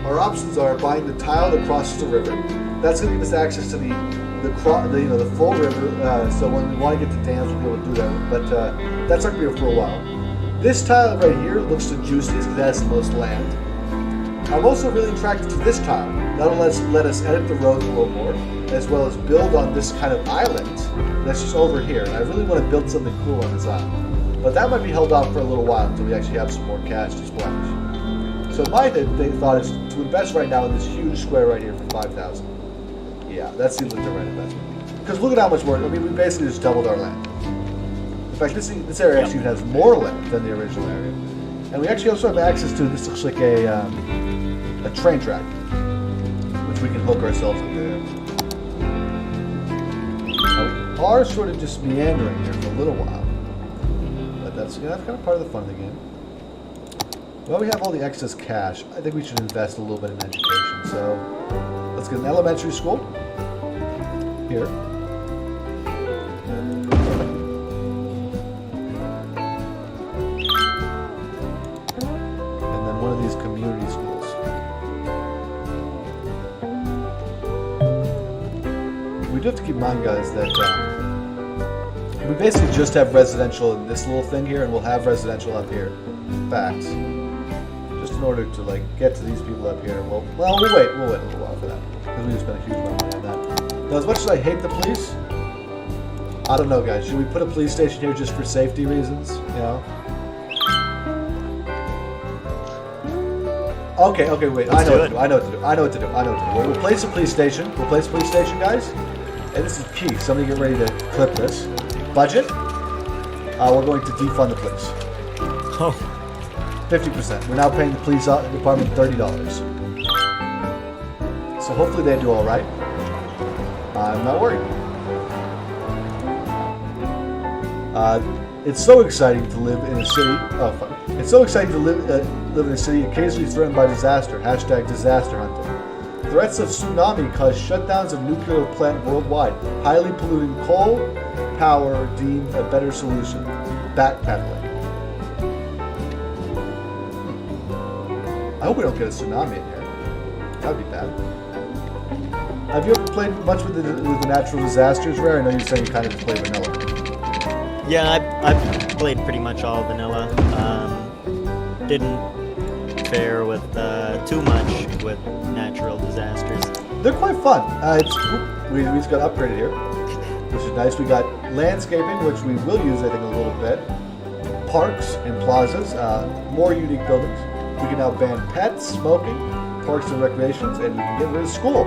B: Our options are buying the tile that crosses the river. That's going to give us access to the full river. So when we want to get to dams, we'll be able to do that. But that's not going to be here for a while. This tile right here looks the juiciest because it has the most land. I'm also really attracted to this tile. That'll let us edit the road a little more, as well as build on this kind of island that's just over here. And I really want to build something cool on this island. But that might be held off for a little while until we actually have some more cash to splash. So my thought is to invest right now in this huge square right here for 5,000. Yeah, that seems like the right investment. Because look at how much more, I mean, we basically just doubled our land. In fact, this area actually has more land than the original area. And we actually also have access to, this looks like a train track, which we can hook ourselves up there. Now, we are sort of just meandering here for a little while, but that's kind of part of the fun of the game. Well, we have all the excess cash. I think we should invest a little bit in education. So let's get an elementary school here. And then one of these community schools. We do have to keep in mind, guys, that we basically just have residential in this little thing here, and we'll have residential up here. Facts. Just in order to get to these people up here. We'll wait a little while for that, because we just spent a huge amount of money on that. Now, as much as I hate the police, I don't know, guys. Should we put a police station here just for safety reasons? You know? Okay, wait. I know what to do. We'll place a police station. Guys. And this is key. Somebody get ready to clip this. Budget. We're going to defund the police.
C: Oh.
B: 50%. We're now paying the police department $30. So hopefully they do all right. I'm not worried. It's so exciting to live in a city. Oh, fuck. It's so exciting to live in a city occasionally threatened by disaster. #disaster hunting. Threats of tsunami cause shutdowns of nuclear plant worldwide. Highly polluting coal power deemed a better solution. Backpedaling. I hope we don't get a tsunami in here. That would be bad. played much with the natural disasters, Rare? I know you said you kind of just play vanilla.
C: Yeah, I've played pretty much all vanilla. Didn't fare with too much with natural disasters.
B: They're quite fun. We just got upgraded here, which is nice. We got landscaping, which we will use, I think, a little bit. Parks and plazas, more unique buildings. We can now ban pets, smoking, parks and recreations, and we can get rid of school.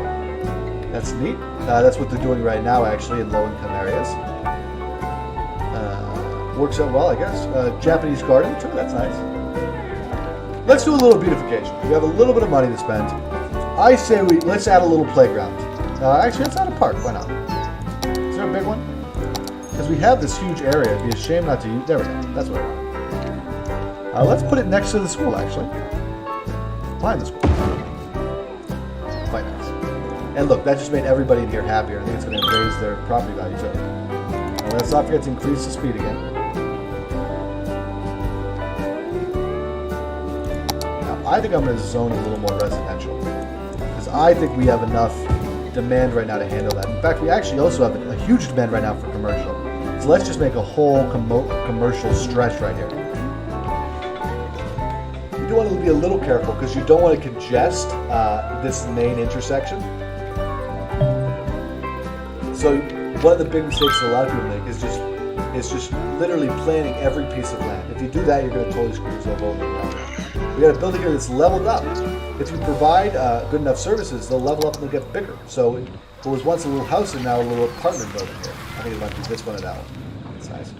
B: That's neat. That's what they're doing right now, actually, in low-income areas. Works out well, I guess. Japanese garden, too. That's nice. Let's do a little beautification. We have a little bit of money to spend. I say let's add a little playground. Actually, let's add a park. Why not? Is there a big one? Because we have this huge area. It'd be a shame not to use. There we go. That's what I want. Let's put it next to the school, actually. Behind the school. Quite nice. And look, that just made everybody in here happier. I think it's going to raise their property value too. Now, let's not forget to increase the speed again. I think I'm going to zone a little more residential because I think we have enough demand right now to handle that. In fact, we actually also have a huge demand right now for commercial. So let's just make a whole commercial stretch right here. You do want to be a little careful because you don't want to congest this main intersection. So one of the big mistakes that a lot of people make is just literally planning every piece of land. If you do that, you're going to totally screw yourself over. We got a building here that's leveled up. If you provide good enough services, they'll level up and they'll get bigger. So it was once a little house and now a little apartment building here. I think it might be this one and that one. It's nice.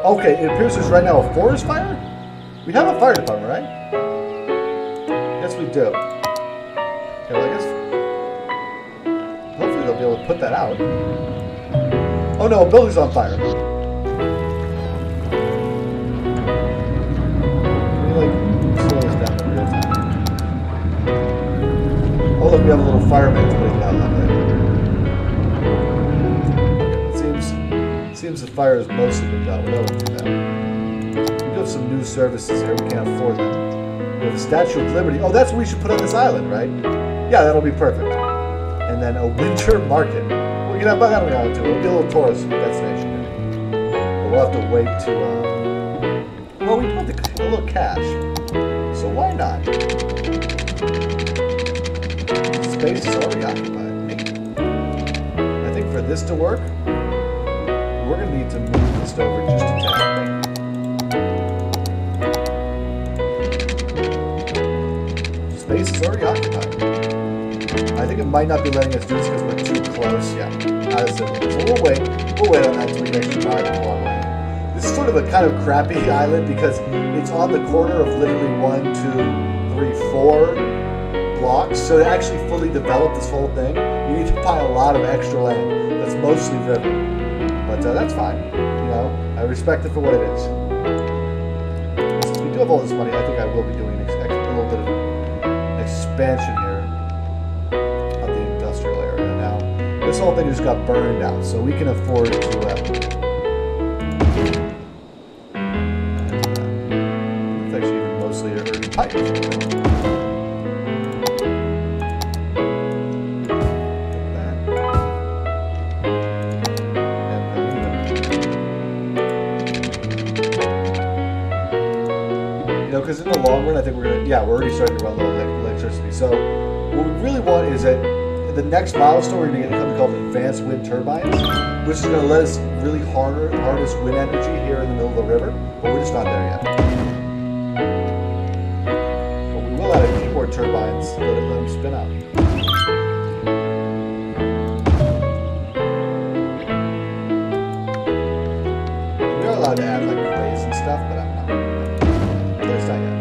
B: Okay, it appears there's right now a forest fire? We have a fire department, right? Yes, we do. Okay, well, I guess hopefully they'll be able to put that out. Oh no, a building's on fire. Can you, like, slow this down in real time? Oh look, we have a little fireman putting it out that way. Seems the fire is mostly been done. Well, that won't do that. We do have some new services here. We can't afford them. We have the Statue of Liberty. Oh, that's what we should put on this island, right? Yeah, that'll be perfect. And then a winter market. You know, but that'll be out too. It'll be a little tourist destination here. But we'll have to wait to, well, we do have a little cash. So why not? Space is already occupied. I think for this to work, we're going to need to move this over just a tad. Space is already occupied. I think it might not be letting us do this because we're too close. Yeah. So we'll wait on that until we actually buy the long way. This is sort of a kind of crappy island because it's on the corner of literally 1, 2, 3, 4 blocks. So to actually fully develop this whole thing, you need to buy a lot of extra land. That's mostly river. But that's fine. You know, I respect it for what it is. Since we do have all this money, I think I will be doing a little bit of expansion here. This whole thing just got burned out, so we can afford to it's actually even mostly already piped. You know, because in the long run, I think we're already starting to run low on electricity. So what we really want is that the next milestone, we're going to get something called advanced wind turbines, which is going to let us really harness wind energy here in the middle of the river, but we're just not there yet. But we will add a few more turbines to let them spin out. We are allowed to add like rays and stuff, but I'm not. At least not yet.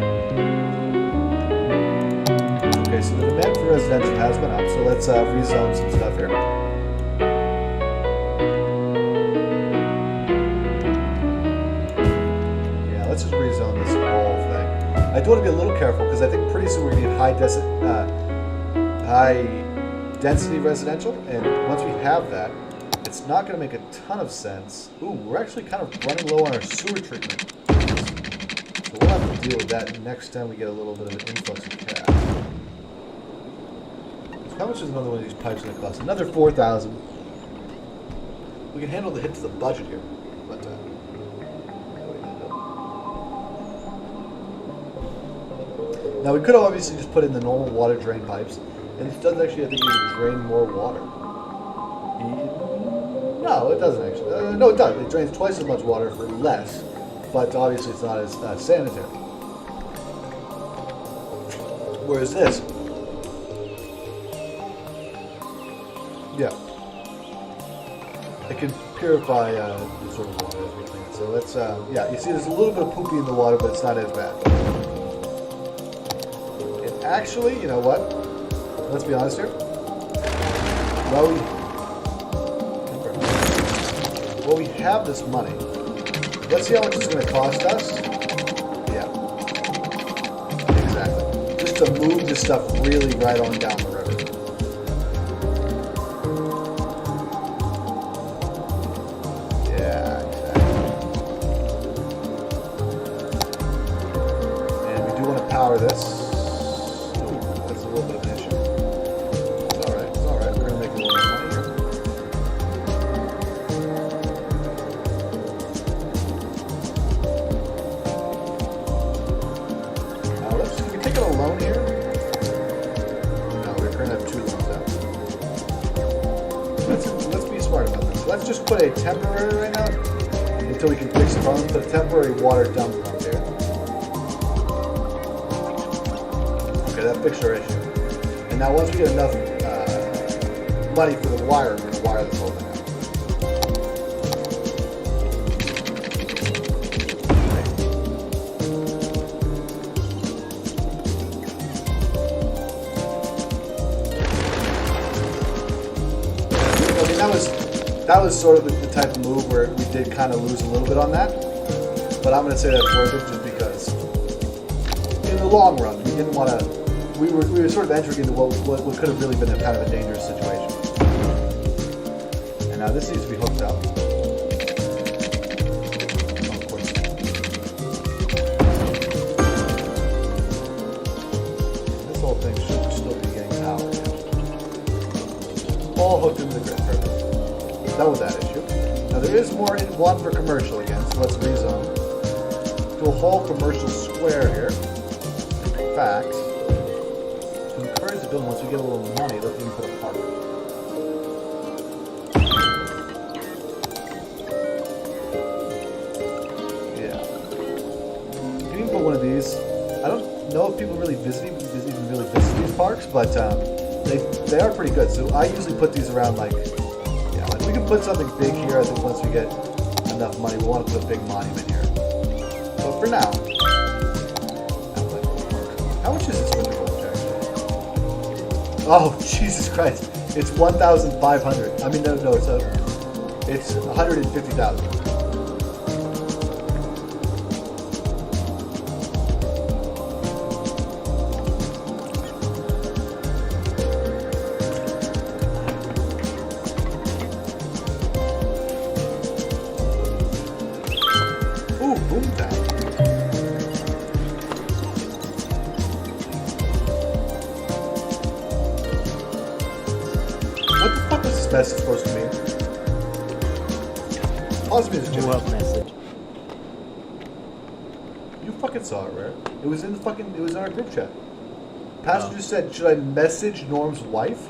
B: Okay, so the demand for residential has been up, so let's rezone some stuff here. Yeah, let's just rezone this whole thing. I do want to be a little careful because I think pretty soon we're going to need high density residential, and once we have that, it's not going to make a ton of sense. Ooh, we're actually kind of running low on our sewer treatment. So we'll have to deal with that next time we get a little bit of an influx of cash. So how much is another one of these pipes going to cost? Another 4,000. We can handle the hit to the budget here, but now we could have obviously just put in the normal water drain pipes, and it does actually, I think, even drain more water. No, it doesn't actually. No, it does. It drains twice as much water for less, but obviously it's not as sanitary. Whereas this, yeah, it can purify the sort of water as we clean it. So let's, yeah, you see there's a little bit of poopy in the water, but it's not as bad. And actually, you know what? Let's be honest here. Well, we have this money. Let's see how much it's going to cost us. Yeah. Exactly. Just to move this stuff really right on down the river. Yeah, exactly. And we do want to power this. Ooh, that's a little bit of an issue. It's alright, it's alright. We're going to make a little more money here. Loan here? No, we're going to have 2 loans out. Let's be smart about this. Let's just put a temporary right now until we can fix the problem. Put a temporary water dump pump here. Okay, that fixed our issue. And now once we get enough money for the wire, we're going to wire this whole thing out. That was sort of the type of move where we did kind of lose a little bit on that, but I'm going to say that's worth it just because in the long run we didn't want to. We were sort of entering into what could have really been a kind of a dangerous situation. And now this needs to be hooked up. Of course. This whole thing should still be getting power. All hooked into the grid. Perfect. Done with that issue. Now there is more in one for commercial again, so let's rezone to a whole commercial square here. In fact, to encourage the building, once we get a little money, let's even put a park. Yeah. You can even put one of these. I don't know if people really visit these parks, but they are pretty good. So I usually put these around like. We can put something big here. I think once we get enough money, we want to put a big monument here. But for now, how much is this winter village actually? Oh, Jesus Christ! It's 1,500. I mean, no, it's 150,000. Message supposed to mean? Pause me this
C: what message?
B: You fucking saw it, right? It was in our group chat. Pastor just said, should I message Norm's wife?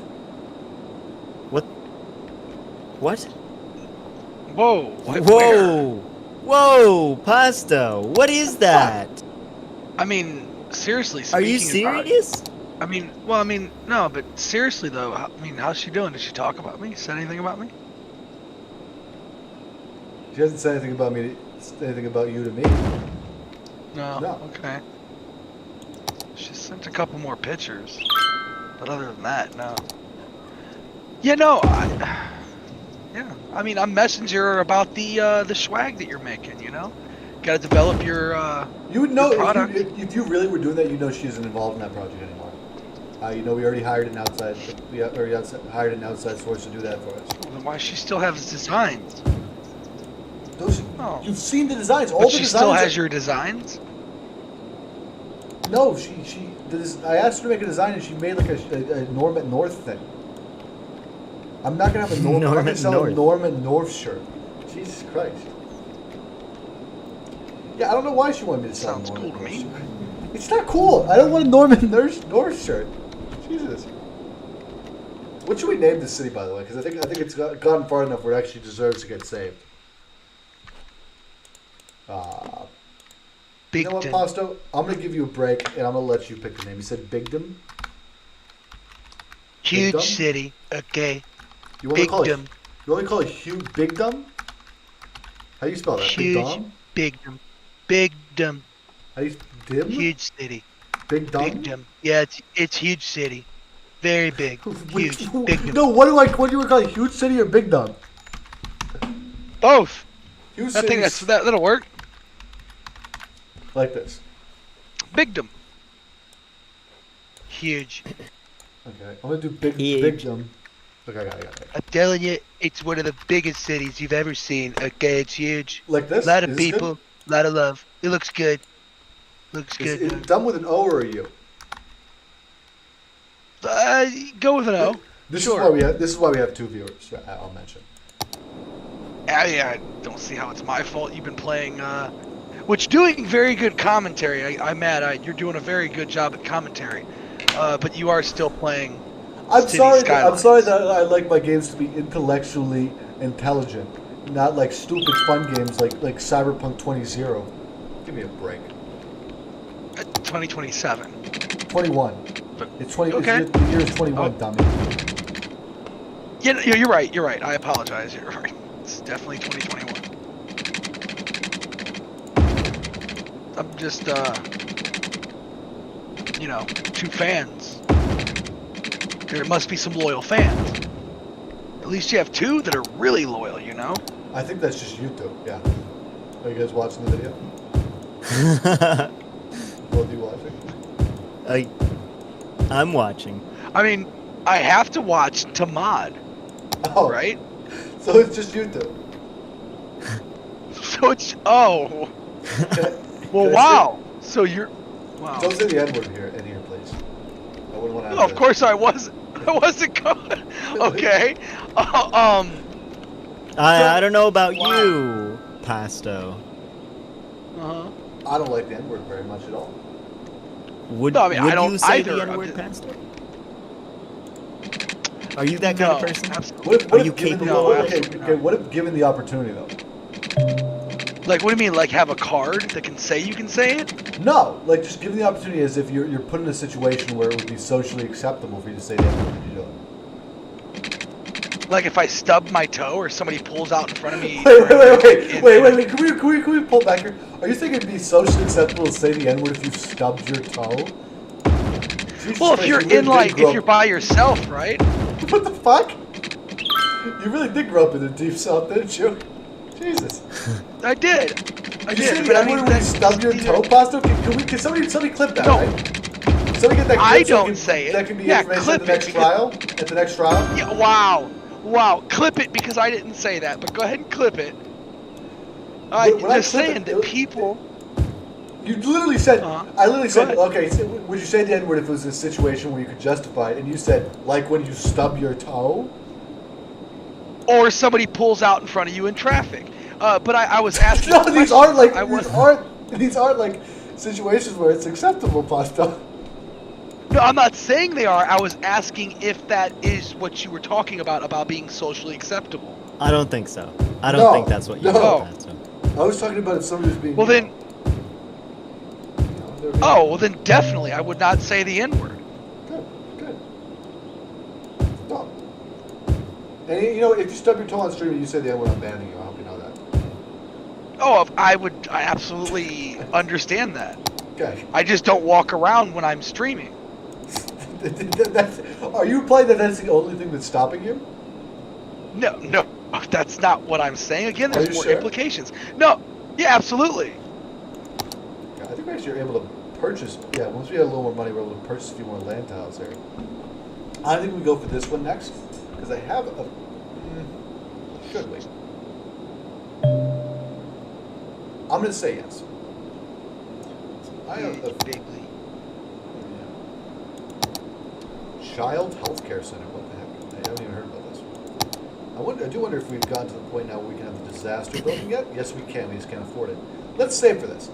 C: What?
A: Whoa!
C: Whoa, Pasta! What is that?
A: I mean, seriously.
C: Are you serious?
A: No, but seriously though, how's she doing? Did she talk about me? Said anything about me?
B: She hasn't said anything about me. Anything about you to me?
A: No. Okay. She sent a couple more pictures, but other than that, no. Yeah, no. I'm messaging her about the swag that you're making. You know, got to develop your.
B: You would know
A: product.
B: if you really were doing that. You know she isn't involved in that project anymore. We already hired an outside. We already hired an outside source to do that for us.
A: Well, then why she still has designs?
B: You've seen the designs. All
A: But
B: the
A: she
B: designs
A: still has your designs.
B: No, I asked her to make a design, and she made like a Norman North thing. I'm not gonna have a Norman. I'm not gonna sell a Norman North shirt. Jesus Christ. Yeah, I don't know why she wanted me to sell a Norman North shirt. It's not cool. I don't want a Norman North shirt. Jesus. What should we name this city, by the way? Because I think it's gotten far enough where it actually deserves to get saved. You know what, Pasto? I'm gonna give you a break, and I'm gonna let you pick the name. You said Bigdom.
A: Huge city. Okay.
B: You want to call it Huge Bigdom? How do you spell that?
A: Huge Bigdom. Bigdom.
B: How do you dim?
A: Huge city.
B: Bigdom.
A: Yeah, it's huge city. Very big. Huge. Bigdom.
B: No, what do you call it? Huge city or Bigdom?
A: Both.
B: Huge
A: I think that'll work.
B: Like this.
A: Bigdom. Huge.
B: Okay, I'm gonna do Bigdom. Okay, I got it.
A: I'm telling you, it's one of the biggest cities you've ever seen. Okay, it's huge.
B: Like this?
A: A lot of people, a lot of love. It looks good. Looks good.
B: Is it done with an O or a U?
A: Go with an O.
B: This
A: sure.
B: This is why we have 2 viewers. I'll mention.
A: I don't see how it's my fault. You've been playing, which doing very good commentary. I'm mad. You're doing a very good job at commentary, but you are still playing.
B: I'm sorry that I like my games to be intellectually intelligent, not like stupid fun games like Cyberpunk 20. Give me a break.
A: 2027.
B: 21. It's 20.
A: Okay.
B: The year is 21, dummy.
A: Yeah, you're right. You're right. I apologize. You're right. It's definitely 2021. I'm just, 2 fans. There must be some loyal fans. At least you have 2 that are really loyal,
B: I think that's just YouTube, yeah. Are you guys watching the video? Both of you watching?
C: I'm watching.
A: I mean, I have to watch to mod.
B: Oh.
A: Right?
B: So it's just YouTube.
A: So it's... Oh. Well, wow. So you're... Wow.
B: Don't say the N-word in here, please. I wouldn't want to have
A: No, of course I wasn't. I wasn't going. Okay.
C: I don't know about you, Pasto.
B: I don't like the N-word very much at all.
C: Would
A: I don't
C: you say
A: either.
C: the N-word, Pasto? Are you that kind of person?
B: What
C: Are
B: if
C: you
B: given
C: capable?
B: what if given the opportunity, though?
A: Like, what do you mean? Like, have a card that can say you can say it?
B: No, like just given the opportunity as if you're put in a situation where it would be socially acceptable for you to say that. What would you do?
A: Like if I stub my toe or somebody pulls out in front of me.
B: Wait. Can we pull back here? Are you thinking it'd be socially acceptable to say the N-word if you stubbed your toe?
A: Well, if you're if you're by yourself, right?
B: What the fuck? You really did grow up in the deep south, didn't you? Jesus.
A: I did.
B: But I mean, when you stub your toe, Pasto? Can somebody clip that, right? Somebody get that clip
A: I don't say it.
B: That can be information at the next trial? At the next trial?
A: Yeah, wow. Clip it because I didn't say that, but go ahead and clip it. They're saying that people...
B: You literally said, I literally said, okay, so would you say the N-word if it was a situation where you could justify it? And you said, like when you stub your toe?
A: Or somebody pulls out in front of you in traffic. But I was asking...
B: No, these aren't like situations where it's acceptable, Pasto.
A: No, I'm not saying they are. I was asking if that is what you were talking about being socially acceptable.
C: I don't think so. I don't think that's what you meant.
B: I was talking about if somebody was being...
A: Well then... well then definitely I would not say the N-word.
B: Good. No. And if you stub your toe on stream and you say the N-word, I'm banning you. I hope you know that.
A: Oh, I absolutely understand that.
B: Okay.
A: I just don't walk around when I'm streaming.
B: Are you implying that that's the only thing that's stopping you?
A: No, that's not what I'm saying. Again, there's more
B: sure?
A: implications. No, yeah, absolutely.
B: I think we actually are able to purchase. Yeah, once we have a little more money, we're able to purchase a few more land tiles here. I think we go for this one next because I have a. Should we? I'm gonna say yes. I have a child health care center. What the heck? I haven't even heard about this. I do wonder if we've gotten to the point now where we can have the disaster building yet. Yes, we can. We just can't afford it. Let's save for this.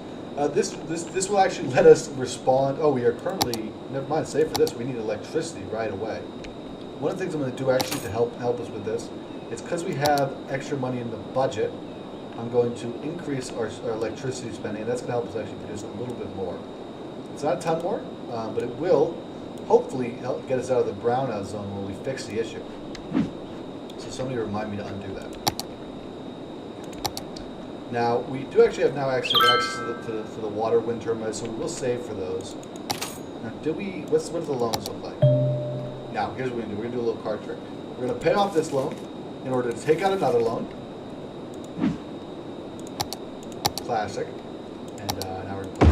B: This will actually let us respond. Oh, we are currently, never mind, save for this. We need electricity right away. One of the things I'm going to do actually to help us with this, it's because we have extra money in the budget, I'm going to increase our electricity spending, and that's going to help us actually produce a little bit more. It's not a ton more, but it will hopefully help get us out of the brownout zone when we fix the issue. So somebody remind me to undo that. Now, we do actually have now access to the water wind turbines, so we will save for those. Now, what do the loans look like? Now, here's what we're going to do. We're going to do a little card trick. We're going to pay off this loan in order to take out another loan. Classic. And now we're going to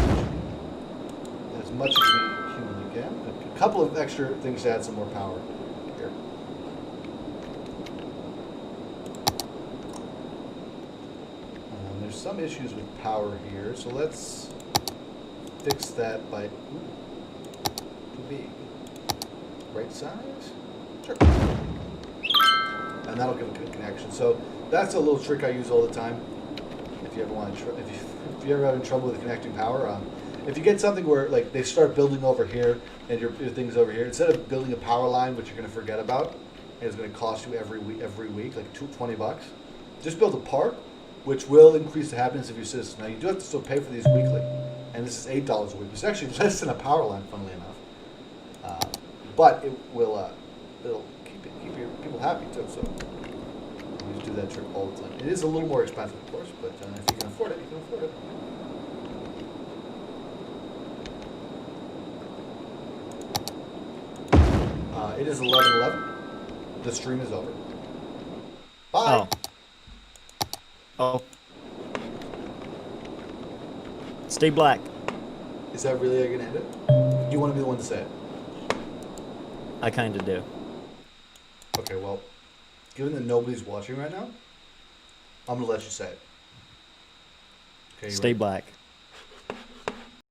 B: put as much as we humanly can. A couple of extra things to add some more power here. There's some issues with power here, so let's fix that by... Ooh, too big. Right size? Sure. And that'll give a good connection. So that's a little trick I use all the time. If you ever want to, if you're ever having trouble with connecting power, if you get something where like they start building over here and your thing's over here, instead of building a power line which you're going to forget about, and it's going to cost you every week like $20, just build a park, which will increase the happiness of your citizens. Now you do have to still pay for these weekly, and this is $8 a week. It's actually less than a power line, funnily enough. But it will it'll keep your people happy too. So you just do that trick all the time. It is a little more expensive, of course, but if you can afford it, you can afford it. It is 11:11. The stream is over. Bye.
C: Oh. Stay black.
B: Is that really how you're gonna end it? Do you want to be the one to say it?
C: I kind of do.
B: Okay, well, given that nobody's watching right now, I'm gonna let you say it. Okay,
C: Stay black.